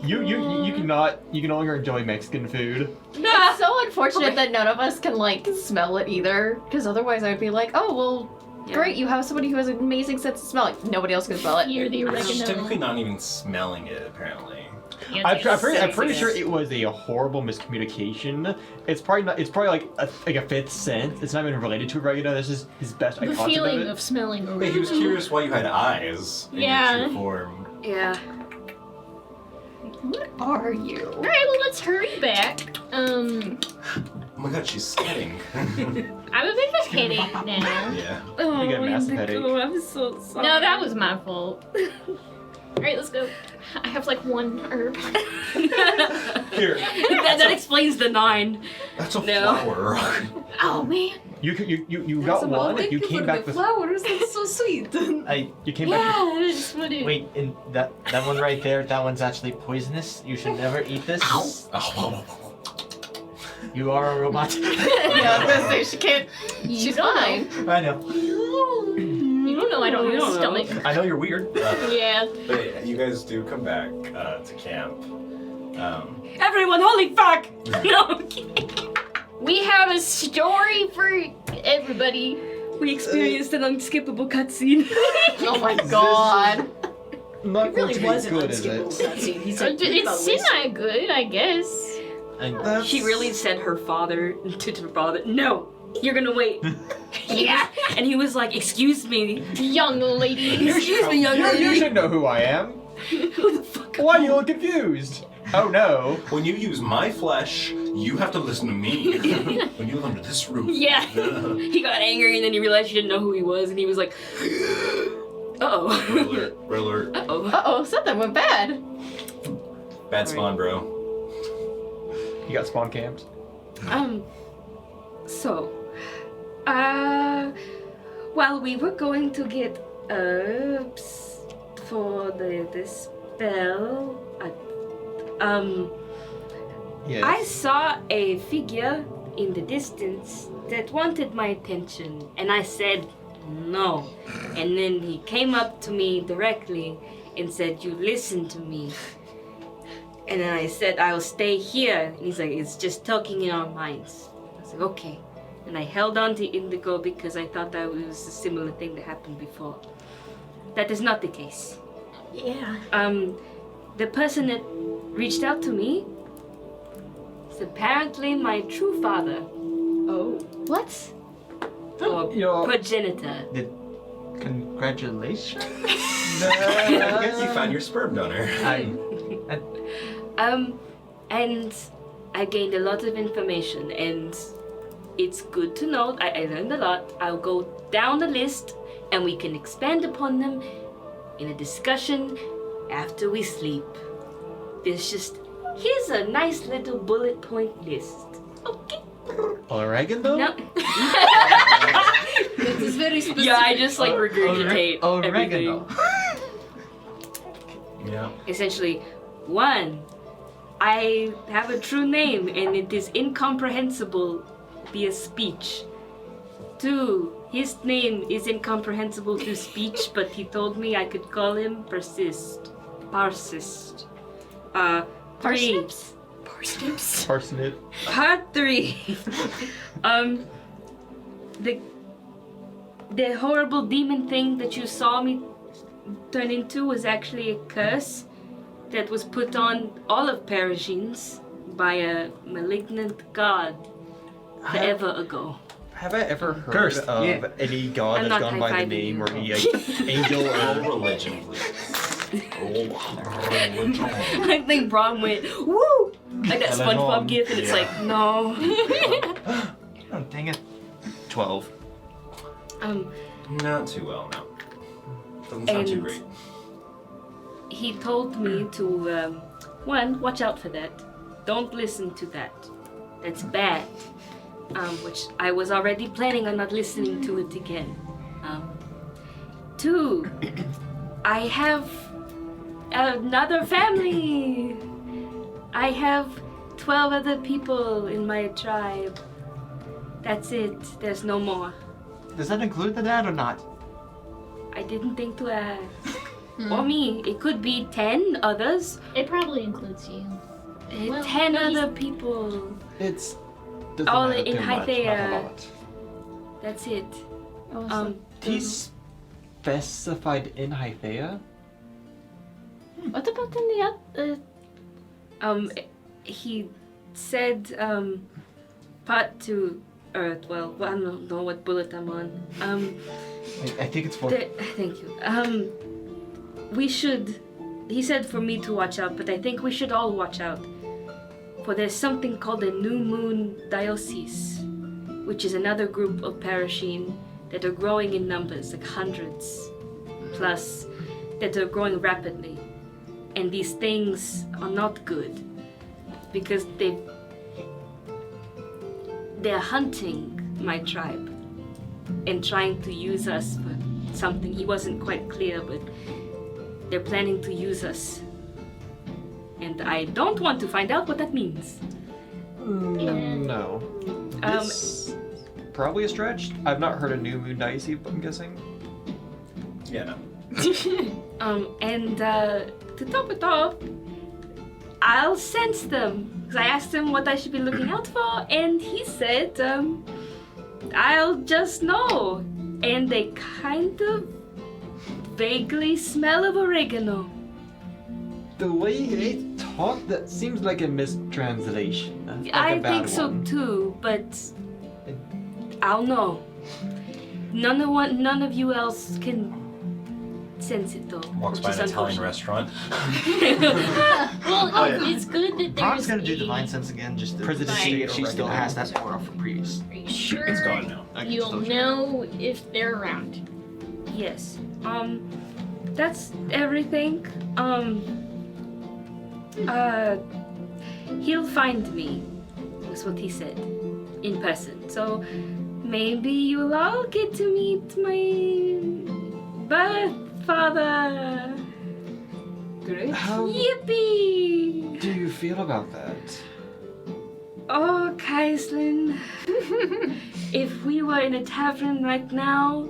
You can no longer enjoy Mexican food. It's so unfortunate that none of us can like smell it either, because otherwise I'd be like, oh well, great, you have somebody who has an amazing sense of smell. Like, nobody else can smell it. You're the It's oregano. typically not even smelling it, apparently. I'm pretty sure it was a horrible miscommunication. It's probably not. It's probably like a fifth sense. It's not even related to oregano. This is his best The concept feeling of it. of smelling Wait, oregano. he was curious why you had eyes in Yeah. your true form. Yeah. What are you? All right, well, let's hurry back. Oh my god, she's sweating. I'm a bit of a headache now. Yeah. Oh, got a massive Indigo, headache. I'm so sorry. No, that was my fault. All right, let's go. I have like one herb. Here. that explains the 9. That's a No. flower. Oh man. You got one. Thank You you came for back the with. flowers. That's so sweet. You came Yeah, back. I just want to. Wait, and that one right there, that one's actually poisonous. You should never eat this. Oh. You are a robot. Yeah, I was gonna say she can't. She's don't fine. I know. You don't know I don't You have a don't know. stomach. I know you're weird. Yeah. But you guys do come back to camp. Everyone, holy fuck! No, I'm kidding. We have a story for everybody. We experienced an unskippable cutscene. Oh my god. Not It really going to was be an good, is unskippable it? cutscene. He said It's semi-good, I guess. And She really said her father to her father, no, you're gonna wait. Yeah. And he was like, excuse me. Young lady. Excuse me, young You lady. should know who I am. Who the fuck? Why are you all confused? Oh no. When you use my flesh, you have to listen to me. When you live under this roof. Yeah. He got angry and then he realized she didn't know who he was and he was like, uh-oh. Red alert. Uh-oh. Uh-oh, something went bad. Bad spawn, bro. You got spawn camped. So, while we were going to get herbs for the spell, Yes. I saw a figure in the distance that wanted my attention, and I said no. And then he came up to me directly and said, "You listen to me." And then I said, "I'll stay here." And he's like, "It's just talking in our minds." I was like, "Okay." And I held on to Indigo because I thought that was a similar thing that happened before. That is not the case. Yeah. The person that reached out to me is apparently my true father, Oh. What? or Yo. progenitor. congratulations. You found your sperm donor. And I gained a lot of information, and it's good to know. I learned a lot. I'll go down the list, and we can expand upon them in a discussion after we sleep. Here's a nice little bullet point list. Okay. Oregano? No. That is very specific. Yeah, I just like regurgitate everything. Oregano. Yeah. Essentially, 1, I have a true name and it is incomprehensible via speech. 2, his name is incomprehensible through speech, but he told me I could call him Persist. Parsist. 3. Parsnips? Parsnips. Parsnip. Part 3. The horrible demon thing that you saw me turn into was actually a curse that was put on all of Paragines by a malignant god forever ago. Have I ever heard Cursed, of yeah. any god I'm that's not gone by the high-fiving name you. or any angel Roll or religion, please. Roll religion. I think Braun went, woo! Like that Ellen SpongeBob Hong. gif, and it's Yeah. like, no. Oh, dang it. 12. Not too well, no. Doesn't sound too And- great. He told me to, one, watch out for that. Don't listen to that. That's bad. Which I was already planning on not listening to it again. 2, I have another family. I have 12 other people in my tribe. That's it. There's no more. Does that include the dad or not? I didn't think to ask. Or me. It could be 10 others. It probably includes you. Well, 10 no, he's- other people. It's All matter in too much, not a Hythea. lot. That's it. He's specified in Hythea? What about in the other? He said, part to Earth. Well, I don't know what bullet I'm on. I think it's for. Thank you. We should. He said for me to watch out, but I think we should all watch out. For there's something called a New Moon Diocese, which is another group of Parasheen that are growing in numbers, like hundreds plus, that are growing rapidly. And these things are not good because they're hunting my tribe and trying to use us for something. He wasn't quite clear, but they're planning to use us. And I don't want to find out what that means. No. This probably a stretch. I've not heard a New Moon Diocese, I'm guessing. Yeah, no. And to top it off, I'll sense them. Because I asked him what I should be looking out for, and he said, I'll just know. And they kind of vaguely smell of oregano. The way they talk, that seems like a mistranslation. Like I a bad think so one. too, but I'll know. None of you else can sense it though. Walks which by is an Italian unfortunate. restaurant. Well, Oh, yeah. it's good that Braun's there's gonna do a- divine sense again, just to President see State if she still oregano. has that aura from previous. Are you sure It's gone now. Okay, you'll still check. know if they're around? Yes. That's everything. He'll find me, was what he said, in person. So maybe you'll all get to meet my birth father. Great. How Yippee! do you feel about that? Oh, Kaislin. If we were in a tavern right now,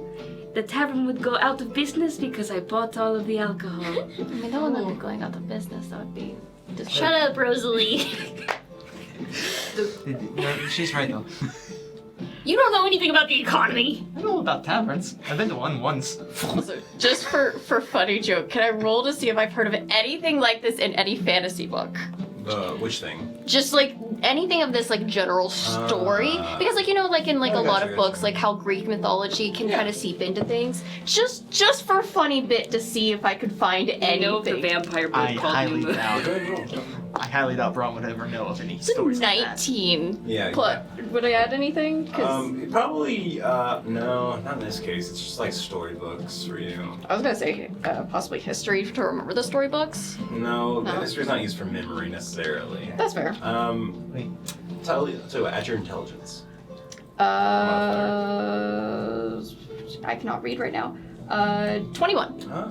the tavern would go out of business because I bought all of the alcohol. I mean, that one going out of business. That would be. Shut up, Rosalie. No, she's right though. You don't know anything about the economy. I know about taverns. I've been to one once. Also, just for funny joke, can I roll to see if I've heard of anything like this in any fantasy book? Which thing? Just like anything of this like general story, because like you know like in like I a lot gotcha, of books gotcha. like how Greek mythology can Yeah. kind of seep into things. Just for a funny bit to see if I could find I know of the anything. vampire book I called highly New Moon. doubt. I highly doubt Braun would ever know of any stories like that. 19. Yeah. But would I add anything? 'Cause Probably, no, not in this case. It's just like storybooks for you. I was gonna say possibly history to remember the storybooks. No, No. history's not used for memory necessarily. That's fair. Wait. Tell you, so at your intelligence. I cannot read right now. 21. Huh?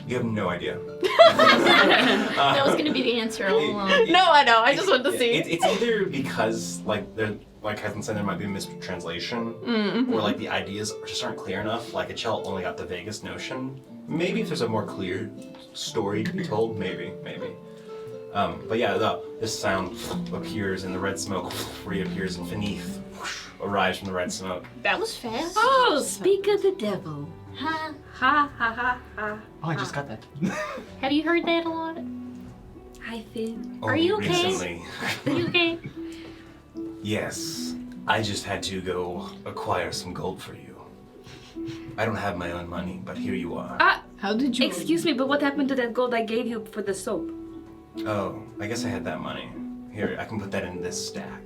You have no idea. That was gonna be the answer all along. No, I know. I just wanted to see. It's either because like there, like Hudson said, there might be a mistranslation, or like the ideas just aren't clear enough. Like Achel only got the vaguest notion, Maybe if there's a more clear story to be told, maybe. But yeah, this sound appears and the red smoke reappears and beneath arrives from the red smoke. That was fast. Oh, speak of the devil. Huh? Ha ha ha ha. Oh, I just got that. Have you heard that a lot? Hi, Finn. Are you Only okay? Recently. Are you okay? Yes, I just had to go acquire some gold for you. I don't have my own money, but here you are. How did you? Excuse me, but what happened to that gold I gave you for the soap? Oh, I guess I had that money. Here, I can put that in this stack.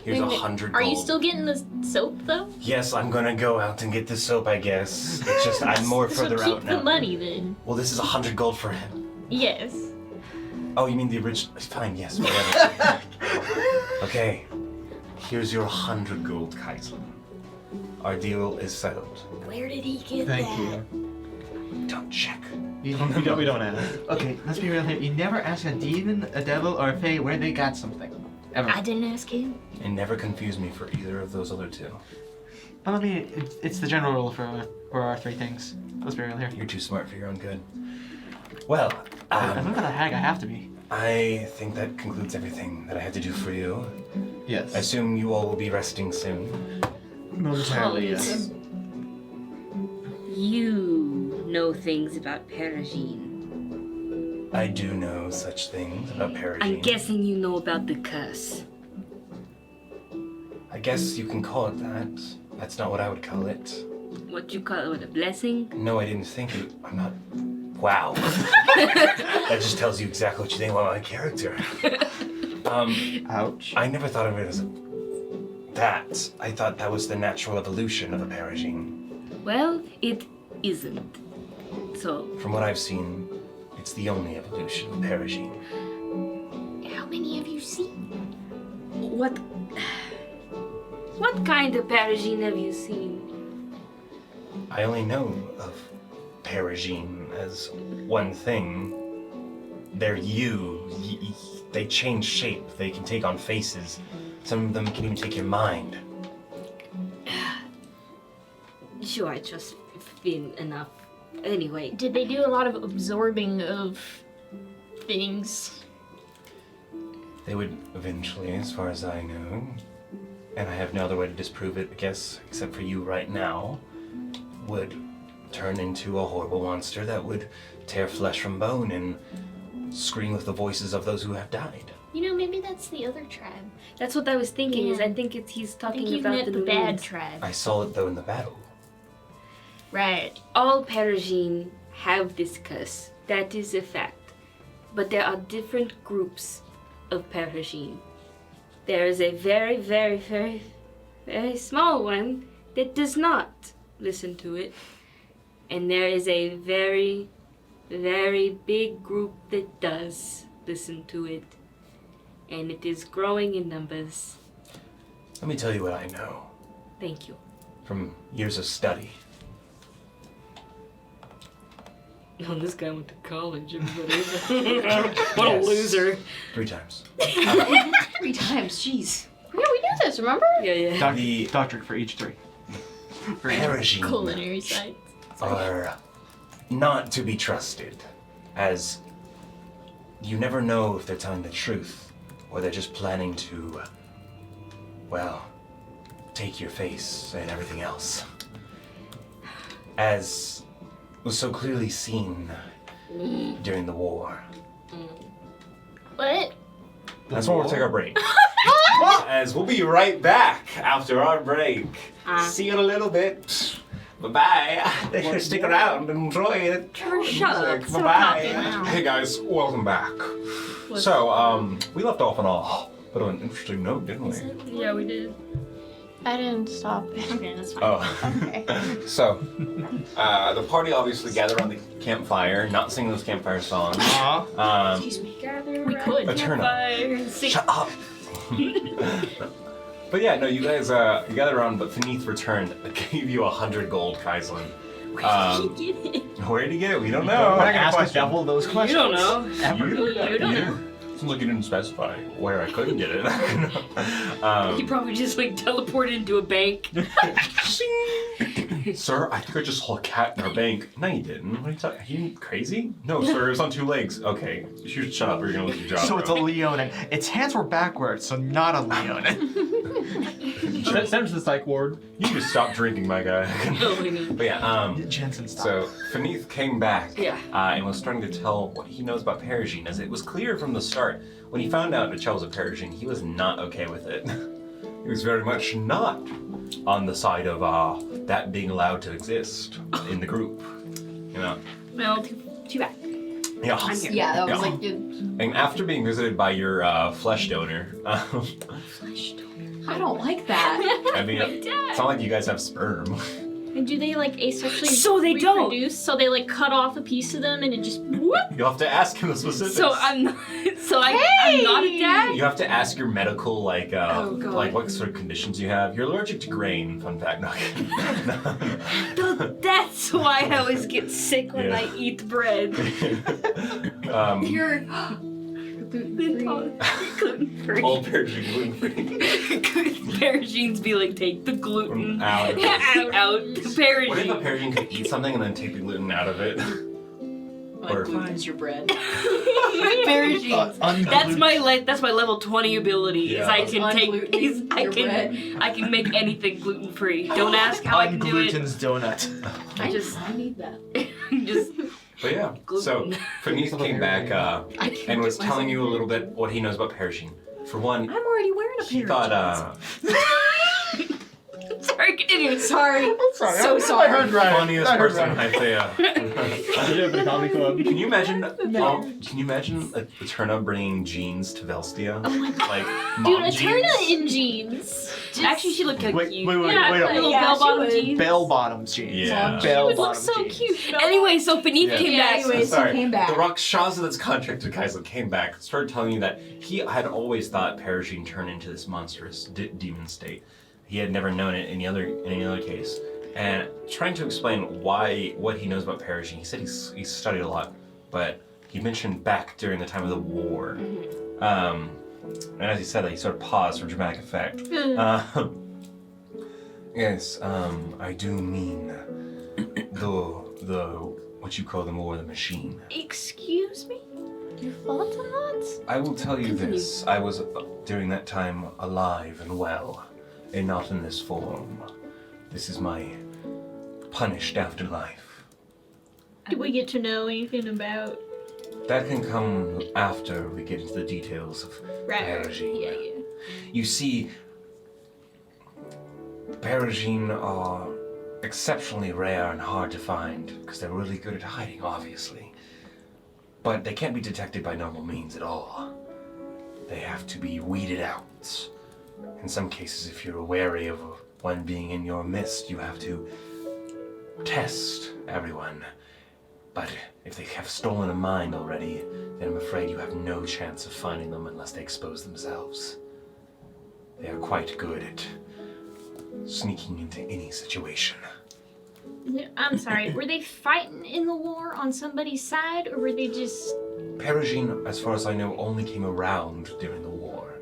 Here's Wait, 100 Are gold. you still getting the soap though? Yes, I'm gonna go out and get the soap, I guess. It's just, I'm more further so keep out now. the money then. Well, this is 100 gold for him. Yes. Oh, you mean the original? Fine, yes, whatever. Okay, here's your 100 gold, Kaiser. Our deal is settled. Where did he get Thank that? you. Don't check. We don't ask. Okay, let's be real here. You never ask a demon, a devil, or a fae where they got something. Ever. I didn't ask him. And never confuse me for either of those other two. Well, I mean, it's the general rule for our three things. Let's be real here. You're too smart for your own good. Well, I'm not a hag, I have to be. I think that concludes everything that I had to do for you. Yes. I assume you all will be resting soon. Momentarily, yes. You know things about Perigine. I do know such things about Perigine. I'm guessing you know about the curse. I guess you can call it that. That's not what I would call it. What you call it? What, a blessing? No, I didn't think it. I'm not. Wow. That just tells you exactly what you think about my character. Ouch. I never thought of it as that. I thought that was the natural evolution of a Perigine. Well, it isn't. So, From what I've seen, it's the only evolution of Perigine. How many have you seen? what kind of Perigine have you seen? I only know of Perigine as one thing. They're they change shape. They can take on faces. Some of them can even take your mind. Sure, I trust Finn enough. Anyway, Did they do a lot of absorbing of things? They would eventually, as far as I know, and I have no other way to disprove it, I guess, except for you right now, would turn into a horrible monster that would tear flesh from bone and scream with the voices of those who have died. You know, maybe that's the other tribe. that's what I was thinking. Is Yeah. I think he's I talking think you've about met the the bad Nudes. tribe. I saw it though in the battle. Right. All Perigine have this curse. That is a fact. But there are different groups of Perigine. There is a very, very, very, very small one that does not listen to it. And there is a very, very big group that does listen to it. And it is growing in numbers. Let me tell you what I know Thank you. from years of study. Oh, this guy went to college, everybody. What Yes. a loser. 3 times. 3 times, jeez. Yeah, we knew this, remember? Yeah. The- Doctorate for each 3. Perigine Culinary sites. are not to be trusted, as you never know if they're telling the truth or they're just planning to, well, take your face and everything else. As was so clearly seen during the war. What? That's why we'll take our break. As we'll be right back after our break. See you in a little bit. Bye-bye. Stick around and enjoy it. Trevor, shut up. Music. Stop Bye-bye. talking now. Hey guys, welcome back. So, we left off on a bit of an interesting note, didn't we? Yeah, we did. I didn't stop. Okay, that's fine. Oh. Okay. So, the party obviously gathered around the campfire, not singing those campfire songs. Excuse me. Gather We could. Eternal. fire and sing. Shut up! But yeah, no, you guys you gathered around, but Finith returned. Gave you 100 gold, Kaislin. Where did he get it? Where did he get it? We don't We're know. not gonna ask a devil those You questions. don't know. Ever. You don't know. Seems like you didn't specify where I couldn't get it. He probably just like teleported into a bank. Sir, I think I just saw a cat in our bank. No, you didn't. What are you talking? Are you crazy? No, sir, it was on 2 legs. Okay, you should shut up or you're gonna lose your job. So it's a leonin. Its hands were backwards, so not a leonin. Send to the psych ward. You need to stop drinking, my guy. But yeah, Jensen, stop. so Finith came back Yeah. and was starting to tell what he knows about Perigine, as it was clear from the start. When he found out Michelle was a Perigine, he was not okay with it. He was very much not on the side of that being allowed to exist in the group. You know? Well, too bad. Yeah. I'm here. Yeah, that was Yeah. like good. And after being visited by your flesh donor, I don't like that. I mean, it's not like you guys have sperm. And do they like asexually So they don't. reproduce? So they like cut off a piece of them and it just whoop. You'll have to ask him the specifics. So I'm not. I'm not a dad. You have to ask your medical, like, Oh, God. like what sort of conditions you have. You're allergic to grain. Fun fact. No. That's why I always get sick when Yeah. I eat bread. You're gluten-free. All Persian gluten-free. Paragenes be like, take the gluten Out. out. What if a Paragene. Persian could eat something and then take the gluten out of it? Like gluten's your bread. Paragenes. That's my level 20 ability. Is Yeah. I can Unglutening your bread. I can make anything gluten free. Don't ask how I can do it. Ungluten's donut. I just I need that. just But yeah, so Gluten. Finith came back I can't and was get telling you a myself- little bit what he knows about Persian. For one, I'm already wearing a he pair thought, of jeans. sorry, continue. Sorry. Sorry, So sorry. I heard right. funniest I heard person in right. Isaiah. Yeah, but a comedy club. Can you imagine? Can you imagine Eterna bringing jeans to Velstia? Oh my god. Like Dude, mom Eterna jeans? in jeans. Actually, she looked like Wait, you. wait, Yeah, wait. little Yeah, bell she bottom would. jeans. Bell bottom jeans. Yeah. She Bell would look bottom so jeans. cute. Anyway, so Finith Yeah. came Yeah, back. anyways, Sorry, he came back. the Rakshasa that's contracted to Kaisel came back, started telling you that he had always thought Perigine turned into this monstrous demon state. He had never known it in any other case. And trying to explain what he knows about Perigine, he said he studied a lot, but he mentioned back during the time of the war. And as he said that, he sort of paused for dramatic effect. Yes, I do mean the what you call the war, the machine. Excuse me? You fought a lot? I will tell you this, I was during that time alive and well, and not in this form. This is my punished afterlife. Did we get to know anything about That can come after we get into the details of Perigine. Yeah. You see, Perigine are exceptionally rare and hard to find because they're really good at hiding, obviously. But they can't be detected by normal means at all. They have to be weeded out. In some cases, if you're wary of one being in your midst, you have to test everyone. But if they have stolen a mind already, then I'm afraid you have no chance of finding them unless they expose themselves. They are quite good at sneaking into any situation. I'm sorry, were they fighting in the war on somebody's side, or were they just... Perigine, as far as I know, only came around during the war.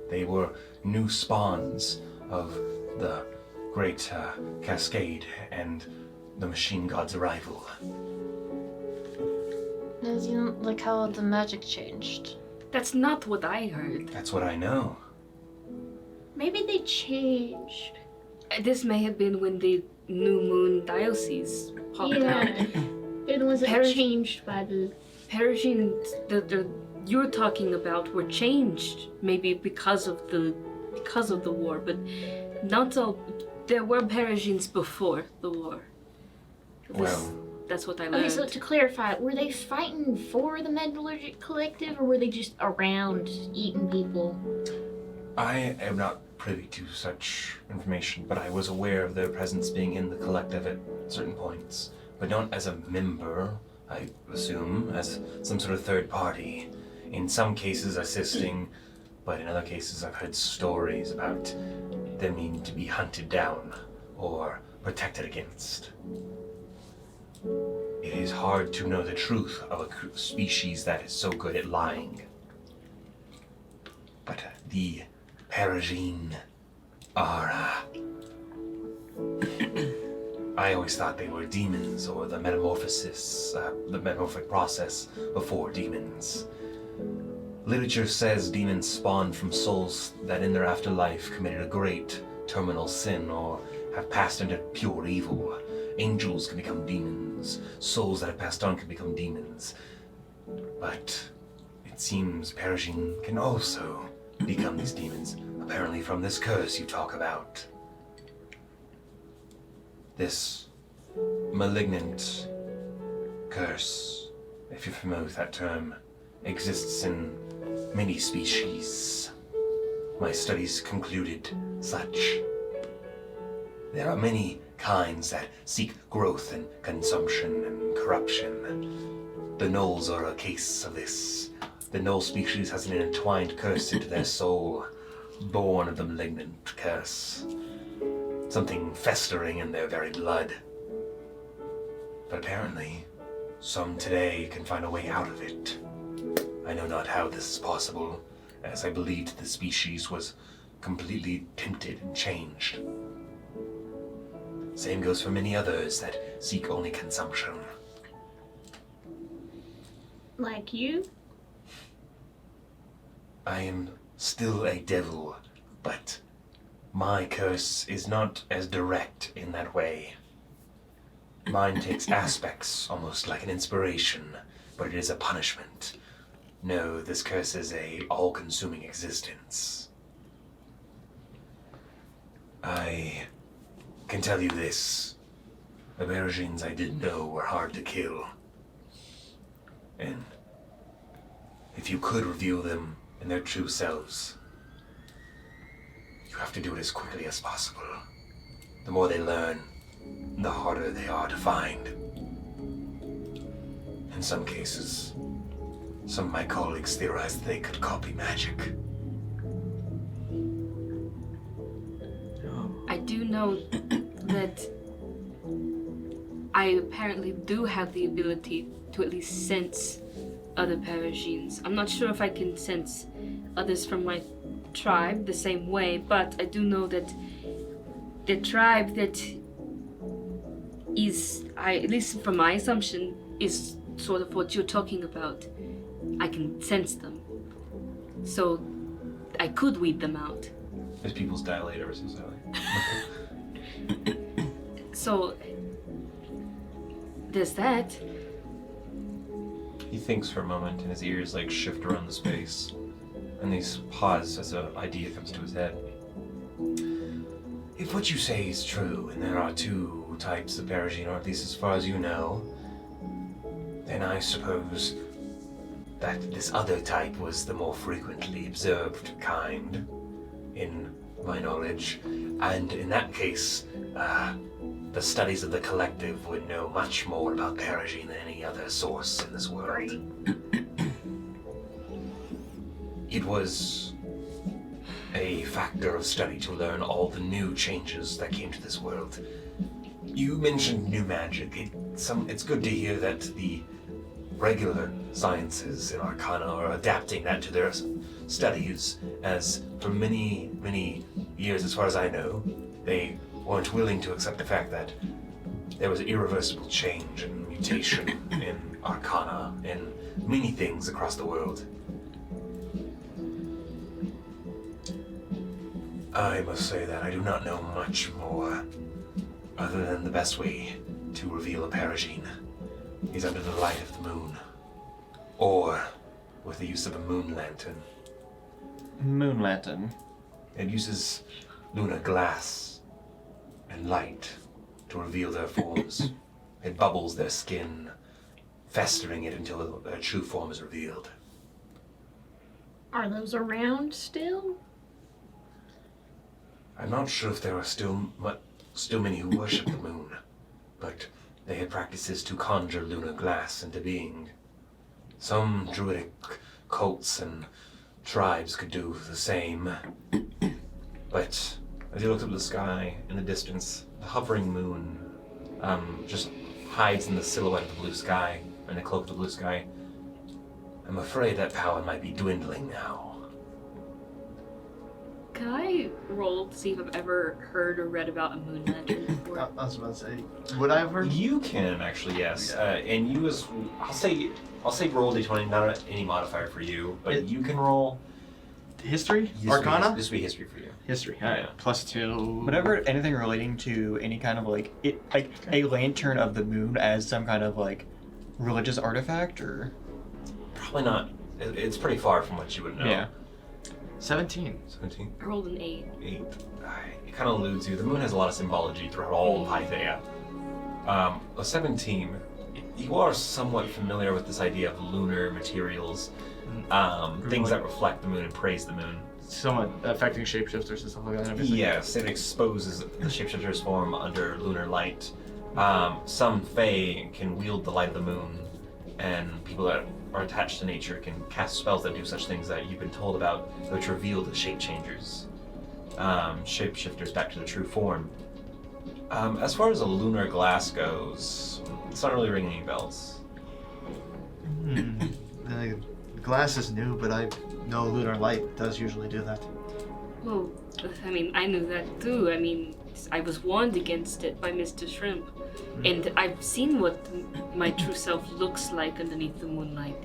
They were new spawns of the great Cascade and the Machine God's arrival. Like how the magic changed. That's not what I heard. That's what I know. Maybe they changed. This may have been when the New Moon Diocese popped out. Yeah. They're the ones that Perigine- changed by the... Perigine, the you're talking about were changed, maybe because of the war, but not all. There were Perigines before the war. That's what I learned. Okay, so to clarify, were they fighting for the Metallurgic Collective, or were they just around eating people? I am not privy to such information, but I was aware of their presence being in the collective at certain points, but not as a member, I assume, as some sort of third party. In some cases assisting, but in other cases I've heard stories about them needing to be hunted down or protected against. It is hard to know the truth of a species that is so good at lying. But the Perigine are I always thought they were demons or the metamorphic process before demons. Literature says demons spawn from souls that in their afterlife committed a great terminal sin or have passed into pure evil. Angels can become demons. Souls that have passed on can become demons. But it seems Perishing can also become these demons, apparently from this curse you talk about. This malignant curse, if you're familiar with that term, exists in many species. My studies concluded such. There are many kinds that seek growth and consumption and corruption. The gnolls are a case of this. The gnoll species has an entwined curse into their soul, born of the malignant curse. Something festering in their very blood. But apparently, some today can find a way out of it. I know not how this is possible, as I believed the species was completely tinted and changed. Same goes for many others that seek only consumption. Like you? I am still a devil, but my curse is not as direct in that way. Mine takes aspects almost like an inspiration, but it is a punishment. No, this curse is a all-consuming existence. I can tell you this. The Bergines I did know were hard to kill. And if you could reveal them in their true selves, you have to do it as quickly as possible. The more they learn, the harder they are to find. In some cases, some of my colleagues theorized they could copy magic. I do know that I apparently do have the ability to at least sense other Perishines. I'm not sure if I can sense others from my tribe the same way, but I do know that the tribe that is, at least from my assumption, is sort of what you're talking about. I can sense them. So I could weed them out. His pupils dilate ever so slightly. So there's that. He thinks for a moment and his ears like shift around the space. And he's paused as an idea comes to his head. If what you say is true, and there are two types of Perishing, or at least as far as you know, then I suppose that this other type was the more frequently observed kind, in my knowledge. And in that case, the studies of the collective would know much more about Perishing than any other source in this world. It was a factor of study to learn all the new changes that came to this world. You mentioned new magic. It's good to hear that the regular sciences in Arcana are adapting that to their studies, as for many, many years, as far as I know, they weren't willing to accept the fact that there was irreversible change and mutation in Arcana and many things across the world. I must say that I do not know much more, other than the best way to reveal a Perishing is under the light of the moon, or with the use of a moon lantern. Moon lantern. It uses lunar glass and light to reveal their forms. It bubbles their skin, festering it until their true form is revealed. Are those around still? I'm not sure if there are still many who worship the moon, but they had practices to conjure lunar glass into being. Some druidic cults and tribes could do the same. But as you looked up at the sky in the distance, the hovering moon just hides in the silhouette of the blue sky, in the cloak of the blue sky. I'm afraid that power might be dwindling now. Can I roll to see if I've ever heard or read about a moon lantern before? I was about to say, would I have heard? You can actually, yes. And you as I'll say roll d20, not any modifier for you, but you can roll History? This Arcana? This would be history for you. History. All right. Yeah. +2. Whenever anything relating to any kind of like a lantern of the moon as some kind of like religious artifact, or Probably not. It's pretty far from what you would know. yeah. 17. 17. I rolled an 8. 8. It kind of eludes you. The moon has a lot of symbology throughout all of Hythea. A 17, you are somewhat familiar with this idea of lunar materials, things that reflect the moon and praise the moon. Somewhat affecting shapeshifters and stuff like that. Obviously. Yes, it exposes the shapeshifter's form under lunar light. Some Fae can wield the light of the moon, and people that are attached to nature can cast spells that do such things that you've been told about, which reveal the shape changers, shapeshifters back to the true form. As far as a lunar glass goes, it's not really ringing any bells. The glass is new, but I know lunar light does usually do that. Well, I mean, I knew that too. I mean, I was warned against it by Mr. Shrimp. And I've seen what my true self looks like underneath the moonlight.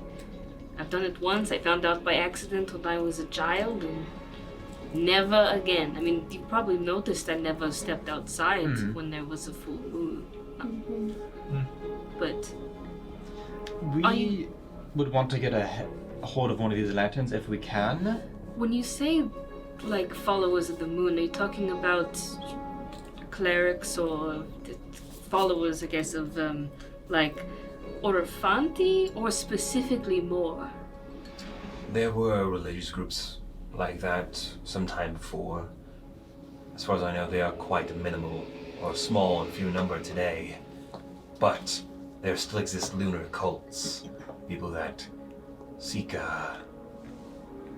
I've done it once. I found out by accident when I was a child, and never again. I mean, you probably noticed I never stepped outside when there was a full moon. But We would want to get a hold of one of these lanterns if we can. when you say, like, followers of the moon, are you talking about clerics or followers, I guess, of, like, Orofanti, or specifically more? There were religious groups like that some time before. As far as I know, they are quite minimal or small in few number today. But there still exist lunar cults, people that seek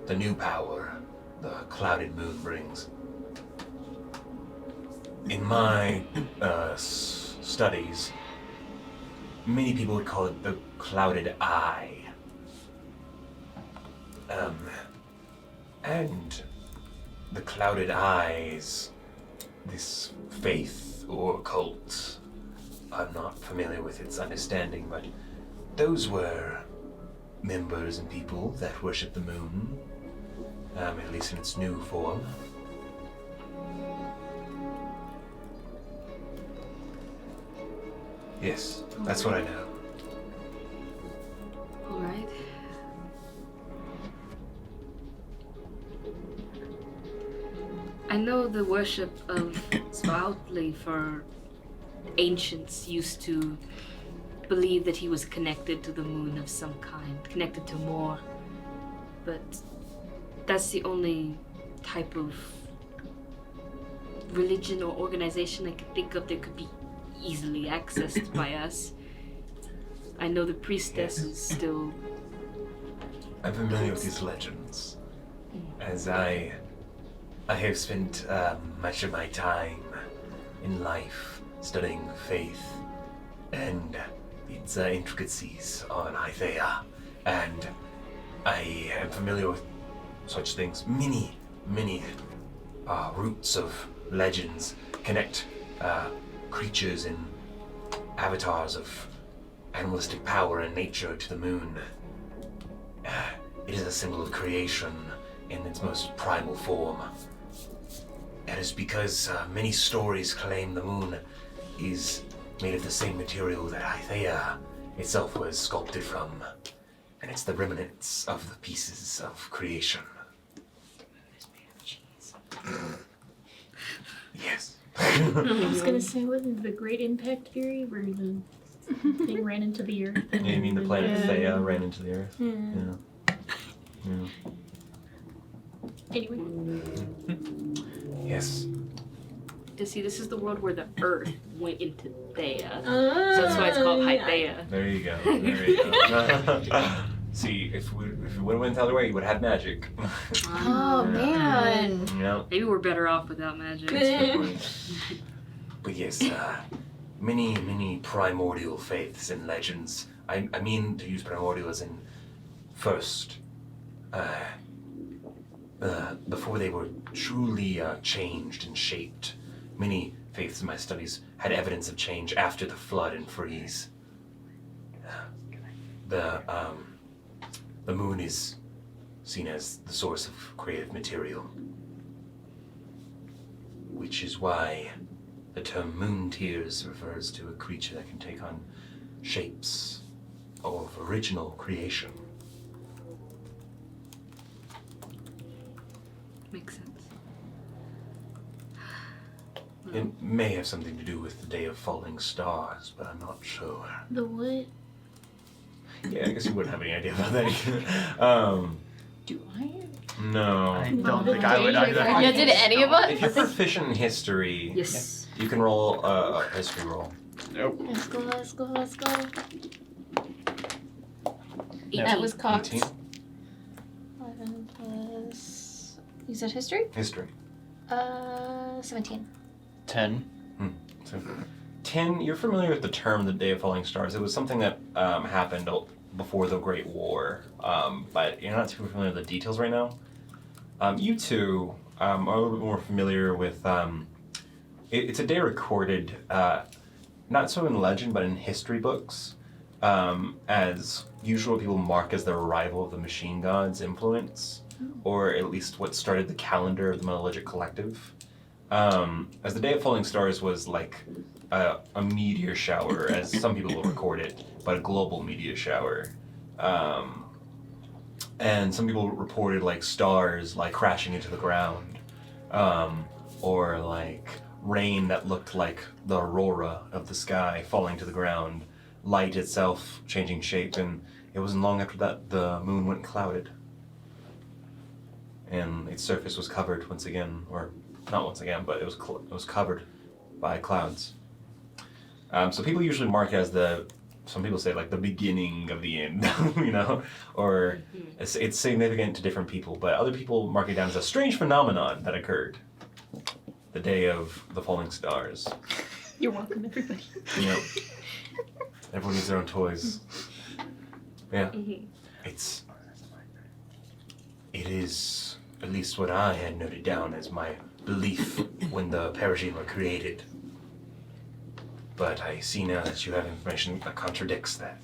the new power the clouded moon brings. In my studies, many people would call it the clouded eye. And the clouded eyes, this faith or cult, I'm not familiar with its understanding, but those were members and people that worship the moon, at least in its new form. Yes, that's what I know. Alright. I know the worship of Svartli for ancients used to believe that he was connected to the moon of some kind, connected to more. But that's the only type of religion or organization I could think of that could be easily accessed by us. I know the priestess is still... I'm familiar with these legends, as I have spent much of my time in life studying faith and its intricacies on Hythea, and I am familiar with such things. Many roots of legends connect creatures and avatars of animalistic power and nature to the moon. It is a symbol of creation in its most primal form. It is because many stories claim the moon is made of the same material that Hythea itself was sculpted from, and it's the remnants of the pieces of creation. Yes. I was gonna say, wasn't the Great Impact Theory where the thing ran into the earth? You mean the planet Thea ran into the earth? Yeah. Yeah. Anyway. Yes. You see, this is the world where the earth went into Thea. So that's why it's called Hythea. There you go. There you go. See, if we would have went the other way, you would have had magic. Oh man. You know? Maybe we're better off without magic. But yes, many primordial faiths and legends. I mean to use primordial as in first. before they were truly changed and shaped. Many faiths in my studies had evidence of change after the flood and freeze. The moon is seen as the source of creative material, which is why the term moon tears refers to a creature that can take on shapes of original creation. Makes sense. It may have something to do with the Day of Falling Stars, but I'm not sure. The what? Yeah, I guess you wouldn't have any idea about that either. Do I? No. I don't think I would either. Yeah, did any of us? If you're proficient in history, Yes. you can roll a history roll. Let's go, let's go, let's go. That was cocked. 18. 11 plus. You said history? History. 17. 10. So, 10, you're familiar with the term the Day of Falling Stars. It was something that happened before the Great War, but you're not too familiar with the details right now. You two are a little bit more familiar with, it's a day recorded, not so in legend, but in history books, as usual people mark as the arrival of the machine god's influence, or at least what started the calendar of the Monolithic Collective. As the Day of Falling Stars was like a meteor shower, as some people will record it, but a global meteor shower. And some people reported like stars like crashing into the ground, or like rain that looked like the aurora of the sky falling to the ground, light itself changing shape, and it wasn't long after that the moon went clouded. And its surface was covered once again, or not once again, but it was covered by clouds. So people usually mark it as some people say like the beginning of the end, you know, or it's significant to different people, but other people mark it down as a strange phenomenon that occurred. The Day of the Falling Stars. You're welcome, everybody. You know, everyone needs their own toys. Yeah. It is at least what I had noted down as my belief when the paragene were created. But I see now that you have information that contradicts that.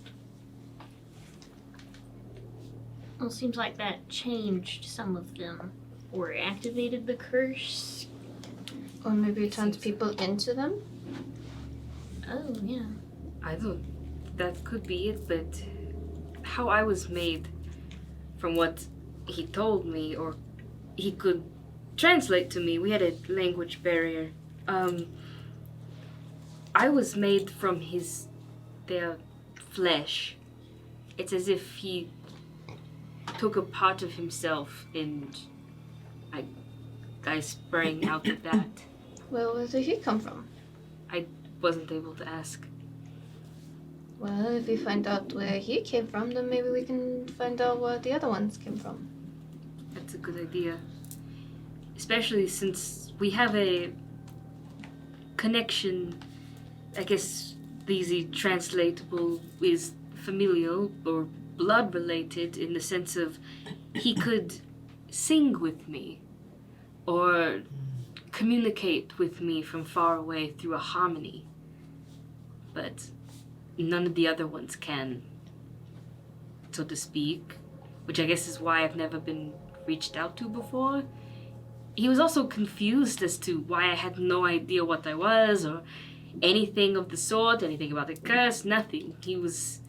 Well, it seems like that changed some of them, or activated the curse. Or maybe it turns people into them? Oh, yeah. That could be it, but how I was made, from what he told me, or he could translate to me, we had a language barrier. I was made from their flesh. It's as if he took a part of himself and I sprang out of that. Well, where did he come from? I wasn't able to ask. Well, if we find out where he came from, then maybe we can find out where the other ones came from. That's a good idea. Especially since we have a connection, I guess easy translatable is familial or blood related in the sense of he could sing with me or communicate with me from far away through a harmony. But none of the other ones can, so to speak, which I guess is why I've never been reached out to before. He was also confused as to why I had no idea what I was or anything of the sort, anything about the curse, nothing. He was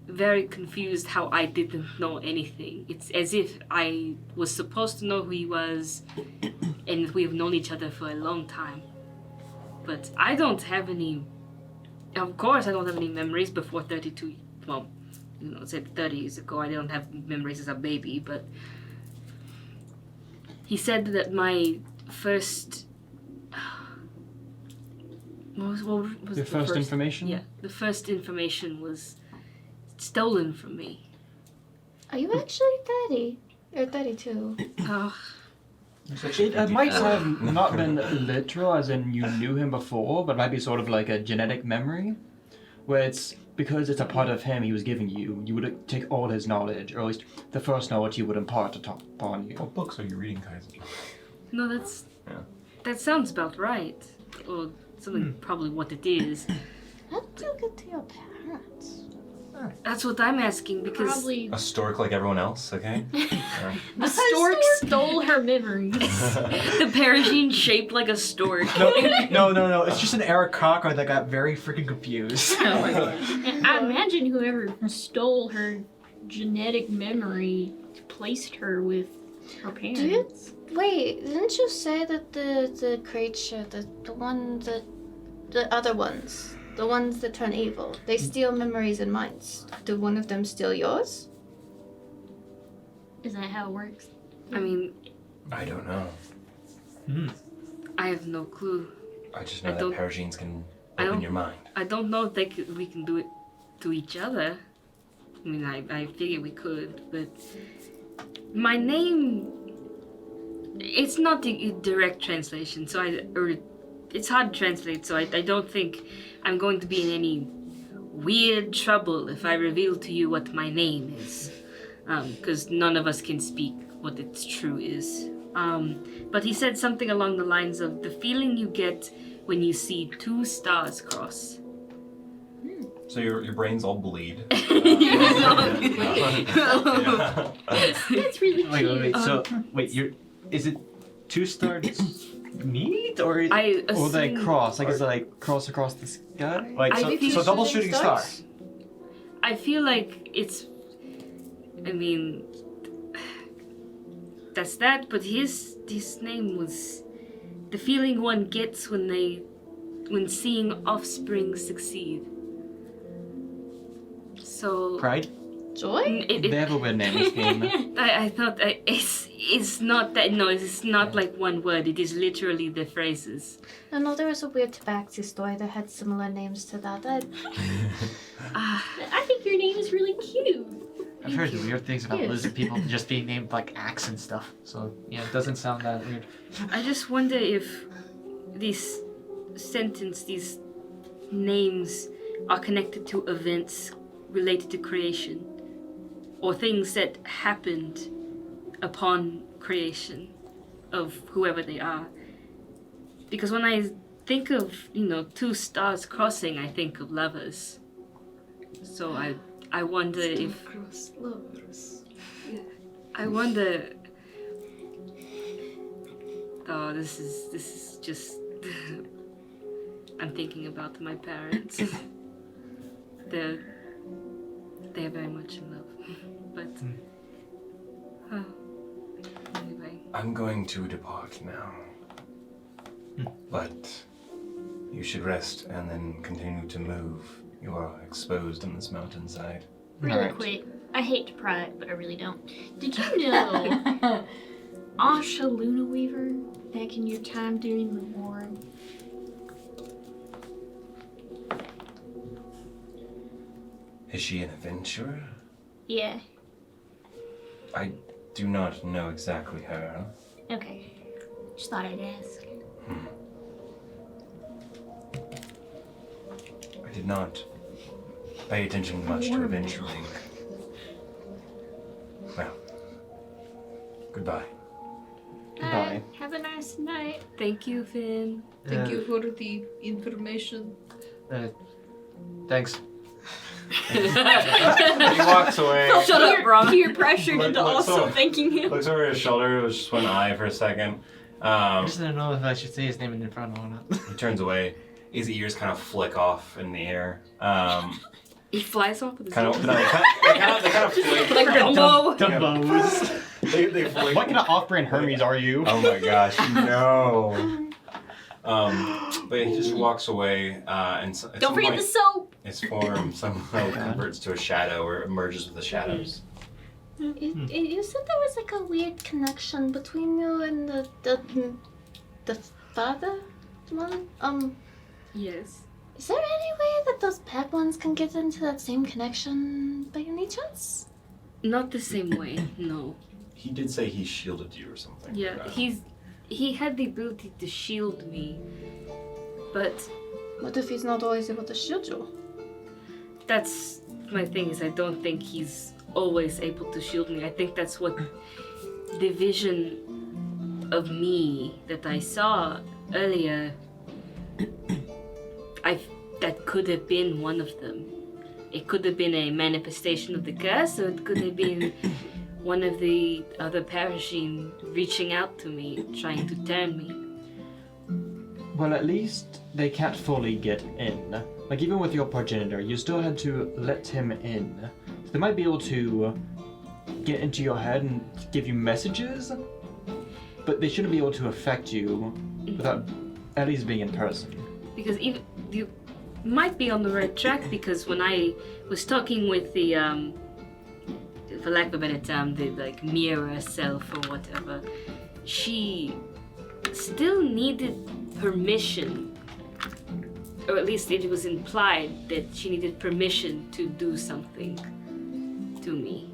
very confused how I didn't know anything. It's as if I was supposed to know who he was and we have known each other for a long time. But I don't have any, of course I don't have any memories before 32, well, you know, said 30 years ago. I don't have memories as a baby, but he said that my first, what was Your the first information? Yeah, the first information was stolen from me. Are you actually 30? You're 32. Oh, It might have not been literal, as in you knew him before, but it might be sort of like a genetic memory. where it's because it's a part of him he was giving you, you would take all his knowledge, or at least the first knowledge he would impart upon you. What books are you reading, guys? No, that's Yeah. that sounds about right, or something probably what it is. How did you get to your parents? That's what I'm asking because Probably A stork like everyone else, okay? the stork stole her memories. the Persian shaped like a stork. No. It's just an Eric Cocker that got very freaking confused. Oh my god. And I imagine whoever stole her genetic memory placed her with her parents. Wait, didn't you say that the creature, the other ones, the ones that turn evil, they steal memories and minds? Do one of them steal yours? Is that how it works? I mean, I don't know. I have no clue. I just know I that don't- Persians can I open don't- your mind. I don't know if we can do it to each other. I mean, I figure we could, but my name, it's not the direct translation, so it's hard to translate, so I don't think I'm going to be in any weird trouble if I reveal to you what my name is, because none of us can speak what its true is. But he said something along the lines of the feeling you get when you see two stars cross. So your brains all bleed. That's really cute. Wait. So, is it two stars meet or I Or they assume- cross? Like, is it like cross across the sky? like I so, think so it's double shooting shooting star? stars. I feel like it's. I mean, that's that. But his name was the feeling one gets when seeing offspring succeed. So Pride? Joy? They have a weird name, this game. I thought it's not that. No, it's not like one word. It is literally the phrases. I know there was a weird tabaxi story that had similar names to that. I think your name is really cute. I've heard weird things about Yes. lizard people just being named like axe and stuff. So yeah, it doesn't sound that weird. I just wonder if these names are connected to events related to creation or things that happened upon creation of whoever they are. Because when I think of, two stars crossing, I think of lovers. So I wonder if Cross lovers. I wonder. Oh, this is just. I'm thinking about my parents. They're very much in love, but. Anyway, I'm going to depart now. But you should rest and then continue to move. You are exposed on this mountainside. Really Alright. quick. I hate to pry it, but I really don't. Did you know Asha Luna Weaver back in your time during the war? Is she an adventurer? Yeah. I do not know exactly her. Okay. Just thought I'd ask. I did not pay attention much to adventuring. Well, goodbye. Goodbye. Have a nice night. thank you, Finn. Thank you for the information. Thanks. He walks away. Shut up, Brom. Peer pressured Look- into look, also so- thanking him. Looks over his shoulder. It was just one eye for a second. I just don't know if I should say his name in front or not. He turns away. His ears kind of flick off in the air. He flies off with his Kind of, wings. no, they kind of flick. Like Dumbo. Dumbos. They flick. What kind of off-brand Hermes are you? Oh my gosh, no. But he just walks away, and at Don't some forget point, the soap. his form somehow converts to a shadow or emerges with the shadows. You said there was like a weird connection between you and the father one. Yes. Is there any way that those pet ones can get into that same connection by any chance? Not the same way, no. He did say he shielded you or something. Yeah, he had the ability to shield me, but What if he's not always able to shield you? that's my thing, is I don't think he's always able to shield me. I think that's what the vision of me that I saw earlier, that could have been one of them. It could have been a manifestation of the curse, or it could have been one of the other Parashim reaching out to me, trying to turn me. Well, at least they can't fully get in. Like, even with your progenitor, you still had to let him in. So they might be able to get into your head and give you messages, but they shouldn't be able to affect you without at least being in person. Because even you might be on the right track, because when I was talking with the for lack of a better term, the like mirror self or whatever, she still needed permission, or at least it was implied that she needed permission to do something to me,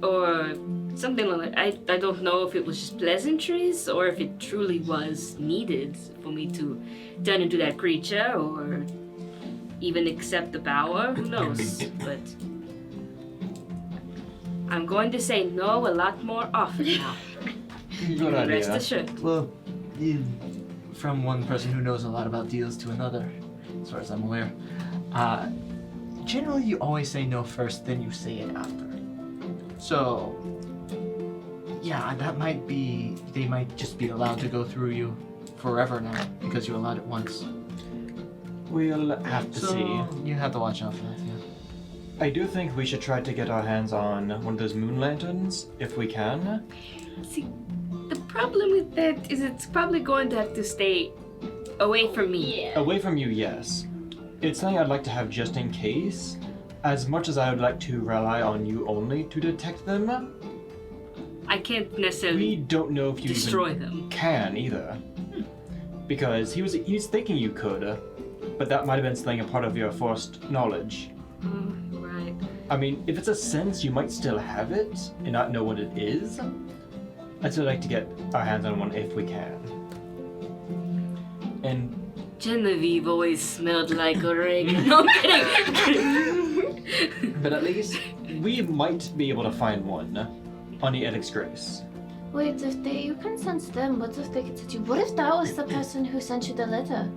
or something like that. I don't know if it was just pleasantries or if it truly was needed for me to turn into that creature, or even accept the power. Who knows? But I'm going to say no a lot more often now. Good idea. Rest assured. Well, from one person who knows a lot about deals to another, as far as I'm aware, generally you always say no first, then you say it after. So, yeah, that might be, they might just be allowed to go through you forever now, because you allowed it once. We'll have to So, see. you have to watch out for that, yeah. I do think we should try to get our hands on one of those moon lanterns, if we can. See, the problem with that is it's probably going to have to stay away from me. Yeah. Away from you, yes. It's something I'd like to have just in case. As much as I would like to rely on you only to detect them, I can't we necessarily don't know if you destroy even them. can either. Because he was thinking you could, but that might have been something a part of your forced knowledge. Right. I mean, if it's a sense, you might still have it and not know what it is. I'd still like to get our hands on one if we can. And Genevieve always smelled like oregano. No, I'm kidding. but at least we might be able to find one on the Edic's Grace. Wait, you can sense them, what if they can sense you? What if that was the person who sent you the letter?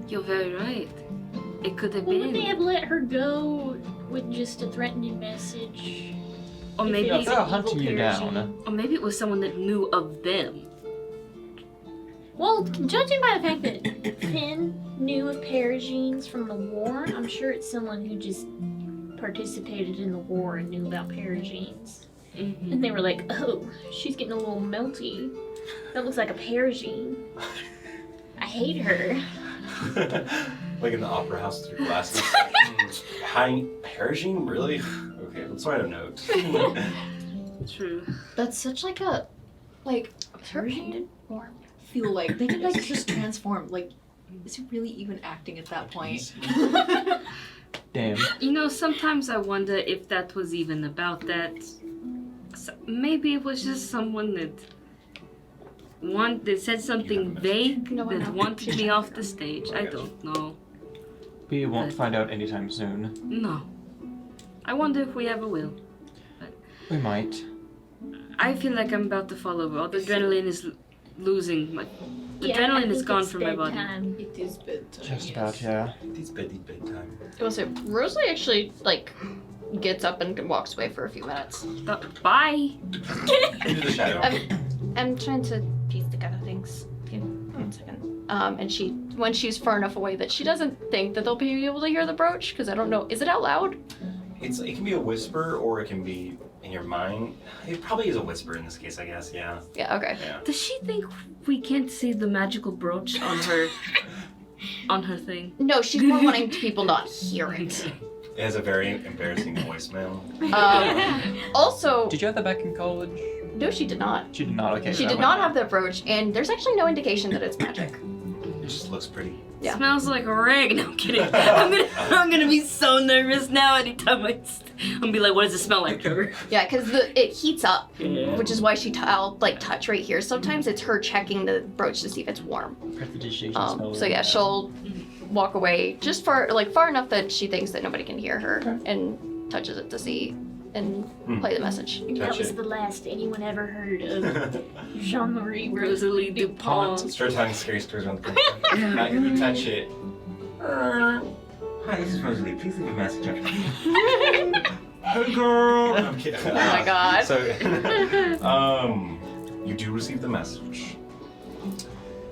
You're very right. It could have Well, been. would they have let her go with just a threatening message? Or If maybe it If is they're an hunting evil you parachute. down, Or maybe it was someone that knew of them. Well, judging by the fact that Finn knew of Paragines from the war, I'm sure it's someone who just participated in the war and knew about Paragines. Mm-hmm. And they were like, oh, she's getting a little melty. That looks like a Paragine. I hate her. Like in the opera house with your glasses. High Persian? Really? Okay, let's write a note. True. That's such like a her Persian? painted form. Feel like they could like just transform. Like, is it really even acting at that point? damn. You know, sometimes I wonder if that was even about that. Maybe it was just someone that said something vague No, I that know. wanted me off the stage. I don't know. We won't find out anytime soon. No. I wonder if we ever will. We might. I feel like I'm about to fall over. All the adrenaline is losing. The Yeah, I adrenaline is think gone it's from my body. bedtime. It is bedtime. Just yes. about, yeah. It's bedtime. Also, Rosalie actually gets up and walks away for a few minutes. Bye. Into the shadow. I'm trying to piece together things. Give me 1 second. And when she's far enough away that she doesn't think that they'll be able to hear the brooch, because I don't know, is it out loud? It can be a whisper or it can be in your mind. It probably is a whisper in this case, I guess, yeah. Yeah, okay. Yeah. Does she think we can't see the magical brooch on her thing? No, she's more wanting people not hear it. It has a very embarrassing voicemail. Also, Did you have that back in college? no, she did not. She did not, okay. She so did that not went- have the brooch, and there's actually no indication that it's magic. It just looks pretty. Yeah. Smells like oregano. No, I'm kidding. I'm gonna be so nervous now. Anytime I'm gonna be like, what does it smell like, Trevor? Yeah, because it heats up, Yeah. which is why I'll touch right here. Sometimes it's her checking the brooch to see if it's warm. Prestidigitation So yeah, she'll walk away just far enough that she thinks that nobody can hear her, and touches it to see and play the message. That Touch was it. the last anyone ever heard of Jean-Marie Rosalie DuPont. Start telling scary stories around the campfire. Not you touch it. Hi, this is Rosalie. Please leave a message after me. Hey, girl. No, I'm kidding. Oh my god. So, you do receive the message.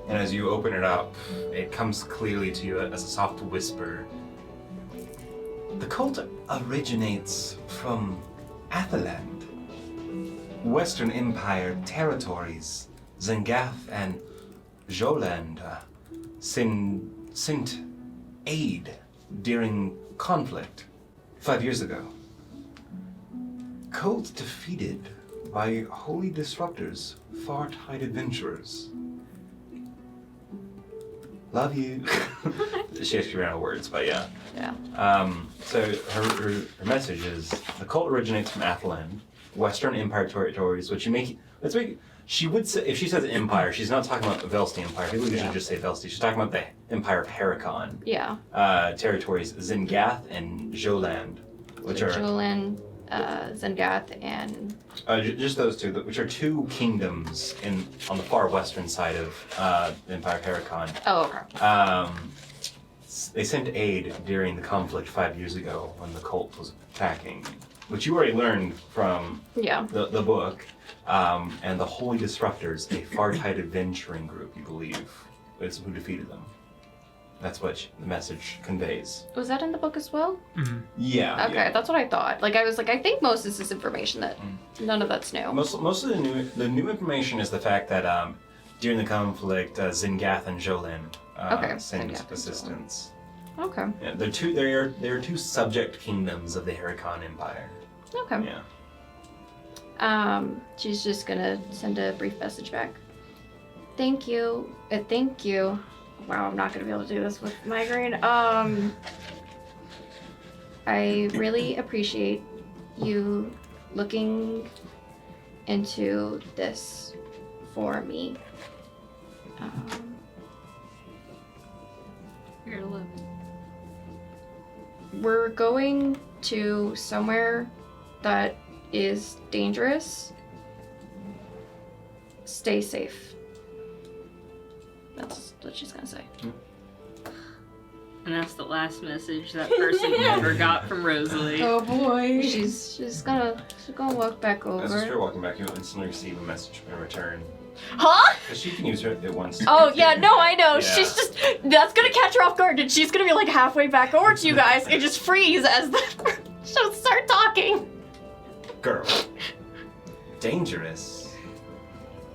And as you open it up, it comes clearly to you as a soft whisper. The cult originates from Athaland, Western Empire territories. Zengath and Joland sent aid during conflict 5 years ago. Cult defeated by holy disruptors, far-tide adventurers. Love you. She actually ran out of words, but yeah. Yeah. So her message is the cult originates from Athaland, Western Empire territories, which she would say, if she says empire, she's not talking about the Velsti Empire. People usually just say Velsti. She's talking about the Empire of Heracon. Yeah. Territories, Zengath and Joland, which are Jolin, Zengath, and just those two, which are two kingdoms on the far western side of the Empire of Heracon. oh, okay. They sent aid during the conflict 5 years ago when the cult was attacking, which you already learned from Yeah. the book. And the Holy Disruptors, a far-tide adventuring group, you believe, is who defeated them. That's what the message conveys. Was that in the book as well? Yeah. Okay, yeah. that's what I thought. Like I was like, I think most of this is information that none of that's new. Most of the new information is the fact that during the conflict, Zengath and Jolin sent Zengath and assistance. Okay. Yeah, they're two subject kingdoms of the Heracon Empire. Okay. Yeah. She's just gonna send a brief message back. Thank you. Thank you. Wow, I'm not gonna be able to do this with migraine. I really appreciate you looking into this for me. You're 11. We're going to somewhere that is dangerous. Stay safe. That's what she's gonna say. And that's the last message that person ever got from Rosalie. Oh boy. She's gonna walk back As you're over. walking back, you instantly receive a message in return. Huh? Because she can use it once. Oh yeah, no, I know. Yeah. She's just that's gonna catch her off guard, and she's gonna be like halfway back over to you guys and just freeze as the she'll start talking. Girl. Dangerous.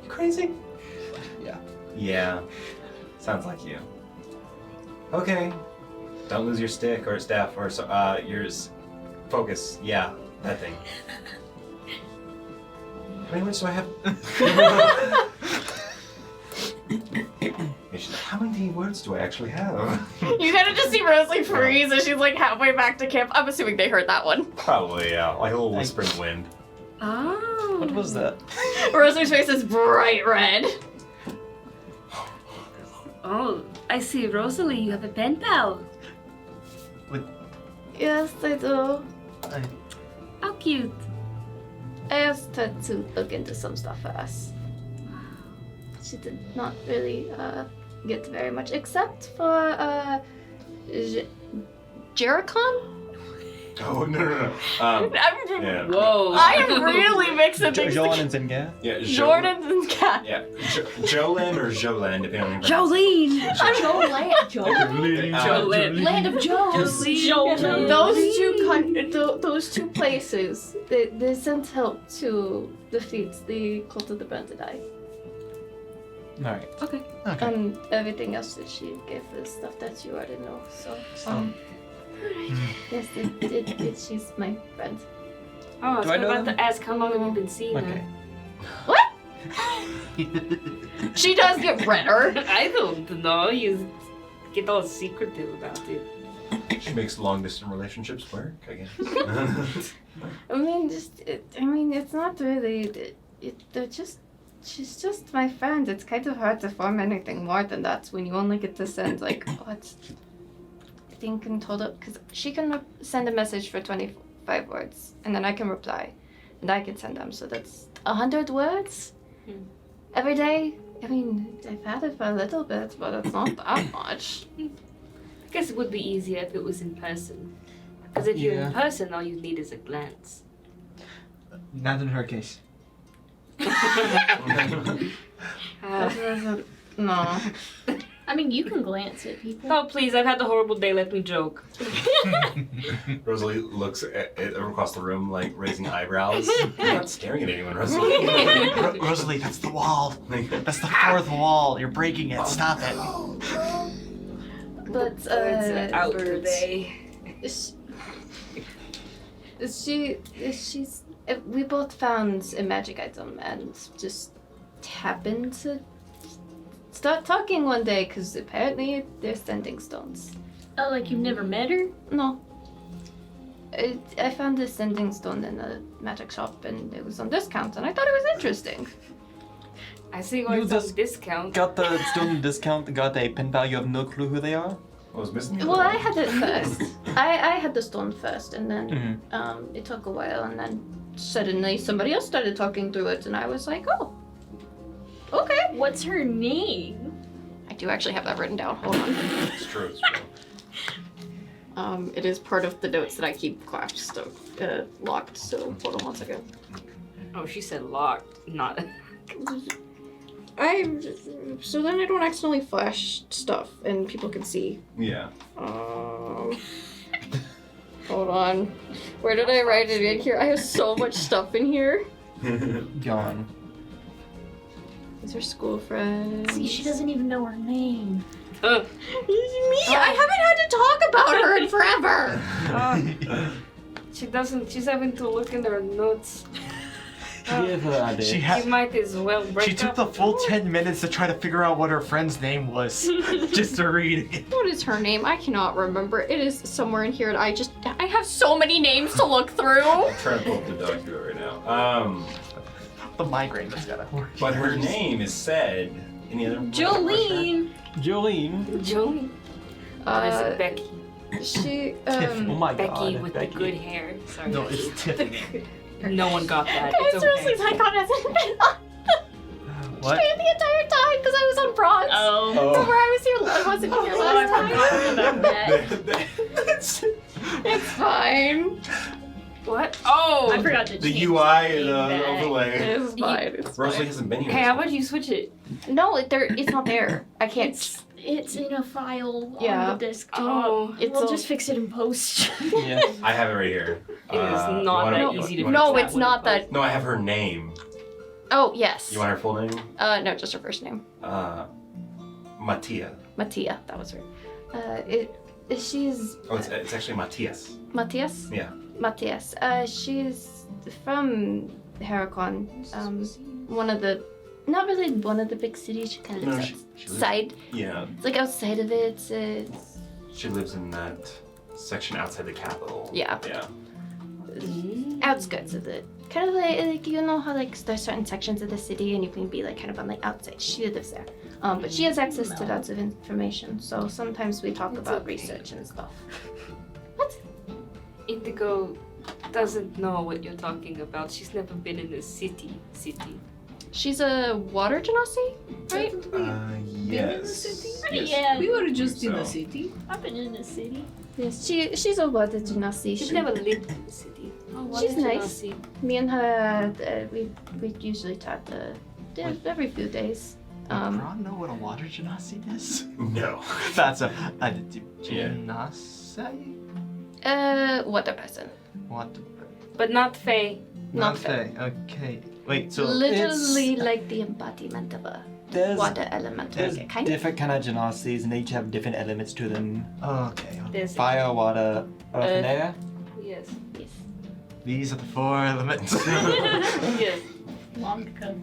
You crazy? Yeah. Yeah. Sounds like you. Okay. Don't lose your stick or staff or yours. Focus. Yeah, that thing. How many words do I have? And she's like, how many words do I actually have? You kind of just see Rosalie freeze as she's like halfway back to camp. I'm assuming they heard that one. Probably, yeah. Like a little whispering wind. Oh. What was that? Rosalie's face is bright red. Oh, I see. Rosalie, you have a pen pal. Yes, I do. How cute. I asked her to look into some stuff for us. She did not really get very much, except for Jericon? Oh, no. Yeah. Whoa. I am really mixing things. Jolan and Zengath? Yeah, Jordan and Cat. Yeah, Jolan or Jolan, depending on your Jolene. Jolene. Land of Joes. Those two places, they sent help to defeat the cult of the Brentadai. Alright. Okay. Okay. And everything else that she gave is stuff that you already know. So, yes, she's my friend. Oh, I was Do I know about them? to ask how long have you been seeing Okay. her? She does get redder. I don't know. You get all secretive about it. She makes long distance relationships work, I guess. I mean, it's not really. She's just my friend. It's kind of hard to form anything more than that when you only get to send like everything can hold up, because she can send a message for 25 words, and then I can reply, and I can send them. So that's 100 words every day. I mean, I've had it for a little bit, but it's not that much. I guess it would be easier if it was in person. Because if you're in person, all you need is a glance. Not in her case. No. I mean, you can glance at people. Oh, please, I've had a horrible day, let me joke. Rosalie looks at across the room, like raising eyebrows. You're not staring at anyone, Rosalie. Rosalie, that's the wall. That's the fourth wall. You're breaking it. Stop it. But, It's an outdoor day. She's. We both found a magic item and just happened to start talking one day because apparently they're sending stones. Oh, like you've never met her? No. I found a sending stone in a magic shop and it was on discount and I thought it was interesting. I see why You it's on just discount. Got the student discount, got a pin value, you have no clue who they are? What was missing? Well, I had it first. I had the stone first and then it took a while and then suddenly somebody else started talking through it and I was like, oh, okay. What's her name? I do actually have that written down. Hold on. It's true. It's true. It is part of the notes that I keep locked, so hold on one second. Oh, she said locked, not... So then I don't accidentally flash stuff and people can see. Yeah. Hold on. Where did I write it in here? I have so much stuff in here. Gone. These are school friends. See, she doesn't even know her name. Me? I haven't had to talk about her in forever. She's having to look in her notes. Give her a She bit. had. You might as well break She took up. the full 10 minutes to try to figure out what her friend's name was, just to read it. What is her name? I cannot remember. It is somewhere in here and I have so many names to look through. I'm trying to pull up the document right now. The migraine has got to But her name is said in the other. Jolene! Jolene. Joey. Or is it Becky? She, Tiffany. Oh my Becky god. with Becky. the good hair. Sorry. No, it's Tiffany. No one got that. Guys, It's okay. Rosalie's icon hasn't been on What? the entire time because I was on bronze. Oh. Remember I was here, I wasn't here last time. It's fine. What? Oh! I forgot to The change UI and that. overlay. It's fine. It's Rosalie fine. hasn't been here. Hey, how about you switch it? No, it's not there. I can't. It's in a file Yeah. on the desktop. Oh, We'll just fix it in post. Yeah. I have it right here. It is You not wanna- that you easy to wanna- No, fix it's that not one. that. No, I have her name. Oh yes. You want her full name? No, just her first name. Mattia. Mattia. That was her. She's Oh, it's actually Matthias. Matthias. Yeah. Matthias. She's from Heracon. One of the, not really one of the big cities. She kind of No, lives she lives- outside. Yeah. It's like outside of it. It's She lives in that section outside the capital. yeah, Yeah. outskirts of it. Kind of like you know how like there's certain sections of the city and you can be like kind of on the outside. She lives there. But she has access to lots of information. So sometimes we talk about research and stuff. Indigo doesn't know what you're talking about. She's never been in a city. She's a water genasi, right? Yes. Yeah. We were just in So. the city. I've been in the city. Yes, she's a water genasi. She's She- never lived in the city. Oh, what She's did you nice. not see? Me and her, we usually chat every few days. Ron know what a water genasi is? No. That's a Yeah. genasi? Water person. What? But not Faye. Not Faye. Okay. Wait, so Literally it's- like the embodiment of a There's water element. there's Kind of. different kind of genasies and they each have different elements to them. Oh, okay. There's Fire, water, earth, and air. Yes. Yes. These are the 4 elements. Yes. Long ago.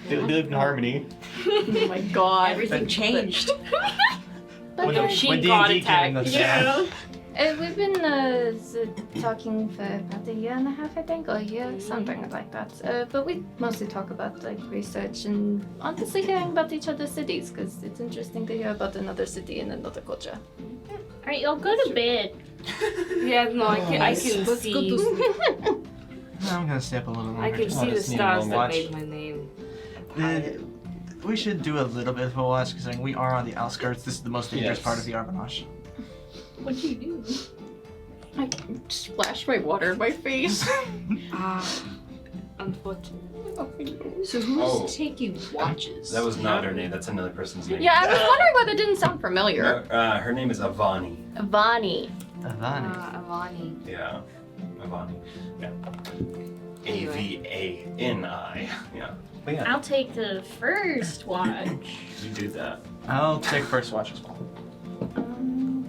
They live in harmony. Oh my god. Everything changed. But when yeah, she when got D&D came in attacked. the Yeah. we've been talking for about a year and a half, I think, or a year, something like that. But we mostly talk about like research and honestly hearing about each other's cities because it's interesting to hear about another city and another culture. Alright, y'all go to bed. Yeah, no, I can Let's go see. to sleep. I'm gonna stay up a little I longer. can see the just need a stars that moment. made my name. We should do a little bit of a watch because we are on the outskirts. This is the most dangerous Yes. part of the Arbonage. What'd you do? I splashed my water in my face. Unfortunately. So who's Oh. taking watches? That was not her name. That's another person's name. Yeah, I was wondering why that didn't sound familiar. No, her name is Avani. Vani. Avani. Avani. Yeah. Avani. Yeah. Anyway. Avani. Yeah. But yeah, I'll take the first watch. you do that. I'll take first watch as well.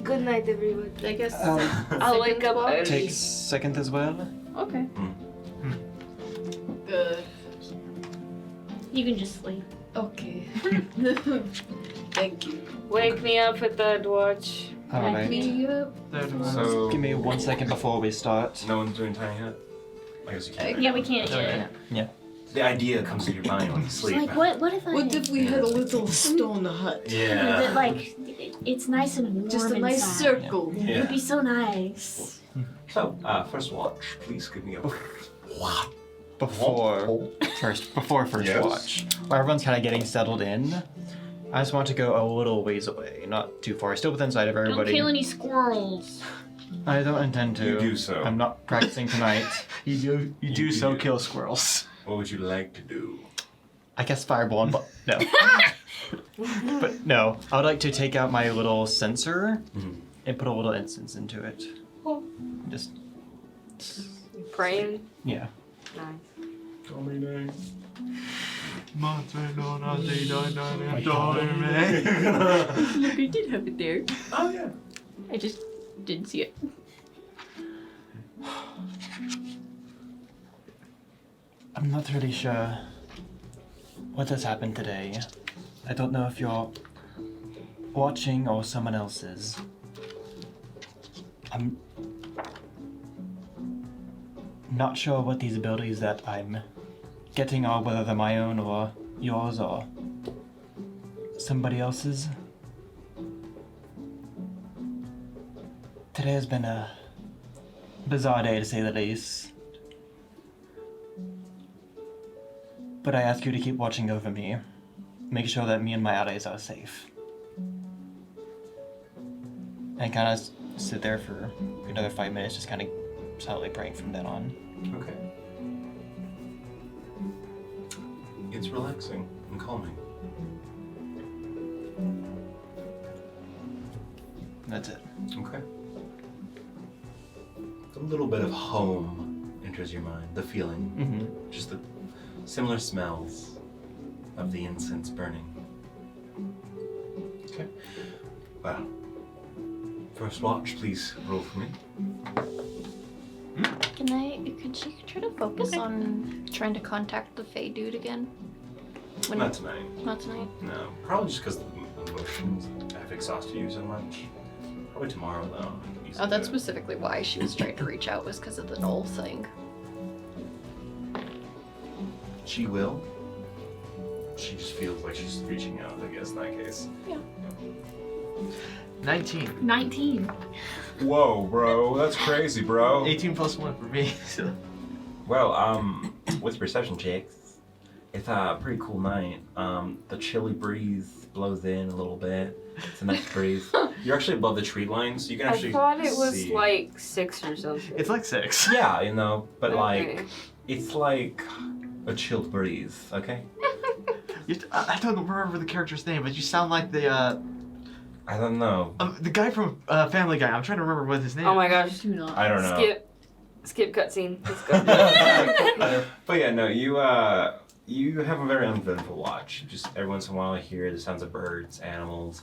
Good night, everyone. I guess. I'll wake up early. Take second as well. Okay. Good. You can just sleep. Okay. Thank you. Wake me up for third watch. Alright. Me up. So, Give me 1 second before we start. no one's doing tiny hut? I guess you can. Yeah, we can't Okay. yet. The idea comes to your mind when you It's sleep. like, what if I... What if we had a little stone hut? Yeah. That, like, it's nice and warm Just a nice inside. circle. It'd Yeah. be so nice. So, first watch, please give me a. Before first Yes. watch, while everyone's kind of getting settled in, I just want to go a little ways away, not too far, still within sight of Don't everybody. kill any squirrels. I don't intend to. You do so. I'm not practicing tonight. You do so kill squirrels. What would you like to do? I guess fireball, but no. But no, I would like to take out my little sensor and put a little incense into it. Just Praying. yeah. Nice. Look, I did have it there. Oh yeah. I just didn't see it. I'm not really sure what has happened today. I don't know if you're watching or someone else is. I'm not sure what these abilities that I'm getting are, whether they're my own or yours or somebody else's. Today has been a bizarre day to say the least. But I ask you to keep watching over me. Make sure that me and my allies are safe. And kind of sit there for another 5 minutes, just kind of silently praying from then on. Okay. It's relaxing and calming. That's it. Okay. A little bit of home enters your mind. The feeling. Mm-hmm. Just the similar smells of the incense burning. Okay. Well, first watch, please roll for me. Could she try to focus on trying to contact the Fae dude again? Not tonight. Not tonight. No. Probably just because the emotions have exhausted you so much. Probably tomorrow, though. Oh, that's specifically why she was trying to reach out, was because of the null thing. She will. She just feels like she's reaching out, I guess, in that case. 19. 19. Whoa, bro. That's crazy, bro. 18 plus 1 for me. So. Well, with perception checks, it's a pretty cool night. The chilly breeze blows in a little bit. It's a nice breeze. You're actually above the tree line, so you can actually I thought it was see. like 6 or something. It's like 6. Yeah, you know, but Okay. like, it's like a chilled breeze, okay? I don't remember the character's name, but you sound like the guy from Family Guy. I'm trying to remember what his name. Oh my gosh. Do not. I don't know. Skip cutscene. Let's go. But yeah, no, you have a very uneventful watch. Just every once in a while you hear the sounds of birds, animals.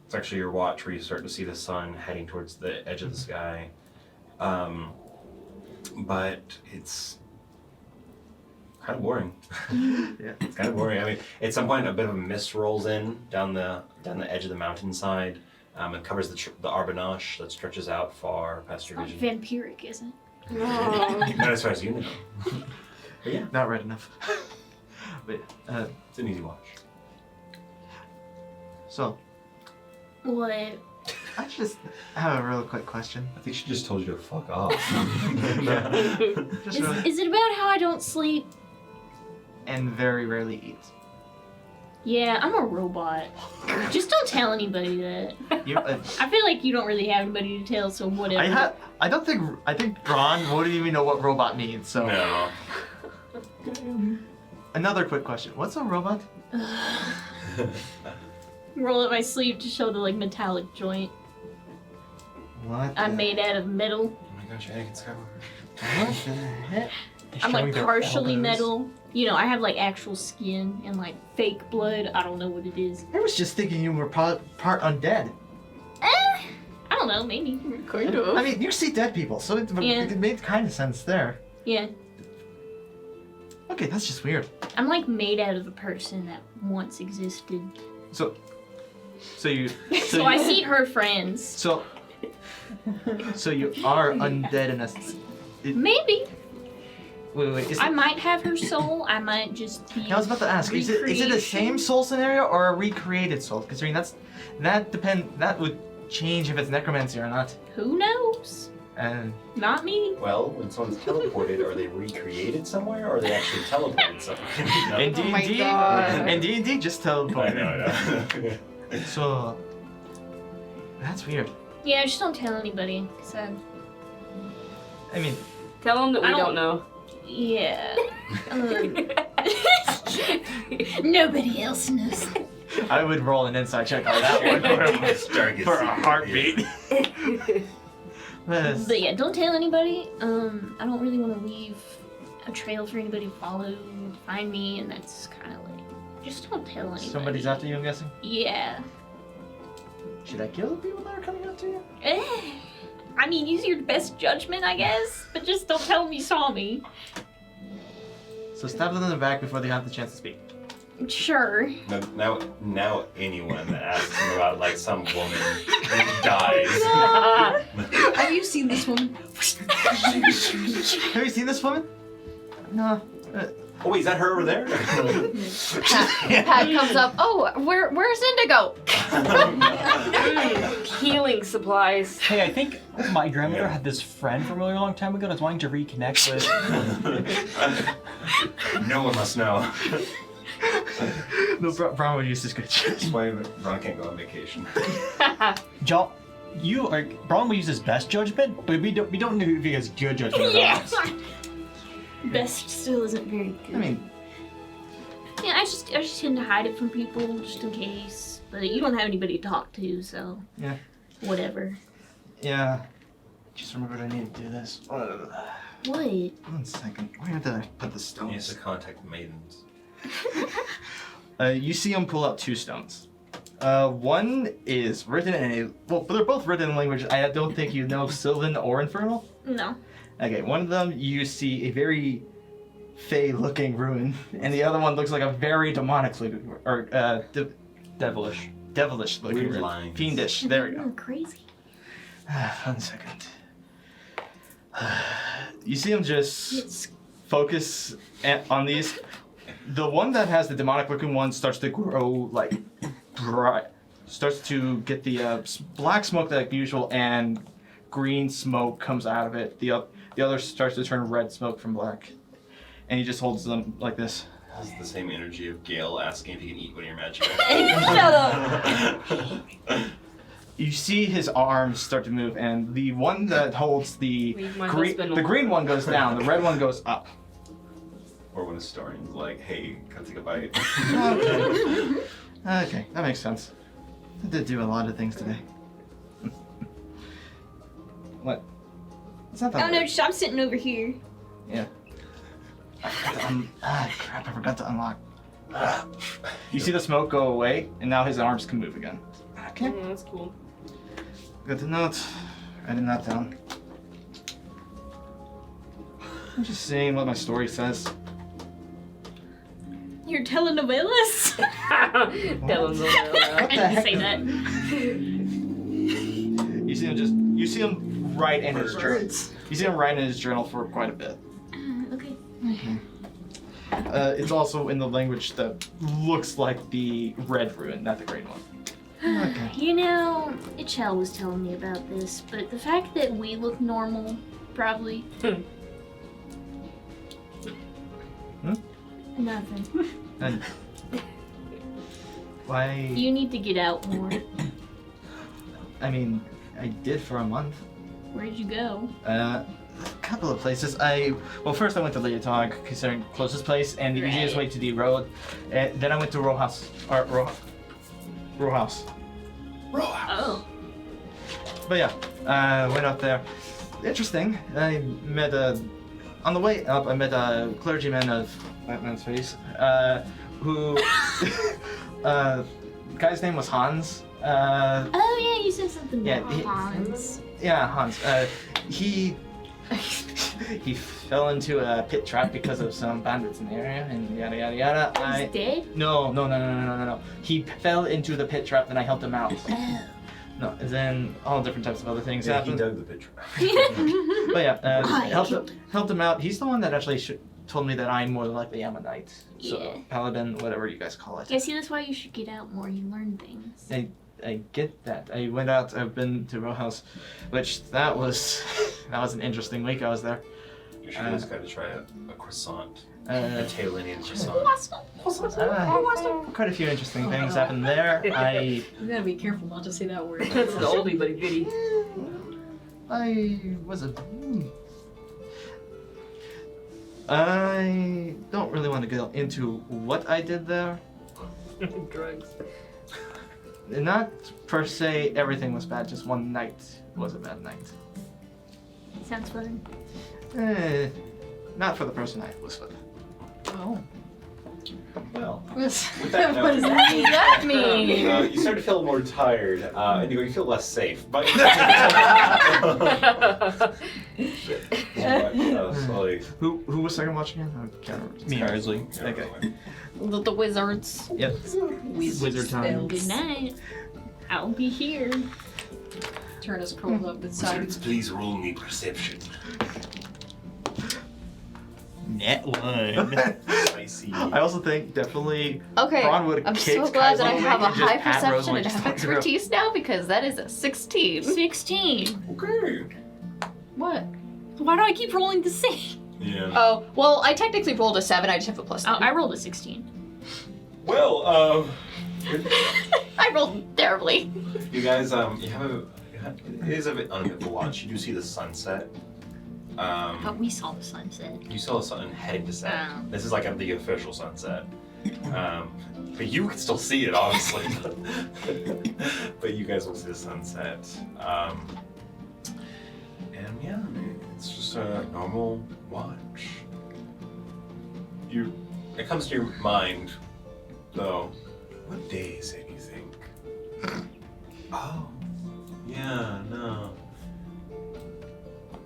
It's actually your watch where you start to see the sun heading towards the edge of the sky. But it's kind of boring. Yeah. It's kind of boring. I mean, at some point a bit of a mist rolls in down the edge of the mountainside. It covers the Arbonage that stretches out far past your Not vision. vampiric, is it? No. Not as far as you know. But yeah, Not red enough. But it's an easy watch. so What? I just have a real quick question. I think she just told you to fuck off. Just really, Is it about how I don't sleep? and very rarely eat. Yeah, I'm a robot. Just don't tell anybody that. You, I feel like you don't really have anybody to tell, so whatever. I think Ron wouldn't even know what robot means. So No. another quick question: what's a robot? Roll up my sleeve to show the like metallic joint. What? I'm made out of metal. Oh my gosh, Anakin Skywalker. What the heck? I'm like Showing their partially elbows. metal. You know, I have like actual skin and like fake blood. I don't know what it is. I was just thinking you were part undead. I don't know, maybe. Kind of. I mean, you see dead people, so it made kind of sense there. Yeah. Okay, that's just weird. I'm like made out of a person that once existed. So you. So I see her friends. So you are undead in a. Maybe. Wait. Is I it, might have her soul. I might just be. I was about to ask. Is it the same soul scenario or a recreated soul? Considering that would change if it's necromancy or not. Who knows? And Not me. Well, when someone's teleported, are they recreated somewhere, or are they actually teleported somewhere? in Oh my D&D, God. in D&D, just teleport. I know. So that's weird. Yeah, just don't tell anybody. Cause I mean, Tell them that we I don't don't- know. yeah. Nobody else knows. I would roll an inside check on that one for a heartbeat. Yes. But yeah, don't tell anybody. I don't really want to leave a trail for anybody to follow, find me, and that's kind of like, just don't tell anybody. Somebody's after you, I'm guessing. Yeah. Should I kill the people that are coming after you? I mean, use your best judgment, I guess, but just don't tell them you saw me. So stab them in the back before they have the chance to speak. Sure. Now anyone that asks him about like some woman dies. Have you seen this woman? Have you seen this woman? No. Oh wait, is that her over there? Pat comes up. Oh, where's Indigo? Healing supplies. Hey, I think my grandmother had this friend from a really long time ago and was wanting to reconnect with. No one must know. No, Brown would use this good. That's why Ron can't go on vacation. Braun will use his best judgment, but we don't know if he has good judgment or Yeah. not. Best still isn't very good. I mean, yeah, I just tend to hide it from people just in case. But you don't have anybody to talk to, so yeah. whatever. Yeah. Just remembered I need to do this. What? 1 second. Where did I put the He stones? needs to contact maidens. You see him pull out 2 stones. One is written in they're both written in language I don't think you know Sylvan or Infernal. No. Okay, one of them you see a very fey-looking ruin, and the other one looks like a very demonic-looking, or Devilish. devilish-looking Weird ruin. lines. Fiendish. There we go. Crazy. 1 second. You see him just focus on these. The one that has the demonic-looking one starts to grow like bright, starts to get the black smoke like usual, and green smoke comes out of it. The other starts to turn red smoke from black, and he just holds them like this. This is the same energy of Gale asking if he can eat one of your magic. Shut up. You see his arms start to move, and the one that holds the Leave my husband the green one goes down, the red one goes up. Or when a historian's like, hey, come take a bite. Okay, that makes sense. I did do a lot of things today. What? It's not that Oh no, bad. I'm sitting over here. Yeah. Crap, I forgot to unlock. You see the smoke go away, and now his arms can move again. Okay, Yeah, that's cool. good to note. Writing that down. I'm just saying what my story says. You're telenovelas? Dylan's a little. I didn't say that. You see him write in his journal. You see him write in his journal for quite a bit. Okay. It's also in the language that looks like the red rune, not the green one. Okay. You know, Ichel was telling me about this, but the fact that we look normal, probably. Nothing. And why? You need to get out more. I mean, I did for a month. Where'd you go? A couple of places. First I went to Leotog, considering closest place, and the easiest way to the road. And then I went to Row House. Oh. But yeah, went up there. Interesting. I met on the way up, I met a clergyman of Batman's face, who, guy's name was Hans. Oh yeah, you said something Yeah, about Hans. Yeah, Hans. He fell into a pit trap because of some bandits in the area, and yada yada yada. He's dead? No. He fell into the pit trap, and I helped him out. Oh. No, and then all different types of other things Yeah, he happened. dug the pit trap. But yeah, I helped him out. He's the one that actually told me that I more than likely am a knight. So, Yeah. paladin, whatever you guys call it. Yeah, see, that's why you should get out more. You learn things. I get that. I went out. I've been to Row House, which that was an interesting week. I was there. You should just gotta try a croissant. A Uh, Tailanian croissant. quite a few interesting things happened there. You gotta be careful not to say that word. That's an oldie but a goodie. I don't really want to go into what I did there. Drugs. Not per se everything was bad, just one night was a bad night. Sounds fun. Not for the person I was with. Oh. Well, What with that does note, that mean? That mean? you start to feel more tired, and you feel less safe. But Who was second watch again? I can't remember. Me, Ardsley. Okay. The wizards. Yep. Wizard time. Good night. I'll be here. Turn us curled up beside. Wizards, please roll me perception. Net one. I see. I also think definitely Okay, Braun would I'm kick so glad Kai's that I little have a leg and just high pat perception Rosalie and just have like through. expertise now because that is a 16. 16. Okay. What? Why do I keep rolling the same? Yeah. Oh, well, I technically rolled a 7, I just have a plus 10. Oh, I rolled a 16. Well, I rolled terribly. you guys, it is a bit uneventful watch. You do see the sunset. But we saw the sunset. You saw the sun heading to set. Oh. This is like the official sunset. But you can still see it, obviously. But you guys will see the sunset. And yeah, it's just a normal watch. It comes to your mind, though. What day is it, you think? Oh, yeah, no.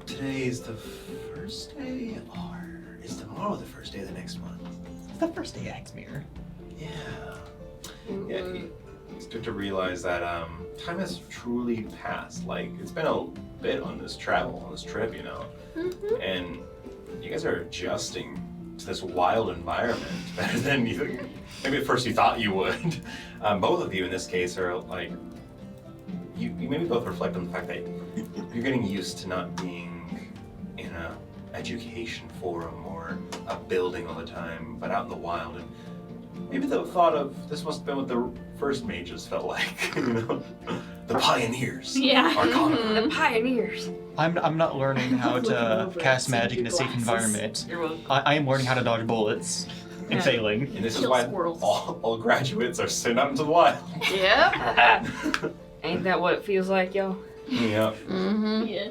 Today is the first day, or is tomorrow the first day of the next month? It's the first day Axmere. Yeah. Yeah, you start to realize that time has truly passed. Like, it's been a bit on this travel, on this trip, you know? Mm-hmm. And you guys are adjusting to this wild environment better than maybe at first you thought you would. Both of you in this case are like, you maybe both reflect on the fact that you're getting used to not being in a education forum or a building all the time, but out in the wild. And maybe the thought of this must have been what the first mages felt like, you know? The pioneers. Yeah. Our conquerors. The pioneers. I'm not learning how to cast magic in a safe environment. You're welcome. I am learning how to dodge bullets and failing. And this is Kill why squirrels. all graduates are sent out into the wild. Yep. Ain't that what it feels like, yo? Yeah. Mm-hmm. Yeah.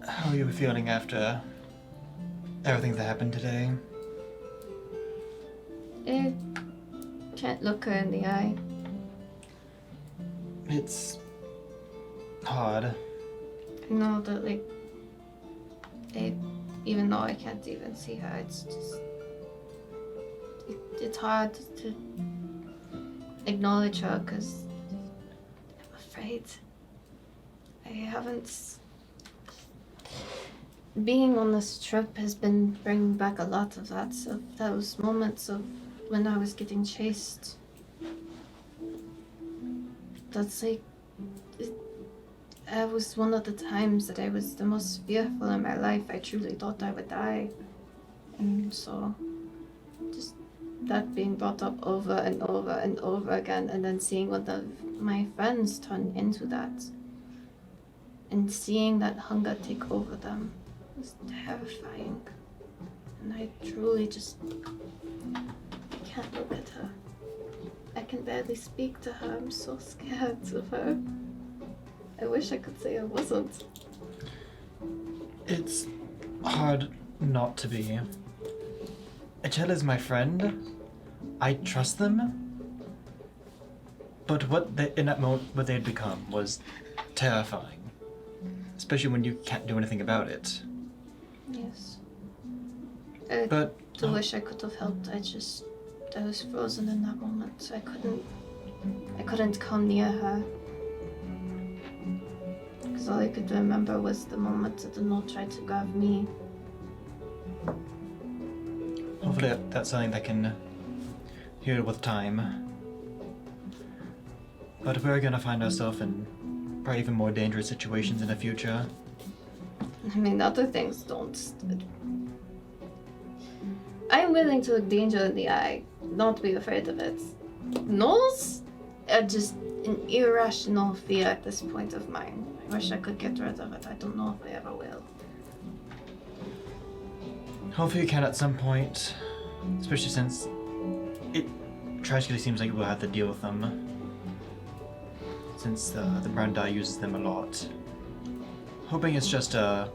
How are you feeling after everything that happened today? It can't look her in the eye. It's hard. I know that, like, even though I can't even see her, it's just, it's hard to acknowledge her because I'm afraid I haven't. Being on this trip has been bringing back a lot of those moments of when I was getting chased. that's like, it was one of the times that I was the most fearful in my life. I truly thought I would die. And so, just that being brought up over and over and over again, and then seeing one of my friends turn into that, and seeing that hunger take over them was terrifying. And I truly just can't look at her. I can barely speak to her. I'm so scared of her. I wish I could say I wasn't. It's hard not to be. Echel is my friend. I trust them. But in that moment, what they had become was terrifying. Especially when you can't do anything about it. Yes. I do wish I could have helped. I was frozen in that moment. I couldn't come near her. Because all I could remember was the moment that the note tried to grab me. Hopefully that's something that can heal with time. But we're gonna find ourselves in probably even more dangerous situations in the future. I mean, other things don't. I'm willing to look danger in the eye, not be afraid of it. Gnolls are just an irrational fear at this point of mine. I wish I could get rid of it. I don't know if I ever will. Hopefully you can at some point, especially since it tragically seems like we'll have to deal with them. Since the Brandi uses them a lot. Hoping it's just the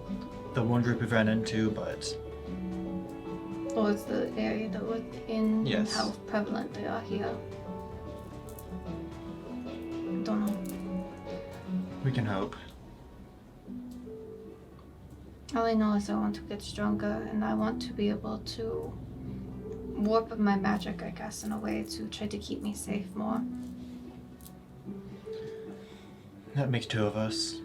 one group we've ran into, but... Or it's the area that we're in Yes. and how prevalent they are here. Don't know. we can hope. All I know is I want to get stronger, and I want to be able to warp my magic, I guess, in a way to try to keep me safe more. That makes two of us.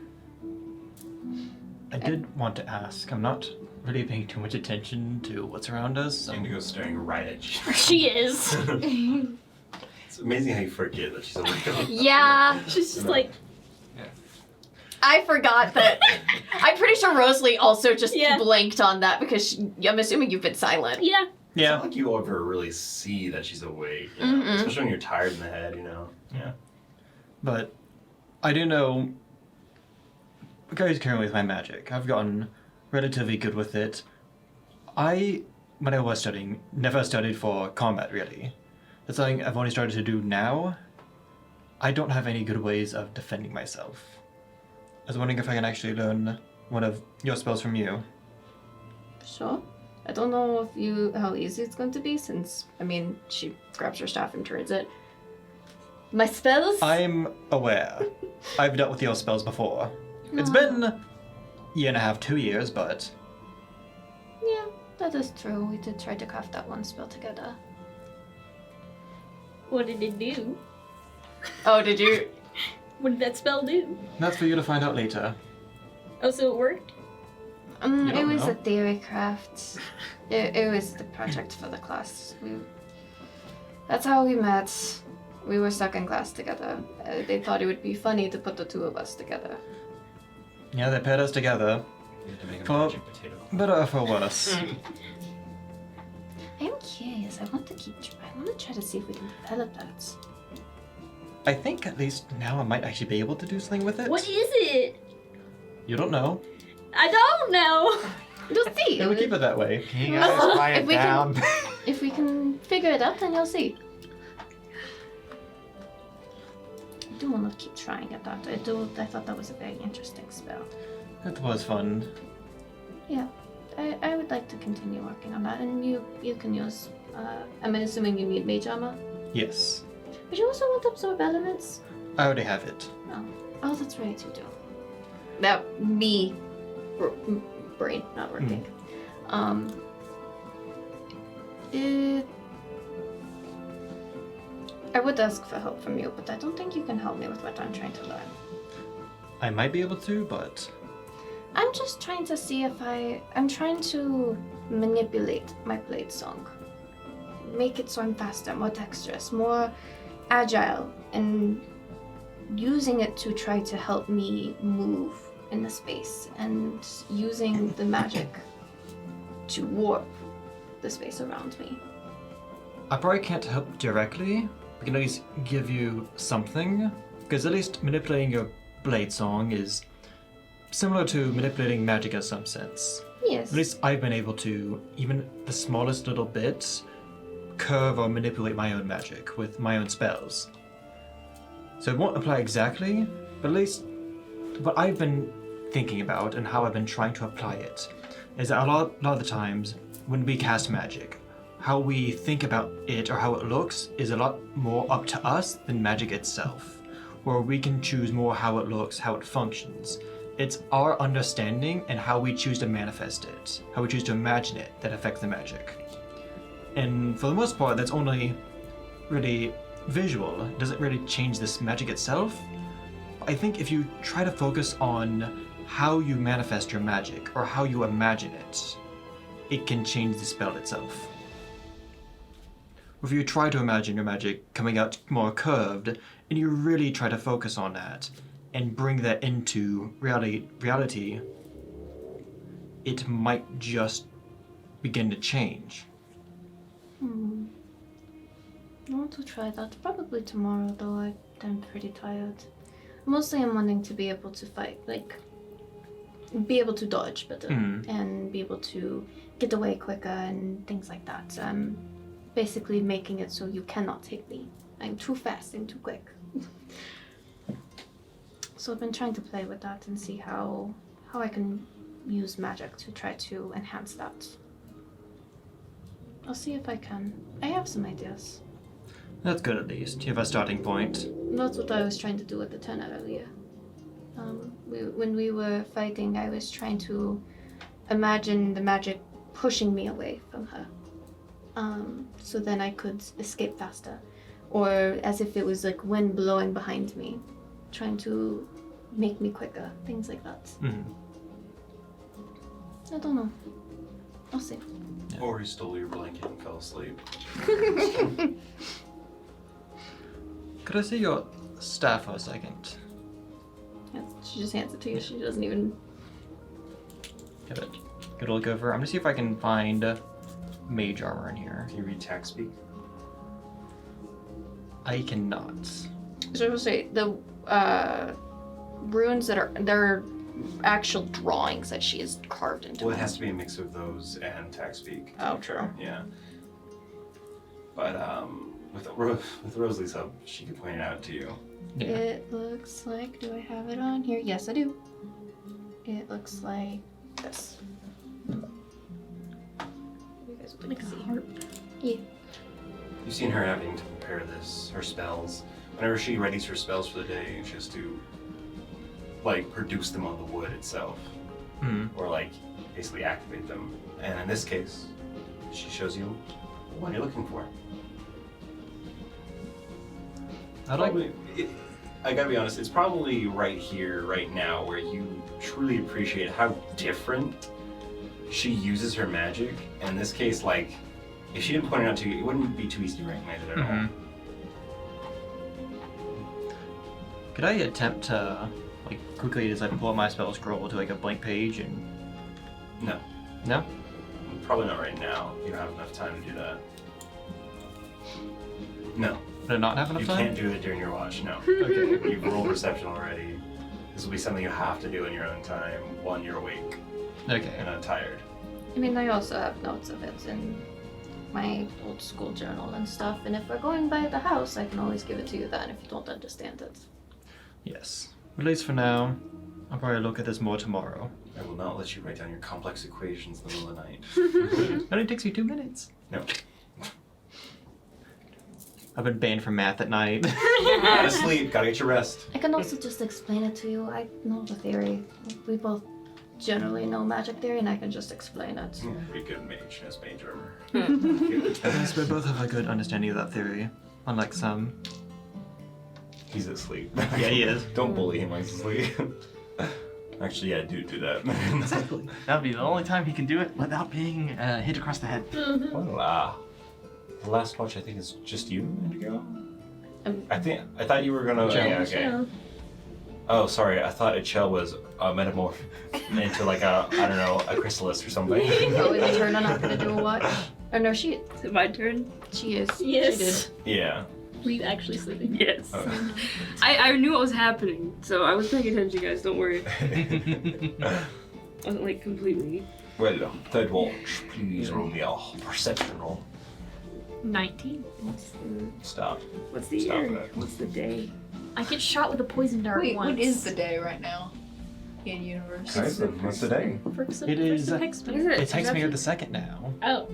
I did want to ask, I'm not really paying too much attention to what's around us. Indigo's staring right at you. She is. It's amazing how you forget that she's a window. Yeah, She's just like, I forgot that. I'm pretty sure Rosalie also just Yeah. blanked on that because I'm assuming you've been silent. yeah. It's not like you ever really see that she's awake, you know? Especially when you're tired in the head, you know? Yeah. But I do know Gary's currently with my magic. I've gotten relatively good with it. When I was studying, never studied for combat really. That's something I've only started to do now. I don't have any good ways of defending myself. I was wondering if I can actually learn one of your spells from you. Sure. I don't know how easy it's going to be since, I mean, she grabs her staff and turns it. My spells? I'm aware. I've dealt with your spells before. It's been a year and a half, 2 years, but... Yeah, that is true. We did try to craft that one spell together. What did it do? Oh, did you? What did that spell do? That's for you to find out later. Oh, so it worked? You It don't was know. a theory craft. It was the project for the class. That's how we met. We were stuck in class together. They thought it would be funny to put the two of us together. Yeah, they paired us together. You have to make a For magic potato. better or for worse. I'm curious. I want to try to see if we can develop that. I think at least now I might actually be able to do something with it. What is it? You don't know. I don't know. You'll see. Yeah, we keep it that way. Can you guys quiet If we can- down? If we can figure it out, then you'll see. I do want to keep trying at that. I thought that was a very interesting spell. It was fun. Yeah, I would like to continue working on that, and you can use. I'm assuming you need mage armor. Yes. Would you also want absorb elements? I already have it. Oh, that's right, you do. That brain not working. I would ask for help from you, but I don't think you can help me with what I'm trying to learn. I might be able to, but I'm just trying to see if I'm trying to manipulate my blade song. Make it sound faster, more dexterous, more agile, and using it to try to help me move in the space and using the magic to warp the space around me. I probably can't help directly. I can at least give you something, because at least manipulating your blade song is similar to manipulating magic in some sense. Yes. At least I've been able to, even the smallest little bit, curve or manipulate my own magic with my own spells. So it won't apply exactly, but at least what I've been thinking about and how I've been trying to apply it is that a lot of the times when we cast magic, how we think about it or how it looks is a lot more up to us than magic itself, where we can choose more how it looks, how it functions. It's our understanding and how we choose to manifest it, how we choose to imagine it, that affects the magic. And for the most part, that's only really visual. It doesn't really change this magic itself. I think if you try to focus on how you manifest your magic or how you imagine it, it can change the spell itself. If you try to imagine your magic coming out more curved, and you really try to focus on that and bring that into reality, it might just begin to change. I want to try that probably tomorrow, though I'm pretty tired. Mostly I'm wanting to be able to fight, like, be able to dodge better and be able to get away quicker and things like that. I'm basically making it so you cannot take me. I'm too fast and too quick. So I've been trying to play with that and see how I can use magic to try to enhance that. I'll see if I can. I have some ideas. That's good at least. You have a starting point. That's what I was trying to do with the Tenor earlier. When we were fighting, I was trying to imagine the magic pushing me away from her. So then I could escape faster. Or as if it was like wind blowing behind me, trying to make me quicker, things like that. I don't know. I'll see. Or he stole your blanket and fell asleep. Could I see your staff for a second? Yeah, she just hands it to you. She doesn't even... Give it. Good look over. I'm gonna see if I can find mage armor in here. Can you read tax speak? I cannot. So I will say, the runes that are... They're actual drawings that she has carved into. Well, it has to be a mix of those and tax speak. Oh, true. Yeah. But with Rosalie's help, she could point it out to you. Yeah. It looks like... Do I have it on here? Yes, I do. It looks like this. You guys would like to see. Yeah. You've seen her having to prepare her spells. Whenever she readies her spells for the day, she has to, like, produce them on the wood itself. Or, like, basically activate them. And in this case, she shows you what you're looking for. I gotta be honest, it's probably right here, right now, where you truly appreciate how different she uses her magic. And in this case, like, if she didn't point it out to you, it wouldn't be too easy to recognize it at all. Could I attempt to, like, quickly as I pull up my spell scroll to, like, a blank page and... No. No? Probably not right now. You don't have enough time to do that. No. Did I not have enough You time? can't do it during your watch, no. Okay. You've rolled perception already. This will be something you have to do in your own time when you're awake Okay. and not tired. I mean, I also have notes of it in my old school journal and stuff, and if we're going by the house, I can always give it to you then if you don't understand it. Yes. At least for now. I'll probably look at this more tomorrow. I will not let you write down your complex equations in the middle of the night. It only takes me 2 minutes. No. I've been banned from math at night. Gotta sleep, gotta get your rest. I can also just explain it to you. I know the theory. We both generally know magic theory, and I can just explain it. Pretty good mage, has mage armor. Yes, we both have a good understanding of that theory. Unlike some. He's asleep. Yeah, he is. Don't bully him when he's asleep. Actually, yeah, do that. Exactly. That'd be the only time he can do it without being hit across the head. Voila. The last watch, I think, is just you, Indigo? I thought you were gonna. Chell. Yeah, okay. Oh, sorry. I thought a Chell was metamorph into like a chrysalis or something. Oh, is it turn? I'm not gonna do a watch. Oh no, Is it my turn? she is. Yes. She did. Yeah. Were you actually sleeping? Yes. Oh. I knew what was happening, so I was paying attention, guys. Don't worry. Wasn't like completely. Well, third watch, please roll me a perception roll. 19. Stop. What's the Stop year? it. What's the day? I get shot with a poison dart Wait, once. what is the day right now in universe? Kaizen, what's the day? It is- What is it? It takes me the second now. Oh.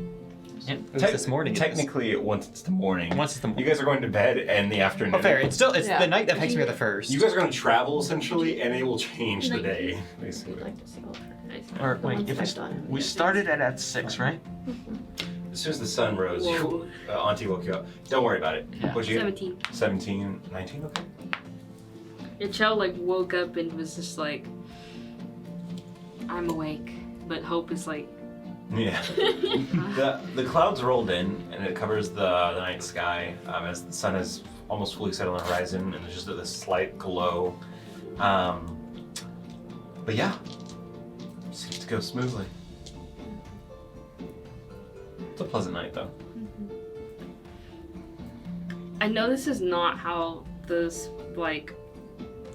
It was this morning. it is. Technically, once it's the morning. Once it's the You morning. guys are going to bed in the afternoon. Oh, fair. It's Yeah. the night that takes me the first. You guys are going to travel essentially, and it will change the day, basically. Or wait, if we started at 6, right? As soon as the sun rose, Whoa. Auntie woke you up. Don't worry about it. Yeah. What'd you get? 17. 17, 19, okay. Yeah, Chell like woke up and was just like, I'm awake, but Hope is like, Yeah. the clouds rolled in, and it covers the night sky as the sun is almost fully set on the horizon, and there's just this slight glow. But yeah, seems to go smoothly. It's a pleasant night, though. I know this is not how this like.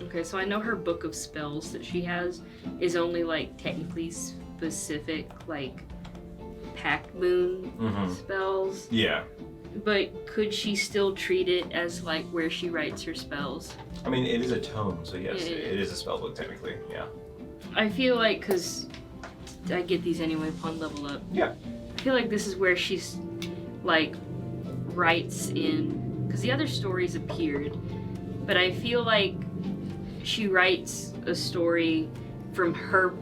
Okay, so I know her book of spells that she has is only like technically specific like pack moon Mhm. spells, Yeah. but could she still treat it as like where she writes her spells? I mean, it is a tome, so yes, Yeah, yeah. it is a spell book technically. Yeah. I feel like because I get these anyway upon level up. Yeah. I feel like this is where she's like writes in because the other stories appeared, but I feel like she writes a story from her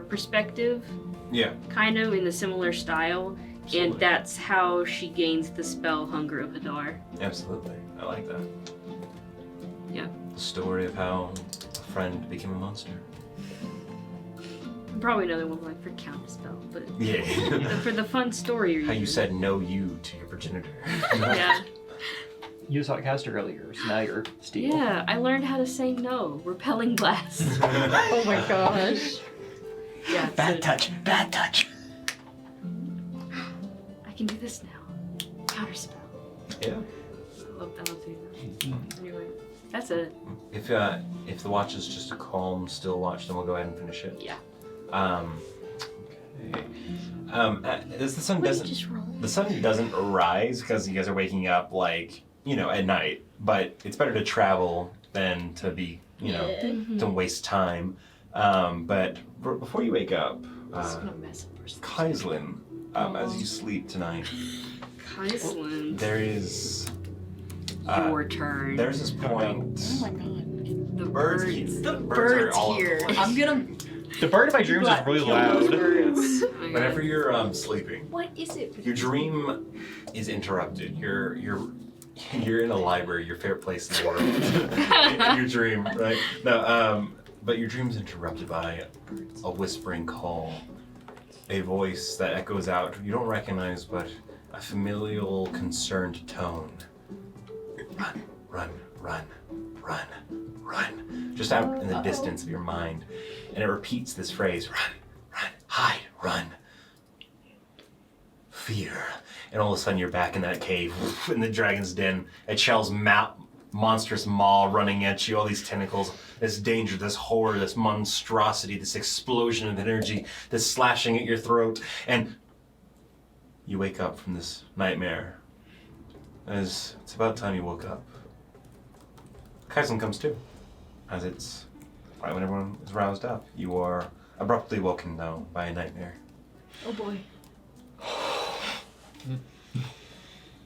perspective, Yeah. kind of in the similar style, Absolutely. and that's how she gains the spell Hunger of Hadar. Absolutely. I like that. Yeah. The story of how a friend became a monster. Probably another one like for counterspell, but Yeah. for the fun story. How you said no you to your progenitor. Yeah. You saw it cast earlier, so now you're Steel. Yeah, I learned how to say no. Repelling blast. Oh my gosh. Yeah. Bad touch. Bad touch. I can do this now. Counterspell. Yeah. I love doing that. Anyway, that's it. If the watch is just a calm, still watch, then we'll go ahead and finish it. Yeah. Okay. As the sun What did you doesn't just roll? the sun doesn't rise because you guys are waking up like at night. But it's better to travel than to be to waste time. But before you wake up, This is gonna mess up our stuff. Kaislin, as you sleep tonight, Kaislin. there is Your turn. there's this point. The Birds, birds. the Birds are all here. over the place. I'm gonna. The bird in my dreams is really loud. Birds. Oh my Whenever God. you're sleeping, What is it? your dream is interrupted. You're in a library, your favorite place in the world. in your dream, right? No, but your dream's interrupted by a whispering call, a voice that echoes out. You don't recognize, but a familial, concerned tone. Run, run, run, run, run. Just out in the distance of your mind, and it repeats this phrase: run, run, hide, run. Fear. And all of a sudden you're back in that cave in the dragon's den. A Chell's monstrous maw running at you, all these tentacles, this danger, this horror, this monstrosity, this explosion of energy, this slashing at your throat. And you wake up from this nightmare. As it's about time you woke up. Kaizen comes too. As it's right when everyone is roused up. You are abruptly woken though by a nightmare. Oh boy.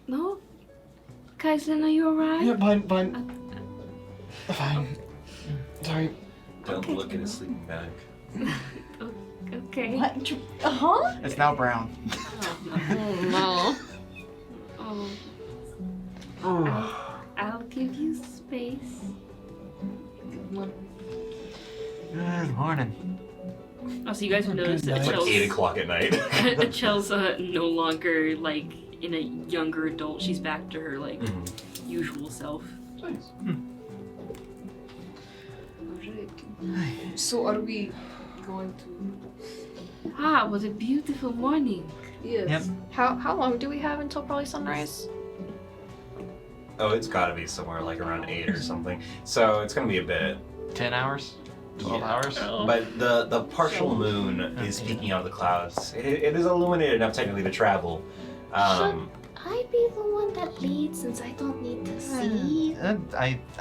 No? Kaizen, are you alright? Yeah, fine. Fine. Sorry. Don't look at his sleeping bag. Okay. What? Huh? It's now brown. Oh no. Oh. I'll give you space. Good morning. Oh, so you guys have noticed that It's like Chell's 8 o'clock at night. Chell's no longer like in a younger adult. She's back to her like usual self. Nice. Alright. So are we going to... Ah, what a beautiful morning. Yes. Yep. How long do we have until probably sunrise? Oh, it's gotta be somewhere like around 8 or something. So it's gonna be a bit. 10 hours? 12 hours? But the partial moon is peeking out of the clouds. It is illuminated enough technically to travel. I be the one that leads since I don't need to see. I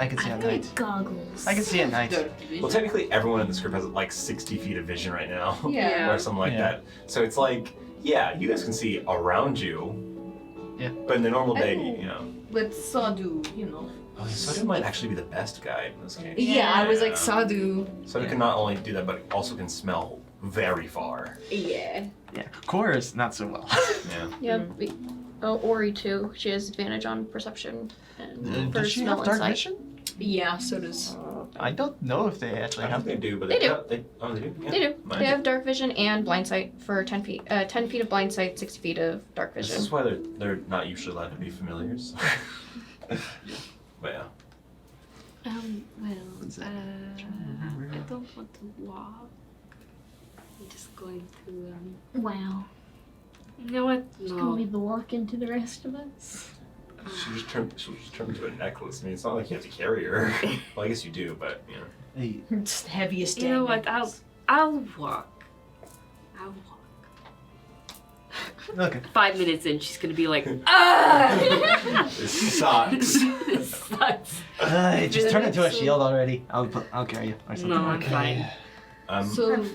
can see I at got night. goggles. I can see at night. Dark vision. Well, technically everyone in this group has like 60 feet of vision right now. Yeah. Or something like Yeah. that. So it's like, yeah, you guys can see around you. Yeah. But in the normal day, Oh. you know. But Sadhu, you know. Oh, Sadhu might actually be the best guide in this game. Yeah, I was like Yeah. Sadhu. Sadhu can not only do that, but also can smell very far. Yeah. Yeah. Chorus, not so well. Yeah. Yeah. Ori too. She has advantage on perception and for Does she smell have and dark sight. vision? Yeah, so does... I don't know if they actually I have think they do, but They do. Oh, they do? Yeah. They do. Nice. They have dark vision and blind sight for 10 feet. 10 feet of blind sight, 60 feet of dark This vision. is why they're not usually allowed to be familiars. But yeah. Well, I don't want to walk. I'm just going to, Wow. you know what? She's gonna leave the walk into the rest of us. She'll just turn into a necklace. I mean, it's not like you have to carry her. Well, I guess you do, but you know. Hey, It's the heaviest You know what? dang. I'll walk. I'll walk. okay. 5 minutes in, she's gonna be like, ah! This sucks. This sucks. Just turn into a shield already. I'll carry you or something. No, I'm fine. So,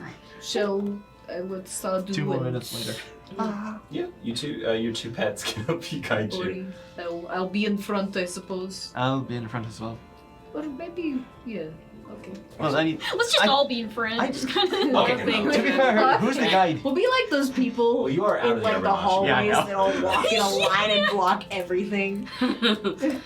shall I let Sadhu 2 more and minutes later. Yeah, you two, your two pets can help you guide you. Ori, I'll be in front, I suppose. I'll be in front as well. Or maybe, yeah, okay. Well, I need. Let's just I- all be friends. I- Just kind of. Okay, thing. To be fair, who's the guide? We'll be like those people Well, you are out in of the like the Evernosh. hallways Yeah, I know. that all walk in a line and block everything.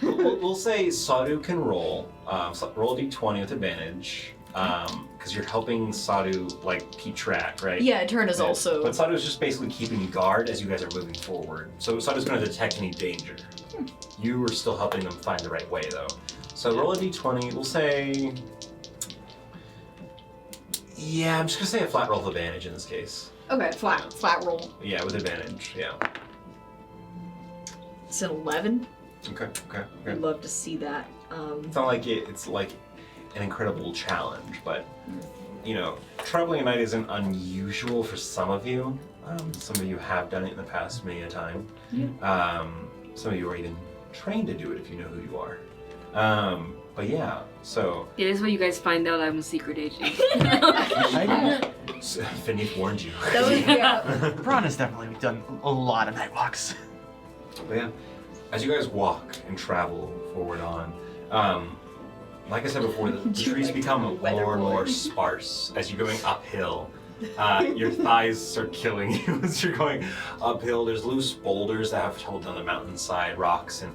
We'll say Sadhu can roll. Roll a d20 with advantage. Because you're helping Sadhu like keep track, right? Yeah, turn is Yeah. also. But Sadhu's just basically keeping guard as you guys are moving forward. So Sadhu's going to detect any danger. You are still helping them find the right way, though. So roll a d20. We'll say. Yeah, I'm just going to say a flat roll of advantage in this case. Okay, flat roll. Yeah, with advantage. Yeah. It's an 11. Okay. I'd love to see that. It's not like it's like an incredible challenge, but you know, traveling at night isn't unusual for some of you. Some of you have done it in the past many a time. Some of you are even trained to do it if you know who you are. But yeah, so Yeah, this is where you guys find out I'm a secret agent. Finneith warned you. That was, yeah. Braun has definitely done a lot of night walks. But yeah, as you guys walk and travel forward on, like I said before, the trees become more and more sparse as you're going uphill. Your thighs start killing you as you're going uphill. There's loose boulders that have tumbled down the mountainside, rocks, and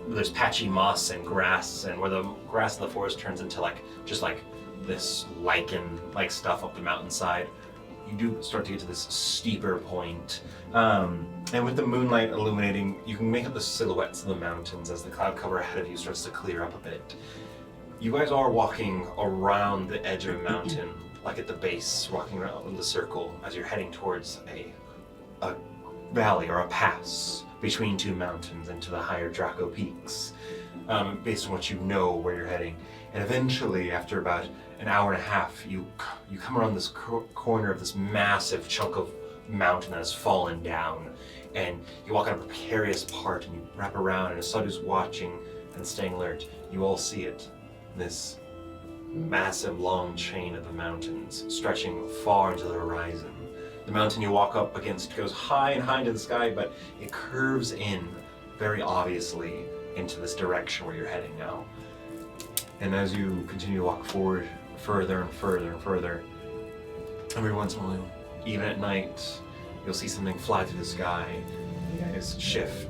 there's patchy moss and grass, and where the grass in the forest turns into just like this lichen-like stuff up the mountainside. You do start to get to this steeper point. And with the moonlight illuminating, you can make out the silhouettes of the mountains as the cloud cover ahead of you starts to clear up a bit. You guys are walking around the edge of a mountain, like at the base, walking around in the circle as you're heading towards a valley or a pass between two mountains into the higher Draco peaks, based on what you know where you're heading. And eventually, after about an hour and a half, you come around this corner of this massive chunk of mountain that has fallen down, and you walk on a precarious part and you wrap around, and as Sadhu's watching and staying alert, you all see it. This massive long chain of the mountains stretching far into the horizon. The mountain you walk up against goes high and high into the sky, but it curves in very obviously into this direction where you're heading now. And as you continue to walk forward further and further and further, every once in a while, even at night, you'll see something fly through the sky. You guys shift.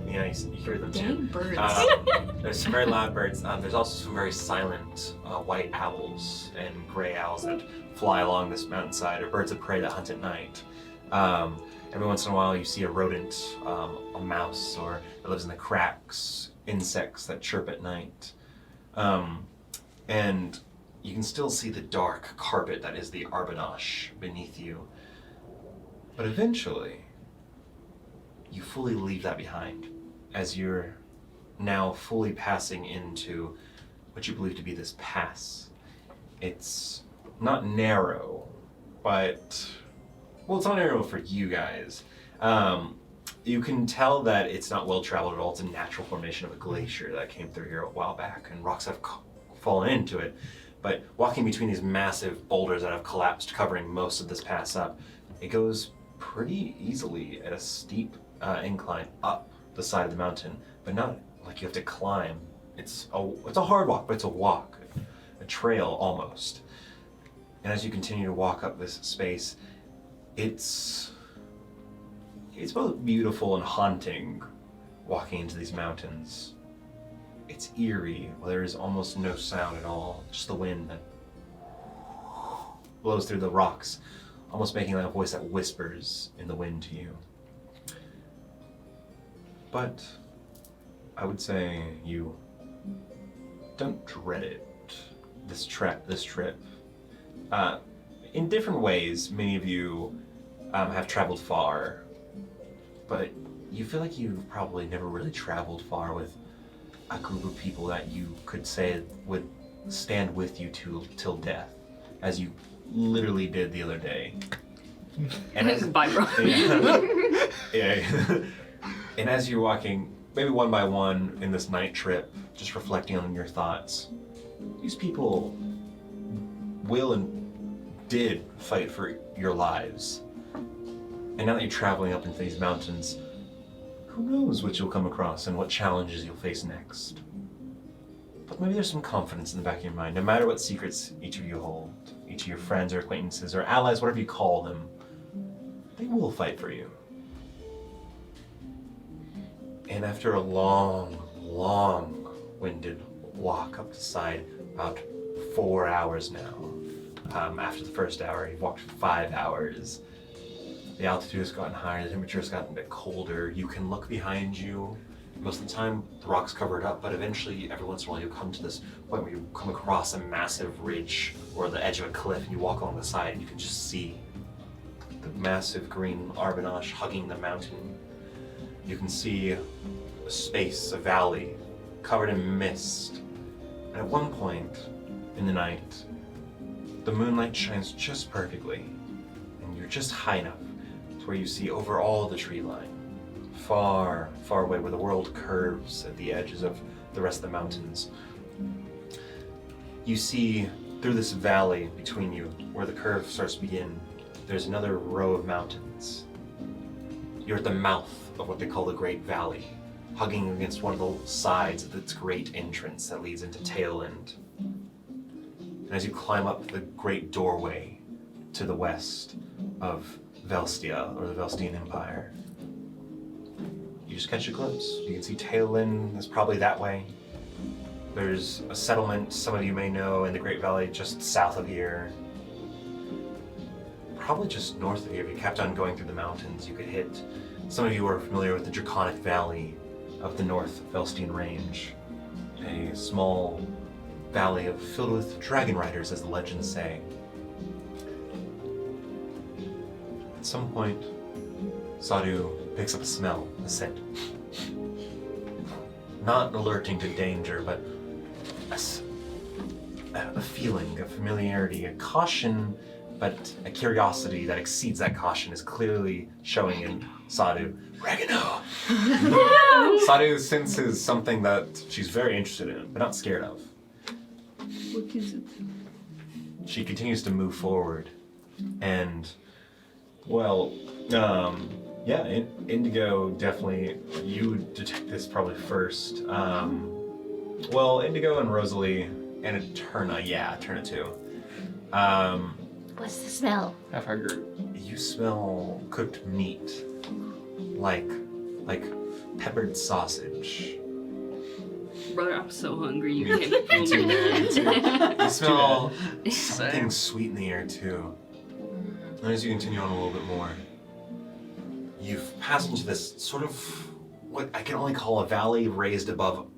Yeah, you hear them too. Dang birds. There's some very loud birds. There's also some very silent white owls and gray owls that fly along this mountainside, or birds of prey that hunt at night. Every once in a while you see a rodent, a mouse, or that lives in the cracks, insects that chirp at night. And you can still see the dark carpet that is the Arbanash beneath you. But eventually, you fully leave that behind as you're now fully passing into what you believe to be this pass. It's not narrow, but, well, it's not narrow for you guys. You can tell that it's not well traveled at all. It's a natural formation of a glacier that came through here a while back, and rocks have fallen into it. But walking between these massive boulders that have collapsed, covering most of this pass up, it goes pretty easily at a steep incline up the side of the mountain, but not like you have to climb. It's a hard walk, but it's a walk, a trail almost. And as you continue to walk up this space, it's both beautiful and haunting walking into these mountains. It's eerie, where there is almost no sound at all, just the wind that blows through the rocks, almost making like a voice that whispers in the wind to you. But I would say you don't dread it, this trip. In different ways, many of you have traveled far, but you feel like you've probably never really traveled far with a group of people that you could say would stand with you till death, as you literally did the other day. And Bye, bro. Yeah. And as you're walking, maybe one by one in this night trip, just reflecting on your thoughts, these people will and did fight for your lives. And now that you're traveling up into these mountains, who knows what you'll come across and what challenges you'll face next. But maybe there's some confidence in the back of your mind, no matter what secrets each of you hold, each of your friends or acquaintances or allies, whatever you call them, they will fight for you. And after a long, long-winded walk up the side, about 4 hours now, after the first hour, you've walked 5 hours. The altitude has gotten higher, the temperature has gotten a bit colder. You can look behind you. Most of the time, the rock's covered up, but eventually, every once in a while, you'll come to this point where you come across a massive ridge or the edge of a cliff, and you walk along the side, and you can just see the massive green Arbanash hugging the mountain. You can see a space, a valley, covered in mist. And at one point in the night, the moonlight shines just perfectly, and you're just high enough to where you see over all the tree line, far, far away, where the world curves at the edges of the rest of the mountains. You see through this valley between you, where the curve starts to begin, there's another row of mountains. You're at the mouth of what they call the Great Valley, hugging against one of the sides of its great entrance that leads into Tailend. And as you climb up the great doorway to the west of Velstia, or the Velstian Empire, you just catch a glimpse. You can see Tailend is probably that way. There's a settlement some of you may know in the Great Valley just south of here. Probably just north of here. If you kept on going through the mountains, you could hit. Some of you are familiar with the Draconic Valley of the North Velstian Range. A small valley filled with dragon riders, as the legends say. At some point, Sadhu picks up a smell, a scent. Not alerting to danger, but a feeling, a familiarity, a caution, but a curiosity that exceeds that caution is clearly showing in Sadhu. Oregano! Sadhu senses something that she's very interested in, but not scared of. What is it? She continues to move forward, and, well, Indigo, definitely, you would detect this probably first. Indigo and Rosalie and Eterna too. What's the smell? Half hungry. You smell cooked meat, like peppered sausage. Brother, I'm so hungry. You can't be Me too, man. Me too. You smell Same. something sweet in the air too. And as you continue on a little bit more, you've passed into this sort of what I can only call a valley raised above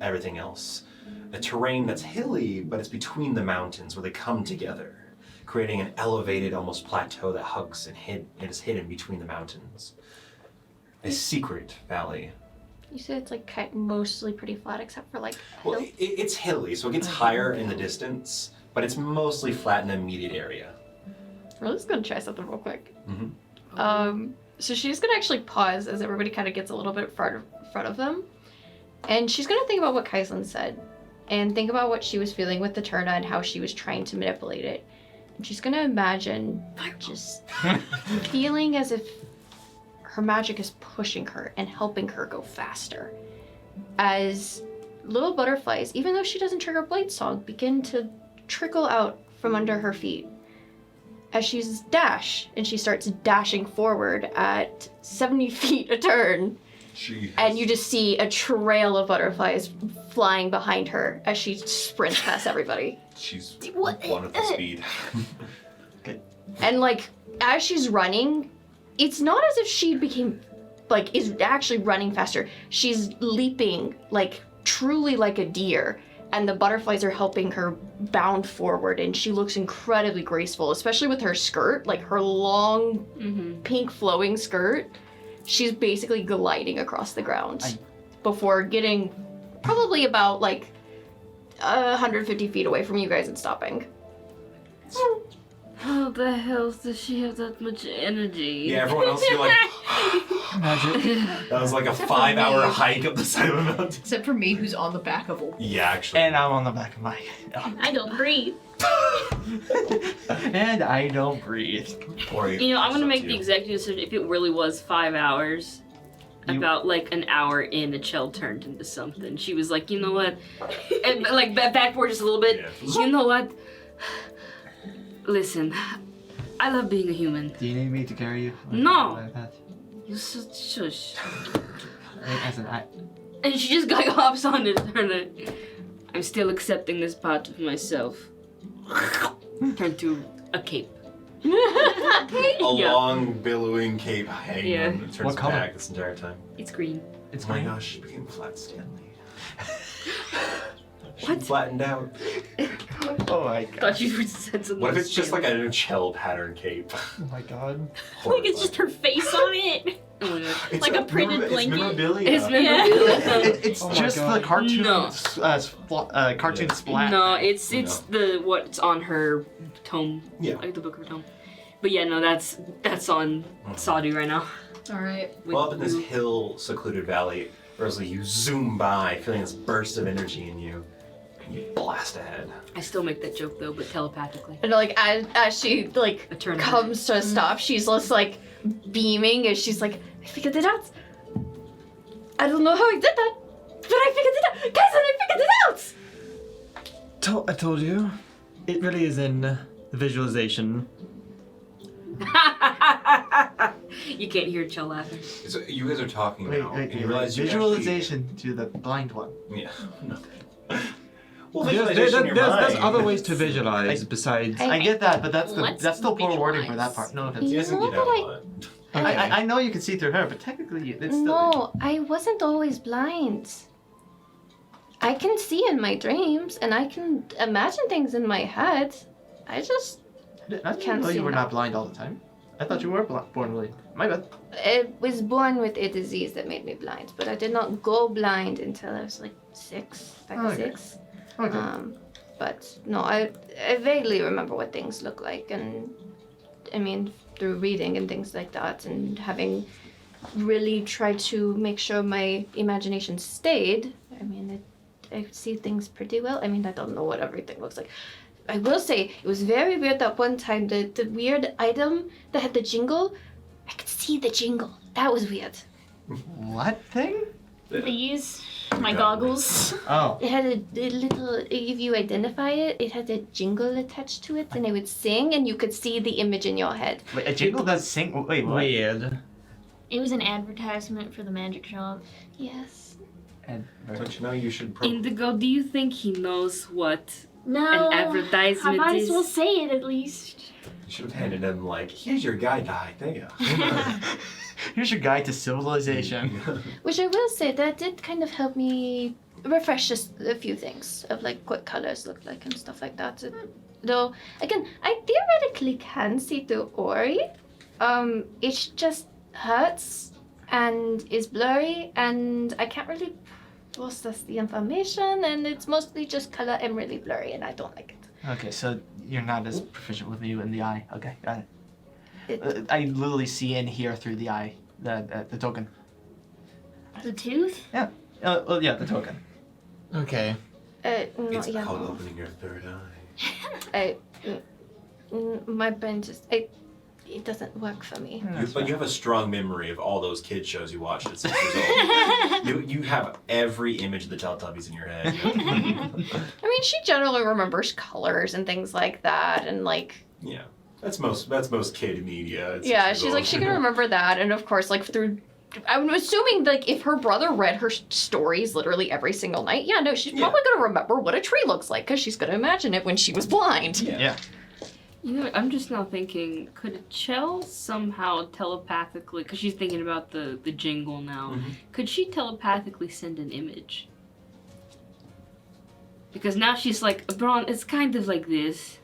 everything else. A terrain that's hilly, but it's between the mountains where they come together, creating an elevated, almost plateau that hugs and is hidden between the mountains. A secret valley. You said it's like mostly pretty flat except for like Well, hill? it's hilly, so it gets higher in the distance, but it's mostly flat in the immediate area. We're just gonna try something real quick. Mm-hmm. So she's gonna actually pause as everybody kind of gets a little bit front of them, and she's gonna think about what Kaislyn said, and think about what she was feeling with the Turna and how she was trying to manipulate it. And she's gonna imagine just feeling as if her magic is pushing her and helping her go faster. As little butterflies, even though she doesn't trigger Blade Song, begin to trickle out from under her feet. As she's and she starts dashing forward at 70 feet a turn. And you just see a trail of butterflies flying behind her as she sprints past everybody. She's one with the speed. And like, as she's running, it's not as if she is actually running faster. She's leaping like truly like a deer, and the butterflies are helping her bound forward, and she looks incredibly graceful, especially with her skirt, like her long pink flowing skirt. She's basically gliding across the ground before getting probably about like 150 feet away from you guys and stopping. How the hell does she have that much energy? Yeah, everyone else, you're like, Magic. that was like a 5-hour hike up the side of a mountain. Except for me, who's on the back of a... Yeah, actually. And I'm on the back of my. I don't breathe. And I don't breathe. You know, I'm gonna make the executive decision if it really was 5 hours. About like an hour in, the shell turned into something. She was like, you know what? And like backboard just a little bit. Yeah. You know what? Listen, I love being a human. Do you need me to carry you? No. Like that? You should shush. As an And she just like hops on it. I'm still accepting this part of myself. Turn to a cape. A long, billowing cape hanging Yeah. on. It turns What color? back this entire time. It's green. It's Oh my green. gosh, she became flat Stanley. She What? flattened out. Oh my god. Thought you said something. What if it's just like scary. a shell pattern cape? Oh my god. Like it's just her face on it. Oh my god. It's like a printed it's blanket. memorabilia. It's Yeah. memorabilia. It's Oh my just God. the cartoon, No. cartoon splat. No, it's the what's on her tome. Yeah. Like the book of her tome. But yeah, no, that's on Sadu right now. Alright. Well, up in this hill secluded valley, Rosalie, you zoom by, feeling this burst of energy in you, and you blast ahead. I still make that joke though, but telepathically. And like as she like A turn. comes to a stop, she's just like beaming and she's like, I figured it out. I don't know how I did that, but I figured it out. Guys, I figured it out! I told you. It really is in the visualization. You can't hear Chell laughing. So you guys are talking Wait, now, wait, and you wait. realize you Visualization to the blind one. Actually, yeah. No. Well, There's visualization in your there's mind. other ways to visualize besides. I get that, but that's Let's that's still poor wording for visualize. that part. No offense. He You doesn't know get out that a lot. I know you can see through her, but technically it's still. No, I wasn't always blind. I can see in my dreams and I can imagine things in my head. I just I didn't Can't know see you were now. not blind all the time. I thought you were born blind. My bad. was born with a disease that made me blind, but I did not go blind until I was like 6, Oh, okay. 6. Okay. But no, I vaguely remember what things look like, and I mean through reading and things like that, and having really tried to make sure my imagination stayed. I mean, I see things pretty well. I mean, I don't know what everything looks like. I will say it was very weird that one time the weird item that had the jingle, I could see the jingle. That was weird. What thing? I use my goggles. Oh. It had a little, if you identify it, it had a jingle attached to it, and it would sing, and you could see the image in your head. Wait, a jingle does sing. Wait, what? Weird. It was an advertisement for the magic shop. Yes. Don't you know you should Indigo, do you think he knows what No. an advertisement I might is? as well say it at least. You should have handed him like, here's your guide. There you go. Here's your guide to civilization. Which I will say, that did kind of help me refresh just a few things of like what colors look like and stuff like that. Though, again, I theoretically can see through Ori. It just hurts and is blurry, and I can't really process the information, and it's mostly just color and really blurry, and I don't like it. Okay, so you're not as proficient with you in the eye. Okay, got it. It- I literally see and hear through the eye, the token. The tooth? Yeah. Well, yeah, the token. Okay. No, It's yeah, called no. opening your third eye. My brain just, it doesn't work for me. But you have a strong memory of all those kid shows you watched at 6 years old. you have every image of the Teletubbies in your head. I mean, she generally remembers colors and things like that, and like, Yeah, that's most kid media. It's yeah, 6 she's years like, old. she can remember that, and of course, like, through, I'm assuming, like, if her brother read her stories literally every single night, yeah, no, she's probably gonna remember what a tree looks like, because she's gonna imagine it when she was blind. Yeah. You know, I'm just now thinking, could Chell somehow telepathically, because she's thinking about the jingle now, could she telepathically send an image? Because now she's like, Braun, it's kind of like this.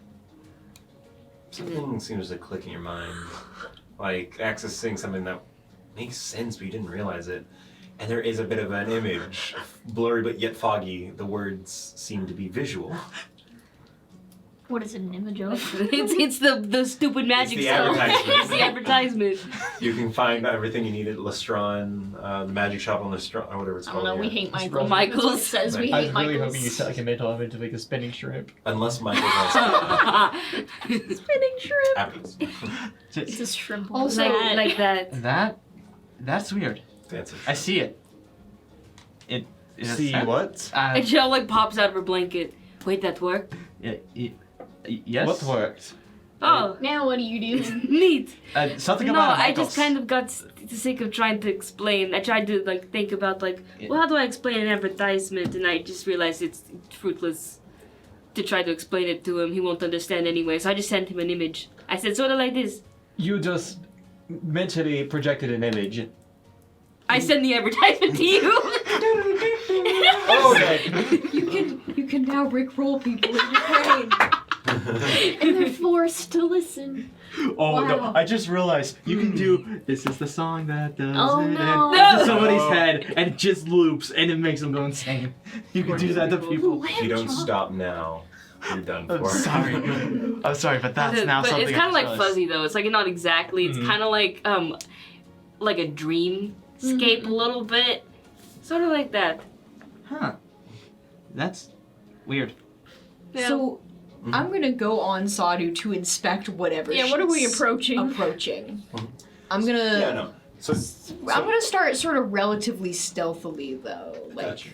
Something seems to click in your mind, like accessing something that makes sense, but you didn't realize it. And there is a bit of an image, blurry but yet foggy. The words seem to be visual. What is it, an image of? it's the stupid magic the cell. advertisement. It's the advertisement. You can find everything you need at Lestron, the magic shop on Lestron, or whatever it's I called. don't know, we yeah. hate Michael. Michael's. That's what it says, we I hate was really Michael's. hoping you set like a mental image to make a spinning shrimp. Unless Michael has Spinning shrimp. happens. It's a shrimp. Also, like that. That's weird. Fancy. I see it. It. See what? And Chell like pops out of her blanket. Wait, that worked? Yes. What worked? Oh, Now what do you do? neat. Something No, about I Michael's. just kind of got the sake of trying to explain. I tried to like think about like, well, how do I explain an advertisement? And I just realized it's fruitless to try to explain it to him. He won't understand anyway. So I just sent him an image. I said, sort of like this. You just mentally projected an image. I send the advertisement to you. Okay. You can now rickroll people in your brain. And they're forced to listen. Oh no! Wow. I just realized you can do. This is the song that does Oh, it. no. And to somebody's head, and it just loops, and it makes them go insane. You can do that to people. If you don't stop now, you're done I'm for. sorry. I'm sorry, but that's now but something. it's I kind of like just fuzzy though. It's like not exactly. It's kind of like a dreamscape a little bit, sort of like that. Huh. That's weird. Yeah. So, I'm gonna go on Sadu to inspect whatever. Yeah, what are we she's approaching? Approaching. I'm gonna. Yeah, no. So I'm gonna start sort of relatively stealthily though. Like, Gotcha.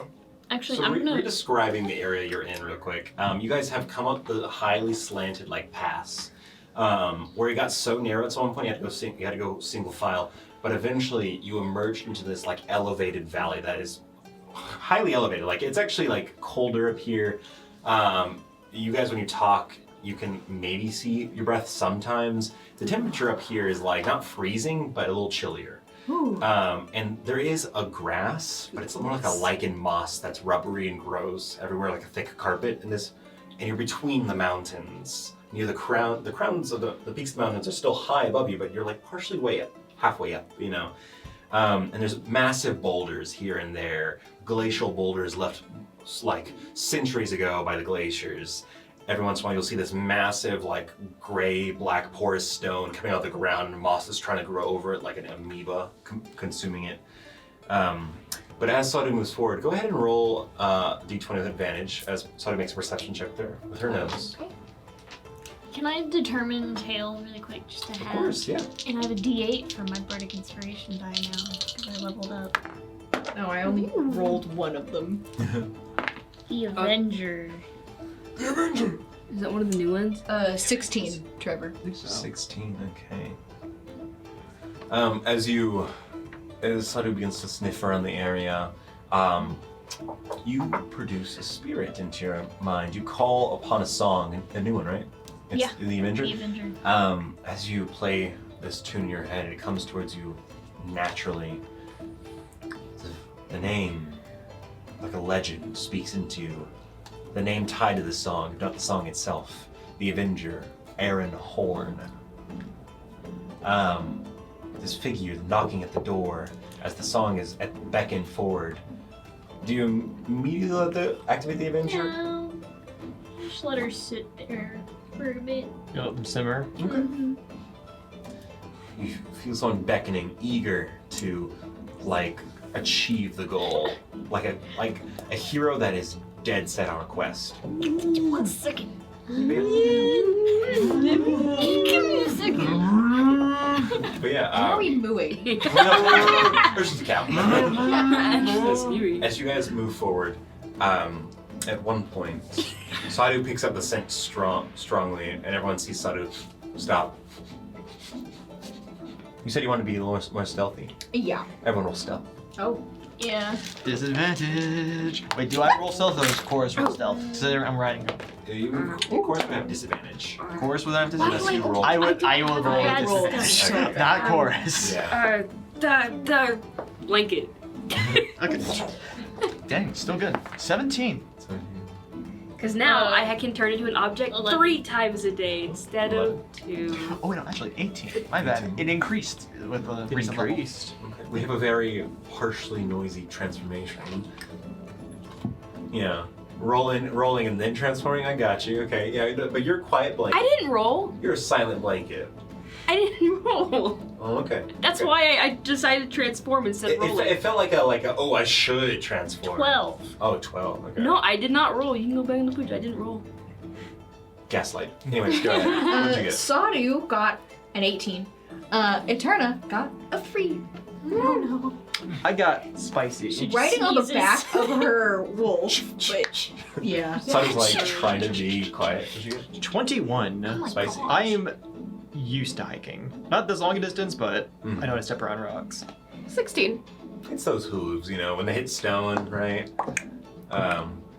Actually, So I'm gonna. redescribing the area you're in real quick. You guys have come up the highly slanted like pass, where it got so narrow at one point you had to go single file, but eventually you emerged into this like elevated valley that is highly elevated. Like it's actually like colder up here. You guys, when you talk, you can maybe see your breath sometimes. The temperature up here is like not freezing, but a little chillier. And there is a grass, but it's more like a lichen moss that's rubbery and grows everywhere, like a thick carpet in this. And you're between the mountains. Near the crown, the crowns of the peaks of the mountains are still high above you, but you're like partially way up, halfway up, you know. And there's massive boulders here and there, glacial boulders left like centuries ago by the glaciers. Every once in a while you'll see this massive like gray, black porous stone coming out of the ground and moss is trying to grow over it like an amoeba consuming it. But as Sadu moves forward, go ahead and roll d20 with advantage as Sadu makes a perception check there with her nose. Okay. Can I determine tail really quick just to Of have? course, yeah. And I have a D8 for my bardic inspiration die now because I leveled up. no, I only rolled one of them. The Avenger. Is that one of the new ones? 16, Trevor. 16, okay. As Sadu begins to sniff around the area, you produce a spirit into your mind. You call upon a song, a new one, right? It's Yeah. The Avenger? The Avenger. As you play this tune in your head, it comes towards you naturally. The name, like a legend, speaks into you. The name tied to the song, not the song itself. The Avenger, Aaron Horn. This figure knocking at the door as the song is beckoned forward. Do you immediately activate the Avenger? No. Just let her sit there for a bit. You let them simmer. You feel someone beckoning, eager to, achieve the goal. Like a hero that is dead set on a quest. 1 second. But yeah, How are we mooing? there's just a cow. That's scary. As you guys move forward, at one point, Sadhu picks up the scent strongly, and everyone sees Sadhu stop. You said you want to be more stealthy. Yeah. Everyone will stealth. Oh. Yeah. Disadvantage. Wait, do I roll stealth or does Chorus roll stealth? So I'm riding. You, of course, would have disadvantage. Chorus would have Why Unless do you roll. I will roll bad with disadvantage. Not Chorus. Yeah. The blanket. Okay. Dang, still good. 17. Because now Uh, I can turn into an object 11. 3 times a day instead of 2. Oh wait, no, actually 18. My bad. It increased with the It recent level. increased. Okay. We have a very harshly noisy transformation. Yeah. Rolling and then transforming, I got you. Okay, yeah, but you're a quiet blanket. I didn't roll. You're a silent blanket. I didn't roll. Oh, okay. That's Okay. why I decided to transform instead of rolling. It felt like a oh, I should transform. 12. Oh, 12. Okay. No, I did not roll. You can go back in the footage. I didn't roll. Gaslight. Anyways, go ahead. What'd you get? Sadhu got an 18. Eterna got a 3. Oh no. I got spicy. She's riding on the Sneezes. back of her wolf, but yeah. So I was like trying to be quiet. What'd you get? 21. Oh my Spicy. gosh. I am used to hiking. Not this long a distance, but Mhm. I know how to step around rocks. 16. It's those hooves, when they hit stone, right? But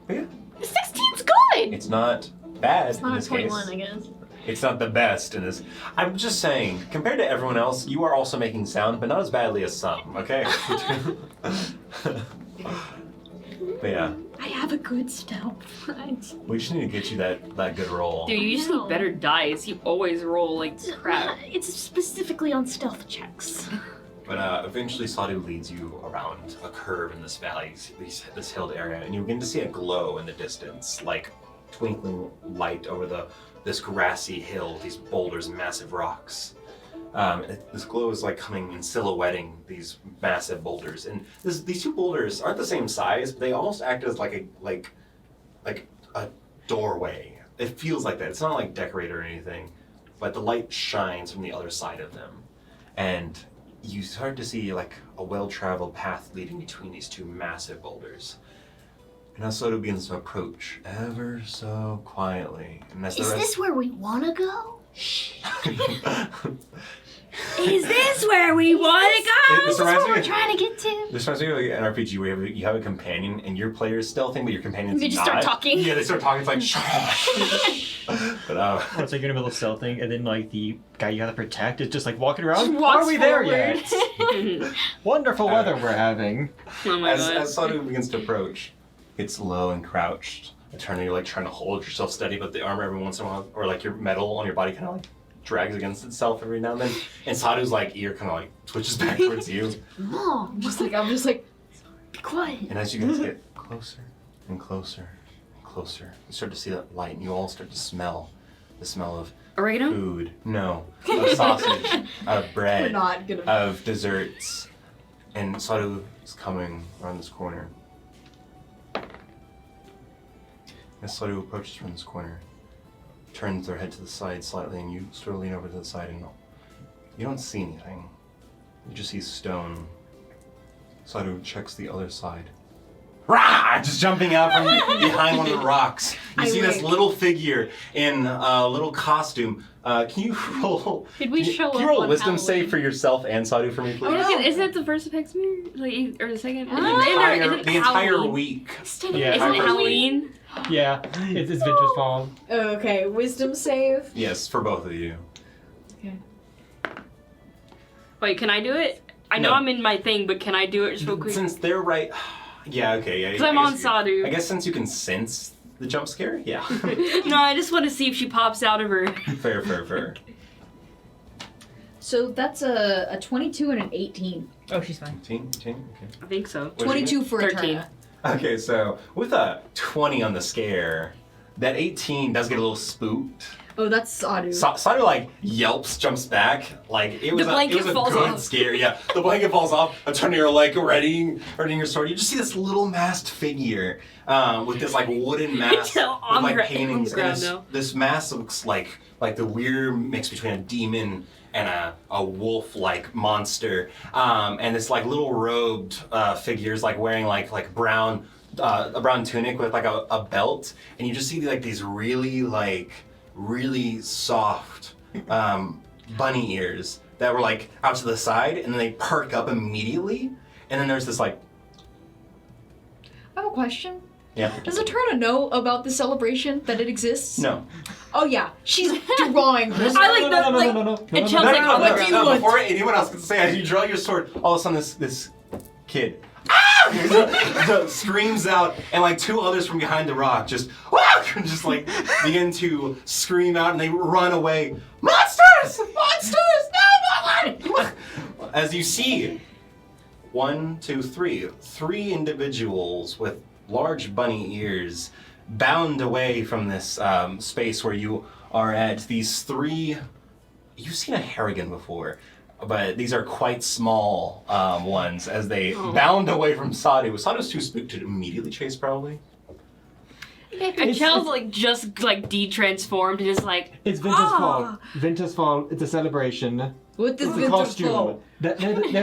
yeah, 16's good! it's not bad It's in not a this 21, case. I guess. It's not the best in this. I'm just saying, compared to everyone else, you are also making sound, but not as badly as some, okay? But yeah, I have a good stealth. we just need to get you that good roll. Dude, you just No. need better dice. You always roll like crap. It's specifically on stealth checks. But eventually Sadhu leads you around a curve in this valley, this hilled area, and you begin to see a glow in the distance, like twinkling light over this grassy hill, these boulders and massive rocks. This glow is like coming and silhouetting these massive boulders, and these two boulders aren't the same size, but they almost act as like a doorway. It feels like that. It's not like decorated or anything, but the light shines from the other side of them, and you start to see like a well-traveled path leading between these two massive boulders. And as Soto begins to approach ever so quietly, and as the Is rest this where we want to go? Is this where we want to go? This Is this reminds what me we're of- trying to get to? This reminds me of like an RPG where you have a companion and your player is stealthing, but your companion's They just not. start talking. Yeah, they start talking. It's like shh. But It's like you're in the middle of stealthing, and then like the guy you gotta protect is just like walking around. Just walks Are we there forward. yet? Wonderful weather we're having. Oh my god. as Soto begins to approach, it's low and crouched. Eternally, you're like trying to hold yourself steady, but the armor every once in a while, or like your metal on your body, kind of like drags against itself every now and then. And Sadhu's like ear kind of like twitches back towards you. Mom, I'm just like, be quiet. And as you guys get closer and closer and closer, you start to see that light, and you all start to smell the smell of Oregano? food. No, of sausage, of we're bread, not gonna. of desserts. And Sadhu is coming around this corner. As Sadhu approaches from this corner, turns their head to the side slightly, and you sort of lean over to the side, and you don't see anything. You just see stone. Sadhu checks the other side. Rah! Just jumping out from behind one of the rocks. You I see this wink. little figure in a little costume. Can you roll? Did we can you- show Can you up roll a on wisdom Halloween? save for yourself and Sadhu for me, please? Oh, look at, isn't that the first Hexmere? Like, or the second? The Isn't entire Halloween? week. Instead of Yeah, Isn't it Halloween. Halloween? Yeah, it's Vince's fault. Okay, wisdom save. Yes, for both of you. Wait, can I do it? I know No. I'm in my thing, but can I do it just real quick? Since they're right. Yeah, okay, yeah. Because I'm on Sadu. I guess since you can sense the jump scare, yeah. No, I just want to see if she pops out of her. Fair. So that's a 22 and an 18. Oh, she's fine. 10, okay. I think so. What did you 22 for 13. Eterna. Okay, so with a 20 on the scare, that 18 does get a little spooked. Oh, that's Sadu. Sadu like yelps, jumps back, like it was The blanket it was a falls good off. scare. Yeah, the blanket falls off. Eterna, you're like readying your sword. You just see this little masked figure with this like wooden mask with on like the paintings. ground And now. this mask looks like the weird mix between a demon and a wolf-like monster. And this like little robed figures like wearing like brown a brown tunic with like a belt, and you just see like these really soft bunny ears that were like out to the side, and then they perk up immediately, and then there's this like I have a question. yeah. Does Eterna know about the celebration, that it exists? No. Oh yeah, she's drawing this. I like that. Like, and Chell's like, oh, what do you want? Before anyone else can say, as you draw your sword, all of a sudden this kid screams out, and like two others from behind the rock just like begin to scream out, and they run away. Monsters! No! As you see, 1, 2, 3, 3 individuals with large bunny ears bound away from this space where you are at. These 3, you've seen a Harrigan before, but these are quite small ones as they bound away from Sadu. Sadu's too spooked to immediately chase, probably. and Chell's like just like de-transformed and just like, It's Vince's fault. Vince's fault. It's a celebration. What is It's a Winter's costume. fault? They're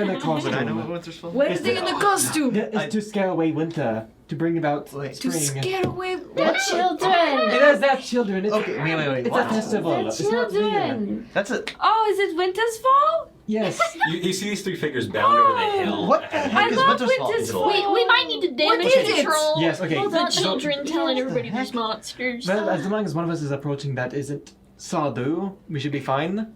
in a costume. I know what Winter's fault. What is they in the costume? It's to scare away winter, to bring about To spring. scare away The children. It is that children. It's, Okay, wait. It's What? a festival. The It's not real. children. That's it. oh, is it Winter's fault? Yes. You see these 3 figures bound over the hill. What the and- heck I is love Winter's fault? Winter's Is it a fault. We might need to damage is it? control Yes, okay. the So- children telling everybody there's monsters. Well, as long as one of us is approaching that isn't Sadu, we should be fine.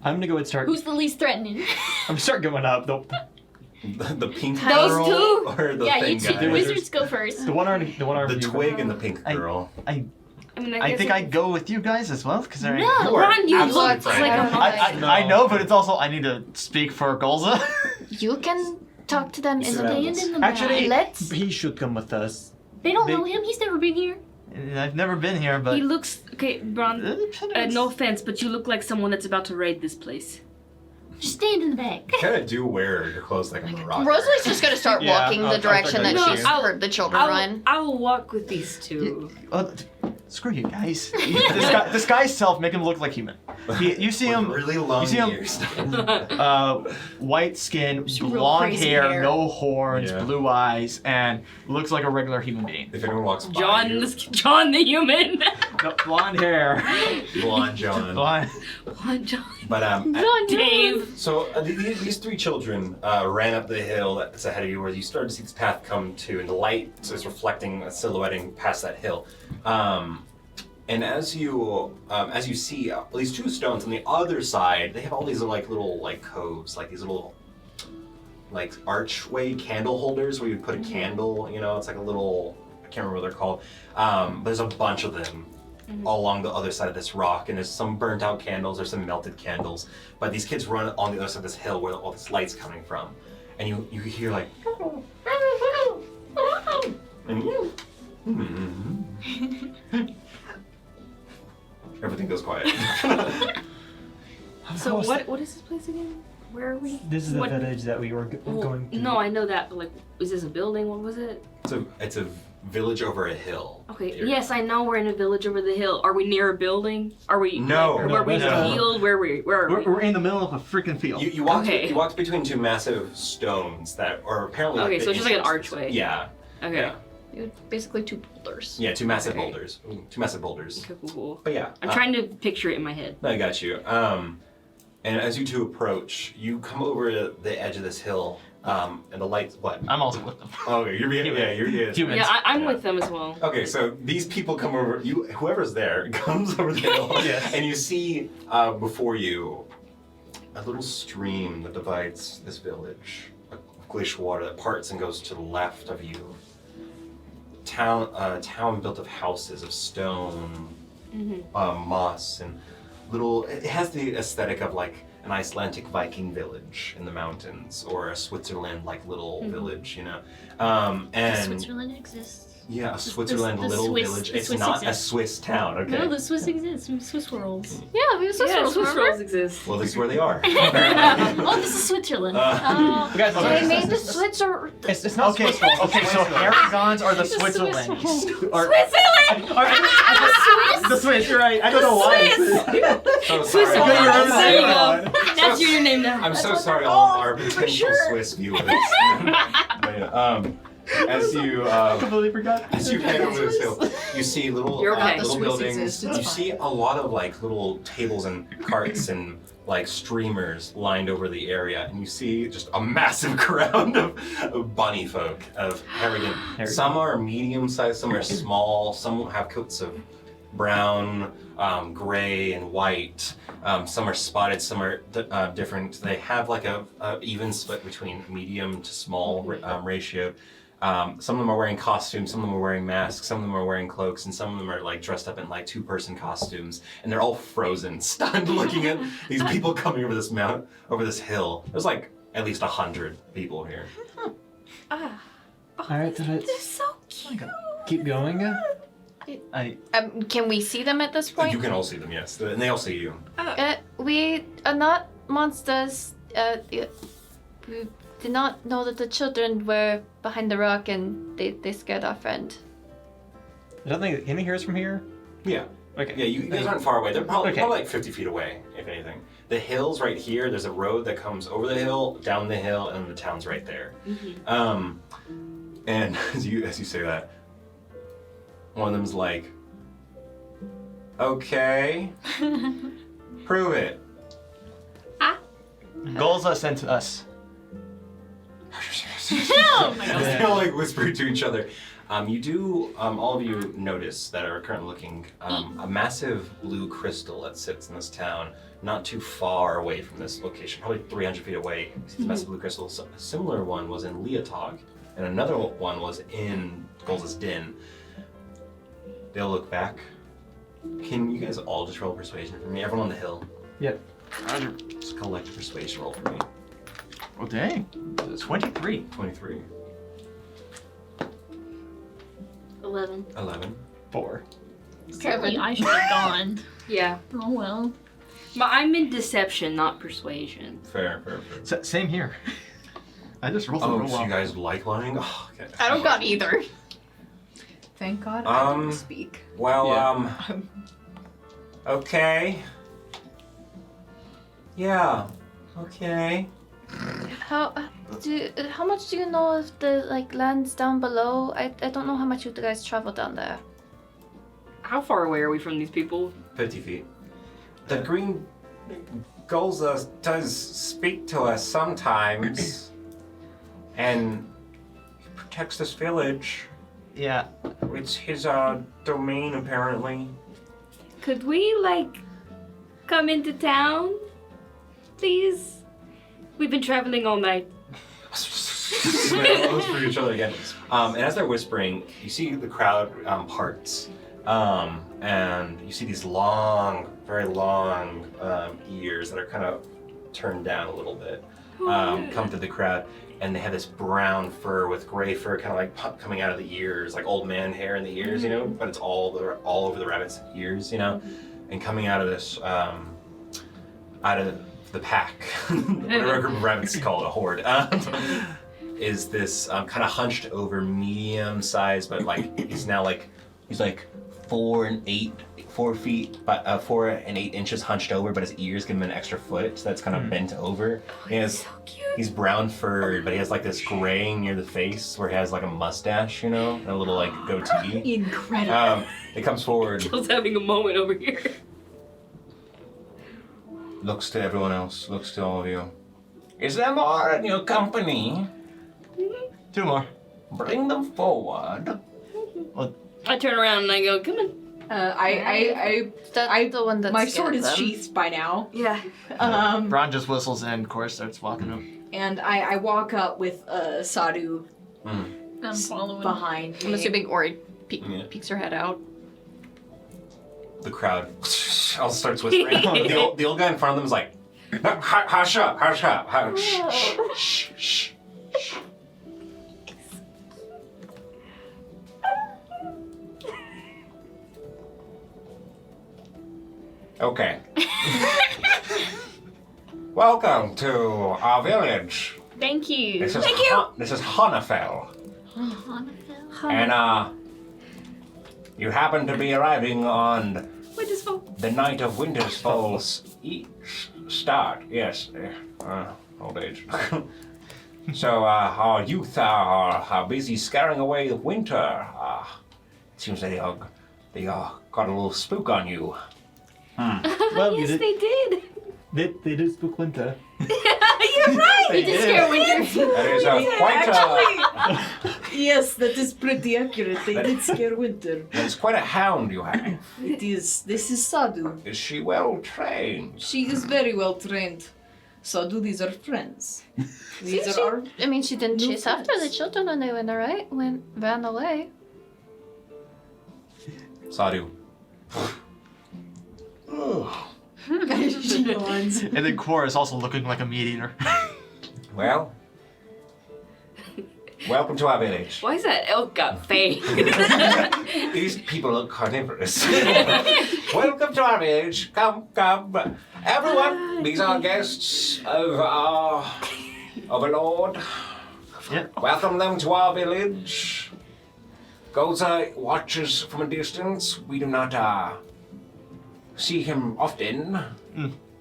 I'm gonna go and start. Who's the least threatening? I'm gonna start going up. The pink Those girl two? or the Yeah, thing you two guy? wizards go first. The one arm. The twig and the pink I- girl. I mean, I guess think it- I'd go with you guys as well, because they're. No, You are Ron, you absolutely look fine. like a monster. I know, but it's also I need to speak for Golza. You can talk to them in the Surround us. stand in the Actually, Let's. he should come with us. They don't They- know him. He's never been here. I've never been here, but He looks okay, Ron. No offense, but you look like someone that's about to raid this place. Just stand in the back. You kind of do wear your clothes like I'm a rocker. Rosalie's just gonna start Yeah, walking I'll the direction that start she's going. heard the children run. I will walk with these two. screw you guys. This guy's self make him look like human. You see With him. really long you see him- ears. White skin, real blonde crazy hair, hair. no horns, Yeah. blue eyes, and looks like a regular human being. If anyone walks by John, you, John the human. No, blonde hair. blonde John. Blonde. John. But Dave. so these 3 children ran up the hill that's ahead of you, where you start to see this path come to, and the light is reflecting, silhouetting past that hill. And as you see these 2 stones on the other side, they have all these like little like coves, like these little like archway candle holders where you put a candle. You know, it's like a little, I can't remember what they're called. There's a bunch of them all along the other side of this rock, and there's some burnt out candles, there's some melted candles. But these kids run on the other side of this hill where all this light's coming from, and you hear like. Everything goes quiet. So what is this place again? Where are we? This is the What- village that we were going to. No, I know that, but like, is this a building? What was it? It's a village over a hill. Okay. Here. Yes, I know we're in a village over the hill. Are we near a building? Are we? No. Like, were we No. healed? Where are we? We're in the middle of a freaking field. You walked Okay. you walked between 2 massive stones that are apparently. Okay, like so it's just like an entrances. archway. Yeah. Okay. Yeah. Basically 2 boulders. Yeah, 2 massive Okay. boulders. 2 massive boulders. Okay, cool. But yeah. I'm trying to picture it in my head. I got you. And as you 2 approach, you come over the edge of this hill, And the lights. What? I'm also with them. Oh, okay, you're Humans. I'm with them as well. Okay, so these people come over. Whoever's there comes over the hill, Yes. and you see before you a little stream that divides this village. A glacial water that parts and goes to the left of you. Town built of houses of stone, moss, and little. It has the aesthetic of like an Icelandic Viking village in the mountains, or a Switzerland-like little village, you know. And Switzerland exists. yeah, a Switzerland the little Swiss- village. the It's Swiss not exists. a Swiss town, okay? No, the Swiss exists. Swiss rolls. Yeah, we have Swiss Yeah, rolls, Swiss remember? rolls exist. Well, this is where they are. Oh, this is Switzerland. Oh. You guys, They made the Switzer. It's not Okay, Swiss rolls. okay, so Paragons are the The Swiss Switzerland. rolls. The Swiss, you're right. I don't know why. So Swiss sorry. rolls. remember There you that. go. That's your name now. I'm so sorry, all our potential Swiss viewers. But, yeah, as you Completely forgot. as you head over this hill, you see little You're okay. little The Swiss buildings. exist, it's You fine. see a lot of like little tables and carts and like streamers lined over the area, and you see just a massive crowd of bunny folk, of Harrigan. Some are medium-sized, some are small, some have coats of brown, gray, and white. Some are spotted, some are different. They have like a even split between medium to small ratio. Some of them are wearing costumes, some of them are wearing masks, some of them are wearing cloaks, and some of them are like dressed up in like two-person costumes, and they're all frozen, stunned, looking at these people coming over this hill. There's like at least 100 people here. Alright, let's So cute. keep going. Can we see them at this You point? can all see them, yes, and they all see you. We are not monsters. We did not know that the children were behind the rock and they scared our friend. Can he hear us from here? Yeah. Okay. Yeah, you guys aren't far away. They're probably Okay. like 50 feet away, if anything. The hill's right here. There's a road that comes over the hill, down the hill, and the town's right there. And as you say that, one of them's like, "Okay, prove it." Golza sent us. Oh my god. They all like whisper to each other. You do, all of you notice that are currently looking, a massive blue crystal that sits in this town, not too far away from this location, probably 300 feet away. You see this massive blue crystal. So a similar one was in Leotog, and another one was in Golza's Den. They'll look back. Can you guys all just roll persuasion for me? Everyone on the hill. Yep. Just collect a persuasion roll for me. Oh dang. 23. 23. 11. 11. 4. Apparently I should have gone. Yeah. Oh well. But I'm in deception, not persuasion. Fair. Same here. I just rolled Oh, real so well. you guys like lying? Oh, okay. I don't got either. Thank God I didn't Um, speak. Well, okay. Yeah, okay. How much do you know of the like lands down below? I don't know how much you guys travel down there. How far away are we from these people? 50 feet. The green Golza does speak to us sometimes, and he protects this village. Yeah. It's his domain, apparently. Could we, like, come into town? Please? We've been traveling all night. They whisper to each other again. And as they're whispering, you see the crowd parts. And you see these long, very long ears that are kind of turned down a little bit come to the crowd. And they have this brown fur with gray fur kind of like coming out of the ears, like old man hair in the ears, you know, but it's all over the rabbit's ears, you know, and coming out of this, out of the pack, whatever a group of rabbits is called, a horde, is this kind of hunched over, medium size, but like he's like 4 and 8 inches hunched over, but his ears give him an extra foot, so that's kind of bent over. He's brown furred, but he has like this graying near the face where he has like a mustache, you know, and a little like goatee. Incredible. It comes forward, Jill's having a moment over here. looks to everyone else, looks to all of you. Is there more in your company? 2 more. Bring them forward. I turn around and I go, come on. That's the one that's my scared sword of is them. sheathed by now. Yeah. Bron just whistles and of course starts walking up. And I walk up with Sadhu I'm following. behind me. I'm assuming Ori Yeah. peeks her head out. The crowd all starts whispering. the old guy in front of them is like, hush up, hush up, hush. Shh, shh, shh. Okay. Welcome to our village. Thank you. This is this is Honafel. And you happen to be arriving on Winter's Fall. the night of Winter's Fall's start. Yes, old age. So our youth are busy scaring away the winter. It seems they got a little spook on you. Well, you Yes, did, they did. they did spook winter. You're right. They did. Scare winter. That is quite Yes, that is pretty accurate. They did scare winter. that is quite a hound you have. It is. This is Sadhu. Is she well trained? She is very well trained. Sadhu, these are friends. These are our. I mean, she didn't New chase after the friends. children when they went, right? When ran away. Sadhu. She yawns. And then Quor is also looking like a meat eater. Well, welcome to our village. Why is that elk got fake? These people look carnivorous. Welcome to our village. Come, come. Everyone, these are guests of our overlord. Yeah. Welcome them to our village. Goza watches from a distance. We do not see him often.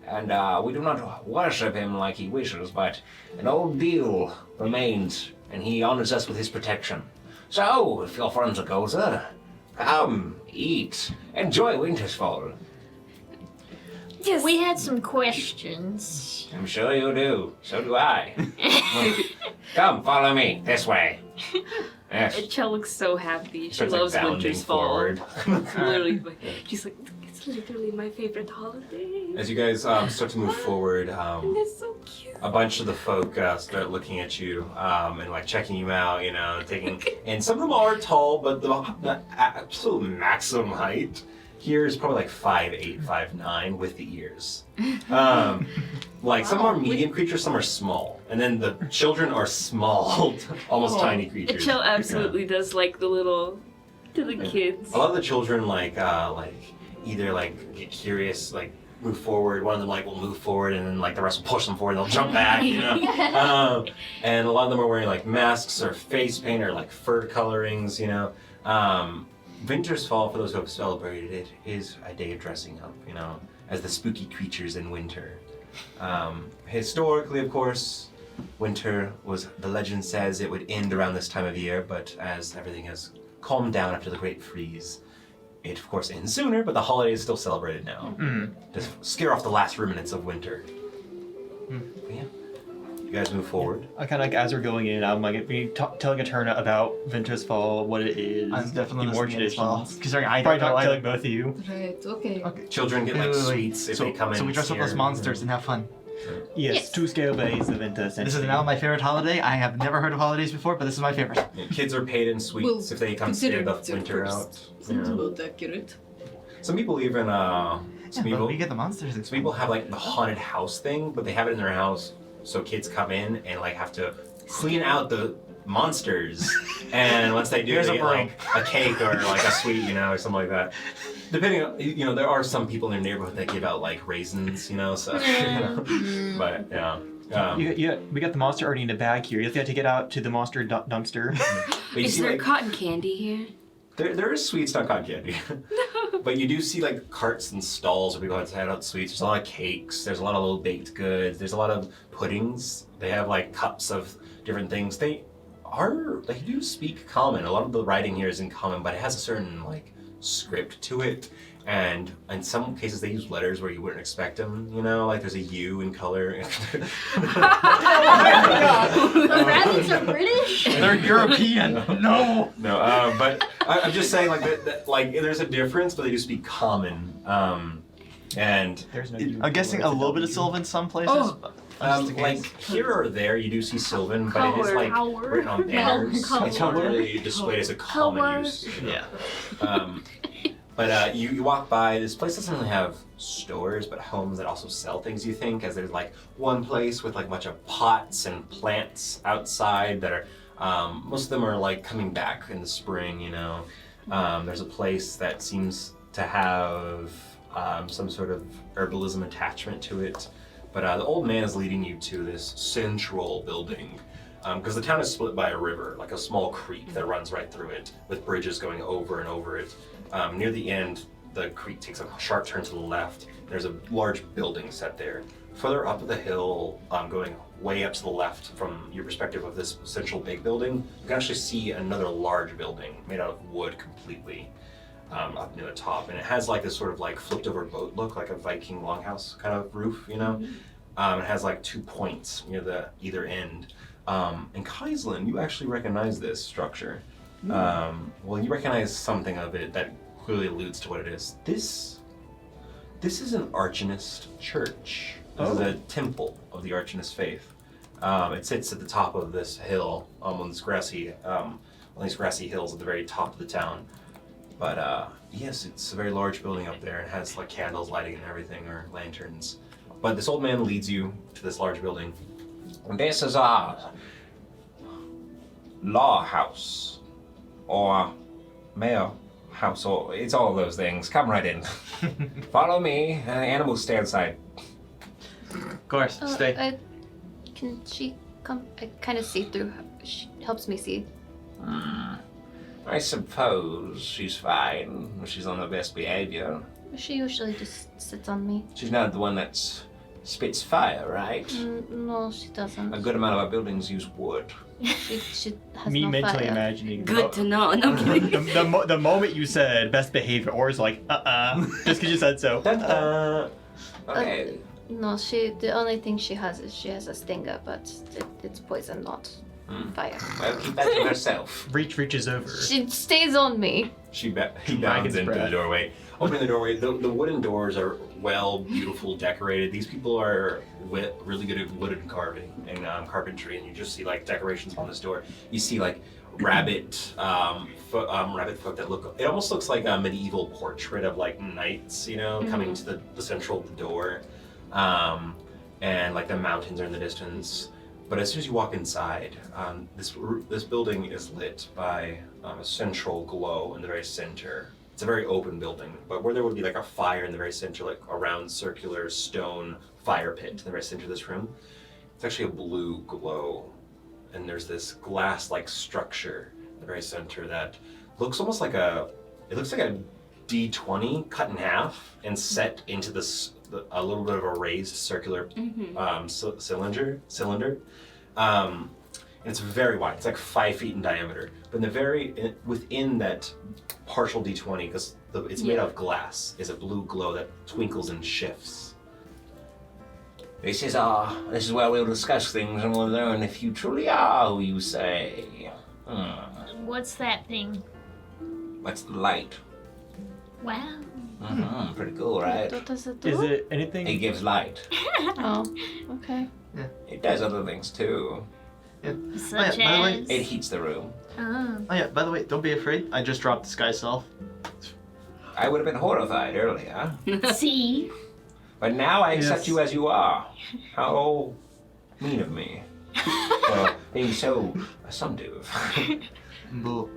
And we do not worship him like he wishes, but an old deal remains, and he honors us with his protection. So, if you're friends of Goza, come, eat, enjoy Winter's Fall. Yes. We had some questions. I'm sure you do. So do I. Come, follow me. This way. Yes. Chell looks so happy. She Starts, like, loves bounding Winter's Fall. forward. It's literally, she's like, it's literally my favorite holiday. As you guys start to move forward, And it's so cute. a bunch of the folk start looking at you and like checking you out, you know, taking. And some of them are tall, but the absolute maximum height here is probably like 5'8", 5'9" with the ears. Like some are medium creatures, some are small, and then the children are small, almost tiny creatures. Chell absolutely does like the little, to the kids. A lot of the children like either like get curious, like move forward. One of them like will move forward, and then like the rest will push them forward. And they'll jump back, you know. And a lot of them are wearing like masks or face paint or like fur colorings, you know. Winter's Fall, for those who have celebrated it, is a day of dressing up, you know, as the spooky creatures in winter. Historically, of course, winter was, the legend says it would end around this time of year, but as everything has calmed down after the Great Freeze, it of course ends sooner, but the holiday is still celebrated now. To scare off the last remnants of winter. But yeah, you guys move forward. I kind of like, as we're going in, I'm like telling Eterna about Winter's Fall, what it is, I'm definitely the more listening as well. traditions. Considering I Probably don't know not either. killing both of you. Right, okay. Children get like sweets if so, they come in. So we dress up as scared. monsters and have fun. Yes, to scale base of Winter. This is now my favorite holiday. I have never heard of holidays before, but this is my favorite. Yeah, kids are paid in sweets Well, if they come consider scare the it's your winter first. out. Sounds Yeah. about accurate. Some people even Yeah, some but people we get the monsters. It's some people have like the haunted house thing, but they have it in their house so kids come in and like have to clean out the monsters, and once they do, Here's they a get like a cake or like a sweet, you know, or something like that. Depending on, you know, there are some people in their neighborhood that give out like raisins, you know, so you know. But yeah. We got the monster already in the bag here. You just gotta take it out to the monster dumpster. But you Is see, there like, cotton candy here? there is sweets, not cotton candy. But you do see like carts and stalls where people have to hand out sweets. There's a lot of cakes. There's a lot of little baked goods. There's a lot of puddings. They have like cups of different things. They do speak common. A lot of the writing here is in common, but it has a certain like script to it. And in some cases, they use letters where you wouldn't expect them. You know, like there's a U in color. The rabbits are British? They're European. No. No, but I'm just saying, like, that, like, there's a difference, but they do speak common. And There's no. I'm guessing a little bit of Sylvan some places. Oh. But just in like case. here or there, you do see Sylvan, but it is like written on banners. It's not really displayed as a common use. Yeah. But you walk by, this place doesn't really have stores, but homes that also sell things, you think, as there's like one place with like a bunch of pots and plants outside that are, most of them are like coming back in the spring, you know. There's a place that seems to have some sort of herbalism attachment to it. But the old man is leading you to this central building, because the town is split by a river, like a small creek that runs right through it, with bridges going over and over it. Near the end, the creek takes a sharp turn to the left. There's a large building set there. Further up the hill, going way up to the left from your perspective of this central big building, you can actually see another large building made out of wood completely, up near the top. And it has like this sort of like flipped over boat look, like a Viking longhouse kind of roof, you know? It has like 2 points near the either end. And Kaislin, you actually recognize this structure. Well, you recognize something of it that clearly alludes to what it is. This is an Arcanist church. This is a temple of the Arcanist faith. It sits at the top of this hill, on these grassy hills at the very top of the town. But yes, it's a very large building up there. It has like candles lighting and everything, or lanterns. But this old man leads you to this large building. This is our law house, or mayor house, or it's all of those things. Come right in. Follow me. Animals stay inside. Of course, stay. Can she come? I kind of see through her. She helps me see. I suppose she's fine. She's on her best behavior. She usually just sits on me. She's not the one that spits fire, right? No, she doesn't. A good amount of our buildings use wood. She has Me no mentally fire. imagining. Good to know. No, I'm kidding. The moment you said best behavior, or is like just because you said so. Okay. No, the only thing she has is she has a stinger, but it's poison, not fire. Well, keep that to herself. Reaches over. She stays on me. He bounds his into the breath. doorway. Opening the doorway, the wooden doors are beautiful, decorated. These people are really good at wooden carving and carpentry, and you just see like decorations on this door. You see like rabbit folk that look. It almost looks like a medieval portrait of like knights, you know, coming to the central of the door, and like the mountains are in the distance. But as soon as you walk inside, this building is lit by a central glow in the very center. It's a very open building, but where there would be like a fire in the very center, like a round circular stone fire pit in the very center of this room, it's actually a blue glow. And there's this glass-like structure in the very center that looks almost like a D20 cut in half and set into a little bit of a raised circular cylinder. And it's very wide. It's like 5 feet in diameter. But within that partial D20, because it's made out of glass, is a blue glow that twinkles and shifts. This is where we'll discuss things and we'll learn if you truly are who you say. What's that thing? That's the light. Wow. Pretty cool, right? What does it do? Is it anything? It gives light. Oh, okay. It does other things too. Such by the way, as. It heats the room. Oh. Oh yeah, by the way, don't be afraid. I just dropped the sky self. I would have been horrified earlier, See? but now I accept Yes. you as you are. How mean of me. Being so assumptive. Boo.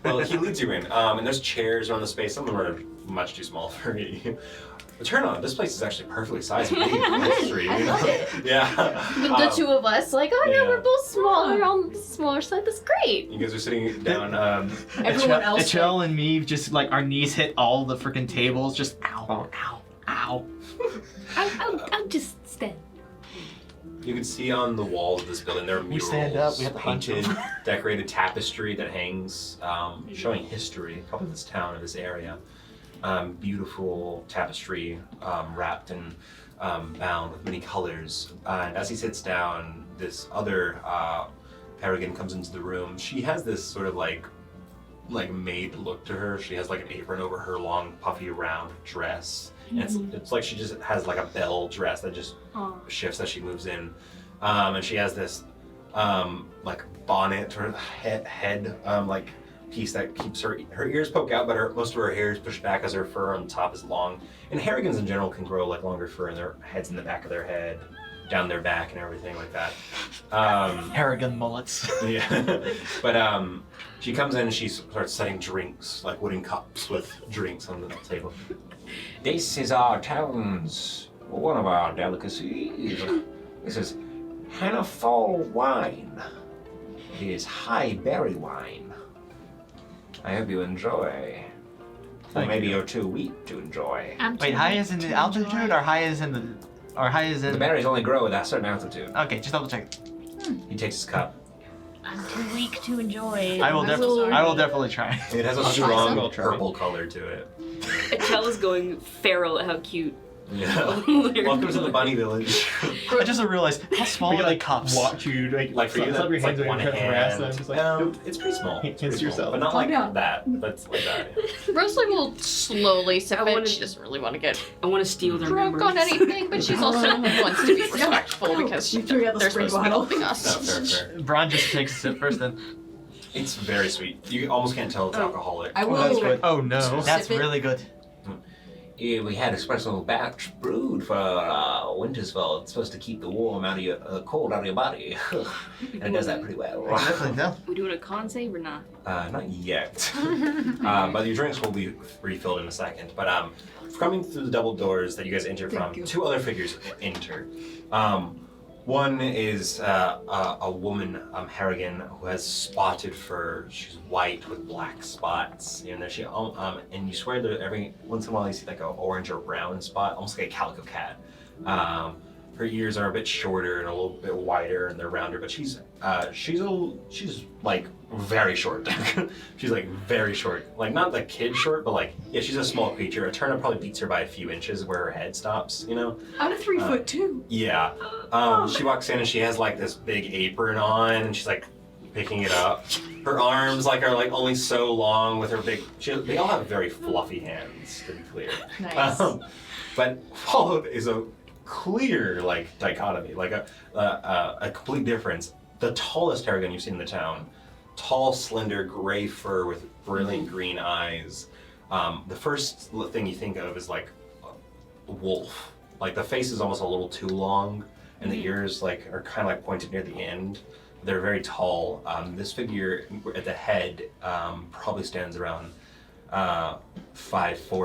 Well, he leads you in, and there's chairs around the space. Some of them are much too small for you. But turn on, this place is actually perfectly sized for history. You know? Yeah. The two of us, like, oh yeah, yeah. we're both small. We're on the smaller side. That's great. You guys are sitting down. Everyone else. Echelle and me just like our knees hit all the freaking tables. Just ow, ow, ow. I'll just stand. You can see on the walls of this building there are murals, stand up, we have to punch painted, them. decorated tapestry that hangs, showing history of this town, of this area. Beautiful tapestry wrapped and bound with many colors. And as he sits down, this other Peregrine comes into the room. She has this sort of like maid look to her. She has like an apron over her long, puffy, round dress. And it's like she just has like a bell dress that just shifts as she moves in. And she has this like bonnet or head like piece that keeps her ears poke out, but most of her hair is pushed back as her fur on top is long. And Harrigans in general can grow like longer fur in their heads in the back of their head, down their back and everything like that. Harrigan mullets. Yeah. But she comes in and she starts setting drinks, like wooden cups with drinks on the table. This is our town's, one of our delicacies. This is Hannafall wine. It is high berry wine. I hope you enjoy. Or maybe you're too weak to enjoy. Wait, high is in the altitude or high is in the... Or high is in... The berries only grow at a certain altitude. Okay, just double check. He takes his cup. I'm too weak to enjoy. I will definitely try. It has a I'll strong try. purple color to it. Chella's going feral at how cute. Yeah. Welcome to the bunny village. I just realized how small We are can, the like, cups. watch you, Like for you, slap your that's hands like when one you're trying to harass hand. them. Just like, nope. It's pretty small. Hints It's pretty yourself. small, but not Calm like down. that. But like that. Yeah. Rosalie will slowly sip I it. wanna- She doesn't really want to get I want to steal their drunk on memories. anything, but she's also wants to be respectful because You threw out the they're spray supposed to be bottle. helping No, us. fair. Braun just takes a sip first then. It's very sweet. You almost can't tell it's alcoholic. I will. that's good. Oh no. That's Sip it. really good. Yeah, we had a special batch brewed for Wintersfell. It's supposed to keep the warm out of your cold out of your body, and it does that pretty well. Definitely no. We doing a con save or not? Not yet. But your drinks will be refilled in a second. But coming through the double doors that you guys enter from, you. two other figures enter. One is a woman, Harrigan, who has spotted fur. She's white with black spots. And there she, and you swear that every once in a while you see like an orange or brown spot, almost like a calico cat. Her ears are a bit shorter and a little bit wider, and they're rounder. But she's like very short. She's like very short, like not like kid short, but like yeah, she's a small creature. A turnip probably beats her by a few inches where her head stops. You know. I'm a 3'2". Yeah. She walks in and she has like this big apron on, and she's like picking it up. Her arms like are like only so long with her big. They all have very fluffy hands, to be clear. Nice. But followed is a clear like dichotomy, like a complete difference. The tallest Harrigan you've seen in the town, tall, slender, gray fur with brilliant green eyes. The first thing you think of is like a wolf. Like the face is almost a little too long, and the ears like are kind of like pointed near the end. They're very tall. This figure at the head probably stands around 5'4",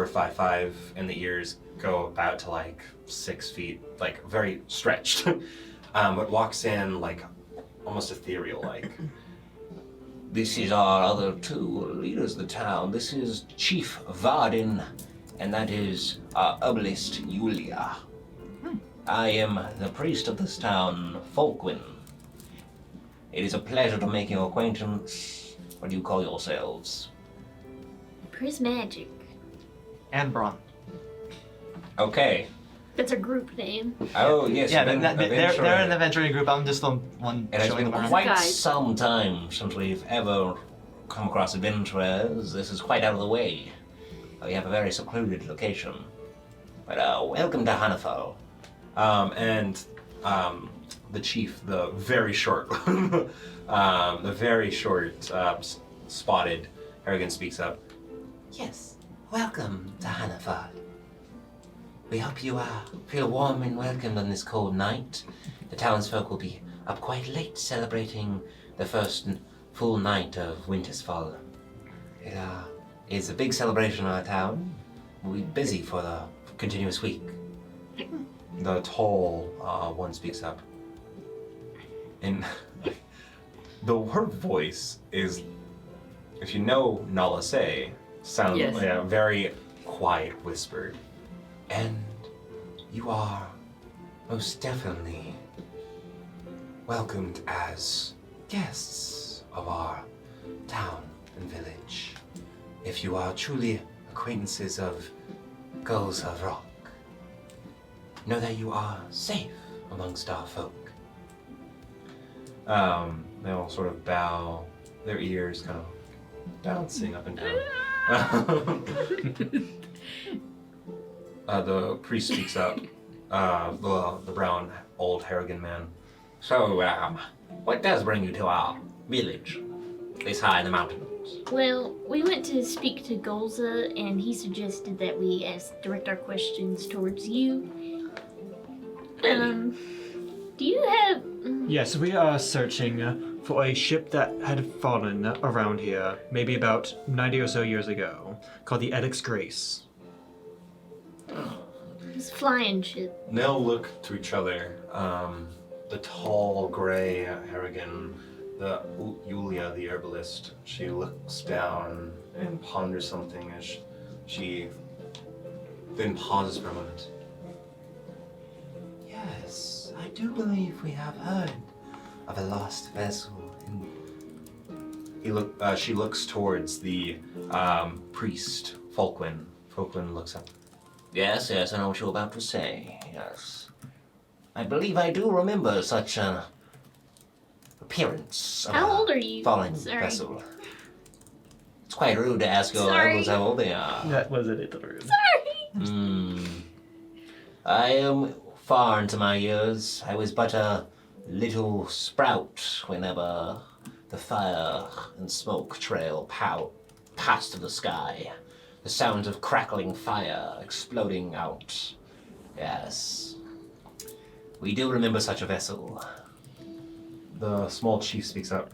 5'5", and the ears go about to like 6 feet, like very stretched. But walks in like almost ethereal, like. This is our other two leaders of the town. This is Chief Vardin, and that is our herbalist Yulia. I am the priest of this town, Folkwin. It is a pleasure to make your acquaintance. What do you call yourselves? Prismagik. And Braun. Okay. That's a group name. Oh, yes. Yeah, you've been they're an adventuring. adventuring group. I'm just the one It has showing been them around. quite Guide. some time since we've ever come across adventurers. This is quite out of the way. We have a very secluded location. But welcome to Hannafall. The chief, the very short, spotted Harrigan speaks up. Yes, welcome to Hannafall. We hope you feel warm and welcomed on this cold night. The townsfolk will be up quite late celebrating the first full night of Wintersfall. It is a big celebration in our town. We'll be busy for the continuous week. The tall one speaks up. And her voice is, if you know Nala Say, sounds Yes. like a very quiet whispered. And you are most definitely welcomed as guests of our town and village. If you are truly acquaintances of Gulls of Rock, know that you are safe amongst our folk. They all sort of bow, their ears kind of bouncing up and down. The priest speaks up, the brown old Harrigan man. So, what does bring you to our village this high in the mountains? Well, we went to speak to Golza, and he suggested that we direct our questions towards you. Do you have... Yes, we are searching for a ship that had fallen around here, maybe about 90 or so years ago, called the Edix Grace. It's a flying ship. They'll look to each other. The tall, gray Harrigan, the Yulia, the herbalist, she looks down and ponders something as she then pauses for a moment. Yes, I do believe we have heard of a lost vessel. She looks towards the priest, Folkwin. Folkwin looks up. Yes, I know what you're about to say, yes. I believe I do remember such an appearance of How a old are you? fallen Sorry. vessel. It's quite rude to ask your elders how old they are. That was a little rude. I am far into my years. I was but a little sprout whenever the fire and smoke trail passed to the sky. The sounds of crackling fire exploding out. Yes. We do remember such a vessel. The small chief speaks up.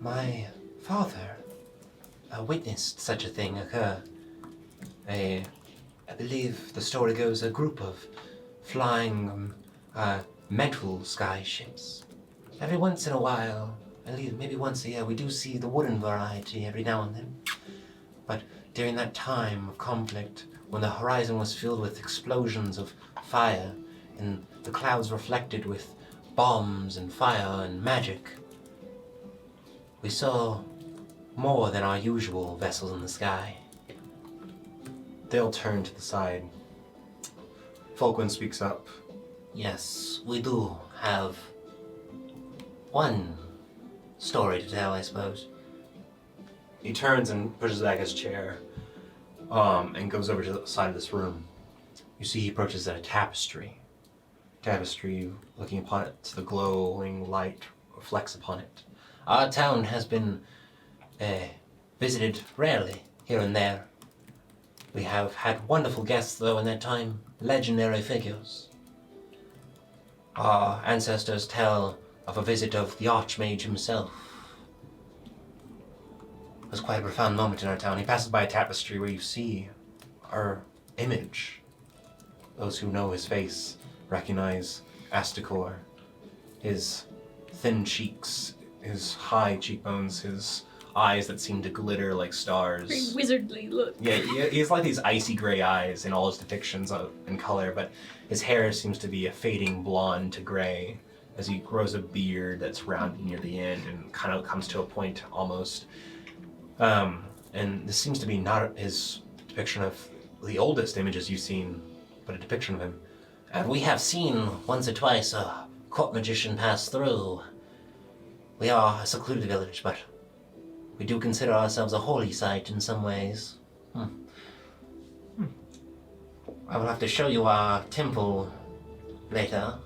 My father witnessed such a thing occur. I believe the story goes a group of flying metal sky ships. Every once in a while, I believe maybe once a year, we do see the wooden variety every now and then. But during that time of conflict, when the horizon was filled with explosions of fire and the clouds reflected with bombs and fire and magic, we saw more than our usual vessels in the sky. They'll turn to the side. Folkwin speaks up. Yes, we do have one story to tell, I suppose. He turns and pushes back his chair, and goes over to the side of this room. You see he approaches a tapestry. Tapestry, looking upon it, the glowing light reflects upon it. Our town has been visited rarely here and there. We have had wonderful guests, though, in that time, legendary figures. Our ancestors tell of a visit of the Archmage himself. It was quite a profound moment in our town. He passes by a tapestry where you see our image. Those who know his face recognize Astikor. His thin cheeks, his high cheekbones, his eyes that seem to glitter like stars. Very wizardly look. Yeah, he has like these icy gray eyes in all his depictions in color, but his hair seems to be a fading blonde to gray as he grows a beard that's rounded near the end and kind of comes to a point almost. And this seems to be not his depiction of the oldest images you've seen, but a depiction of him. And we have seen once or twice a court magician pass through. We are a secluded village, but we do consider ourselves a holy site in some ways. I will have to show you our temple later.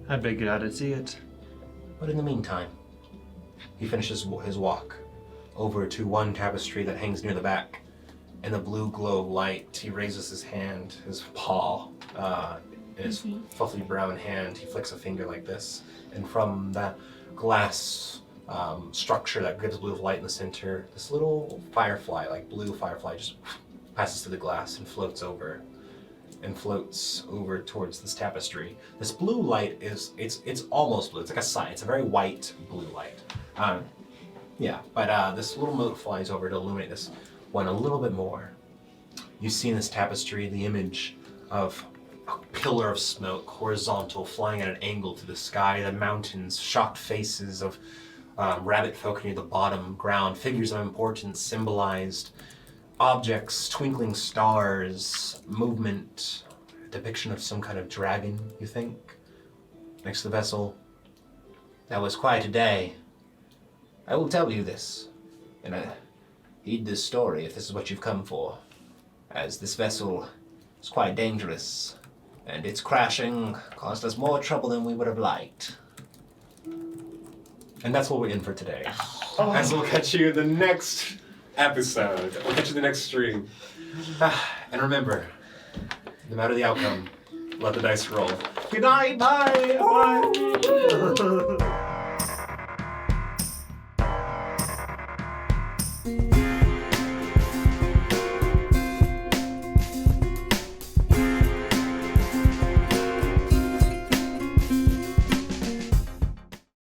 I'd be glad to see it. But in the meantime, He finishes his walk over to one tapestry that hangs near the back. In the blue glow of light, he raises his hand, his paw, in his fluffy brown hand. He flicks a finger like this, and from that glass structure that gives blue light in the center, this little firefly, like blue firefly, just passes through the glass and floats over towards this tapestry. This blue light it's almost blue. It's like a sign. It's a very white blue light. But this little mote flies over to illuminate this one a little bit more. You see in this tapestry the image of a pillar of smoke, horizontal, flying at an angle to the sky. The mountains, shocked faces of rabbit folk near the bottom ground, figures of importance symbolized, objects, twinkling stars, movement, depiction of some kind of dragon, you think, next to the vessel. That was quite a day. I will tell you this, and heed this story if this is what you've come for, as this vessel is quite dangerous, and its crashing caused us more trouble than we would have liked. And that's what we're in for today. And so we'll catch you in the next episode. We'll catch you in the next stream. And remember, no matter the outcome, let the dice roll. Good night. Bye. Bye.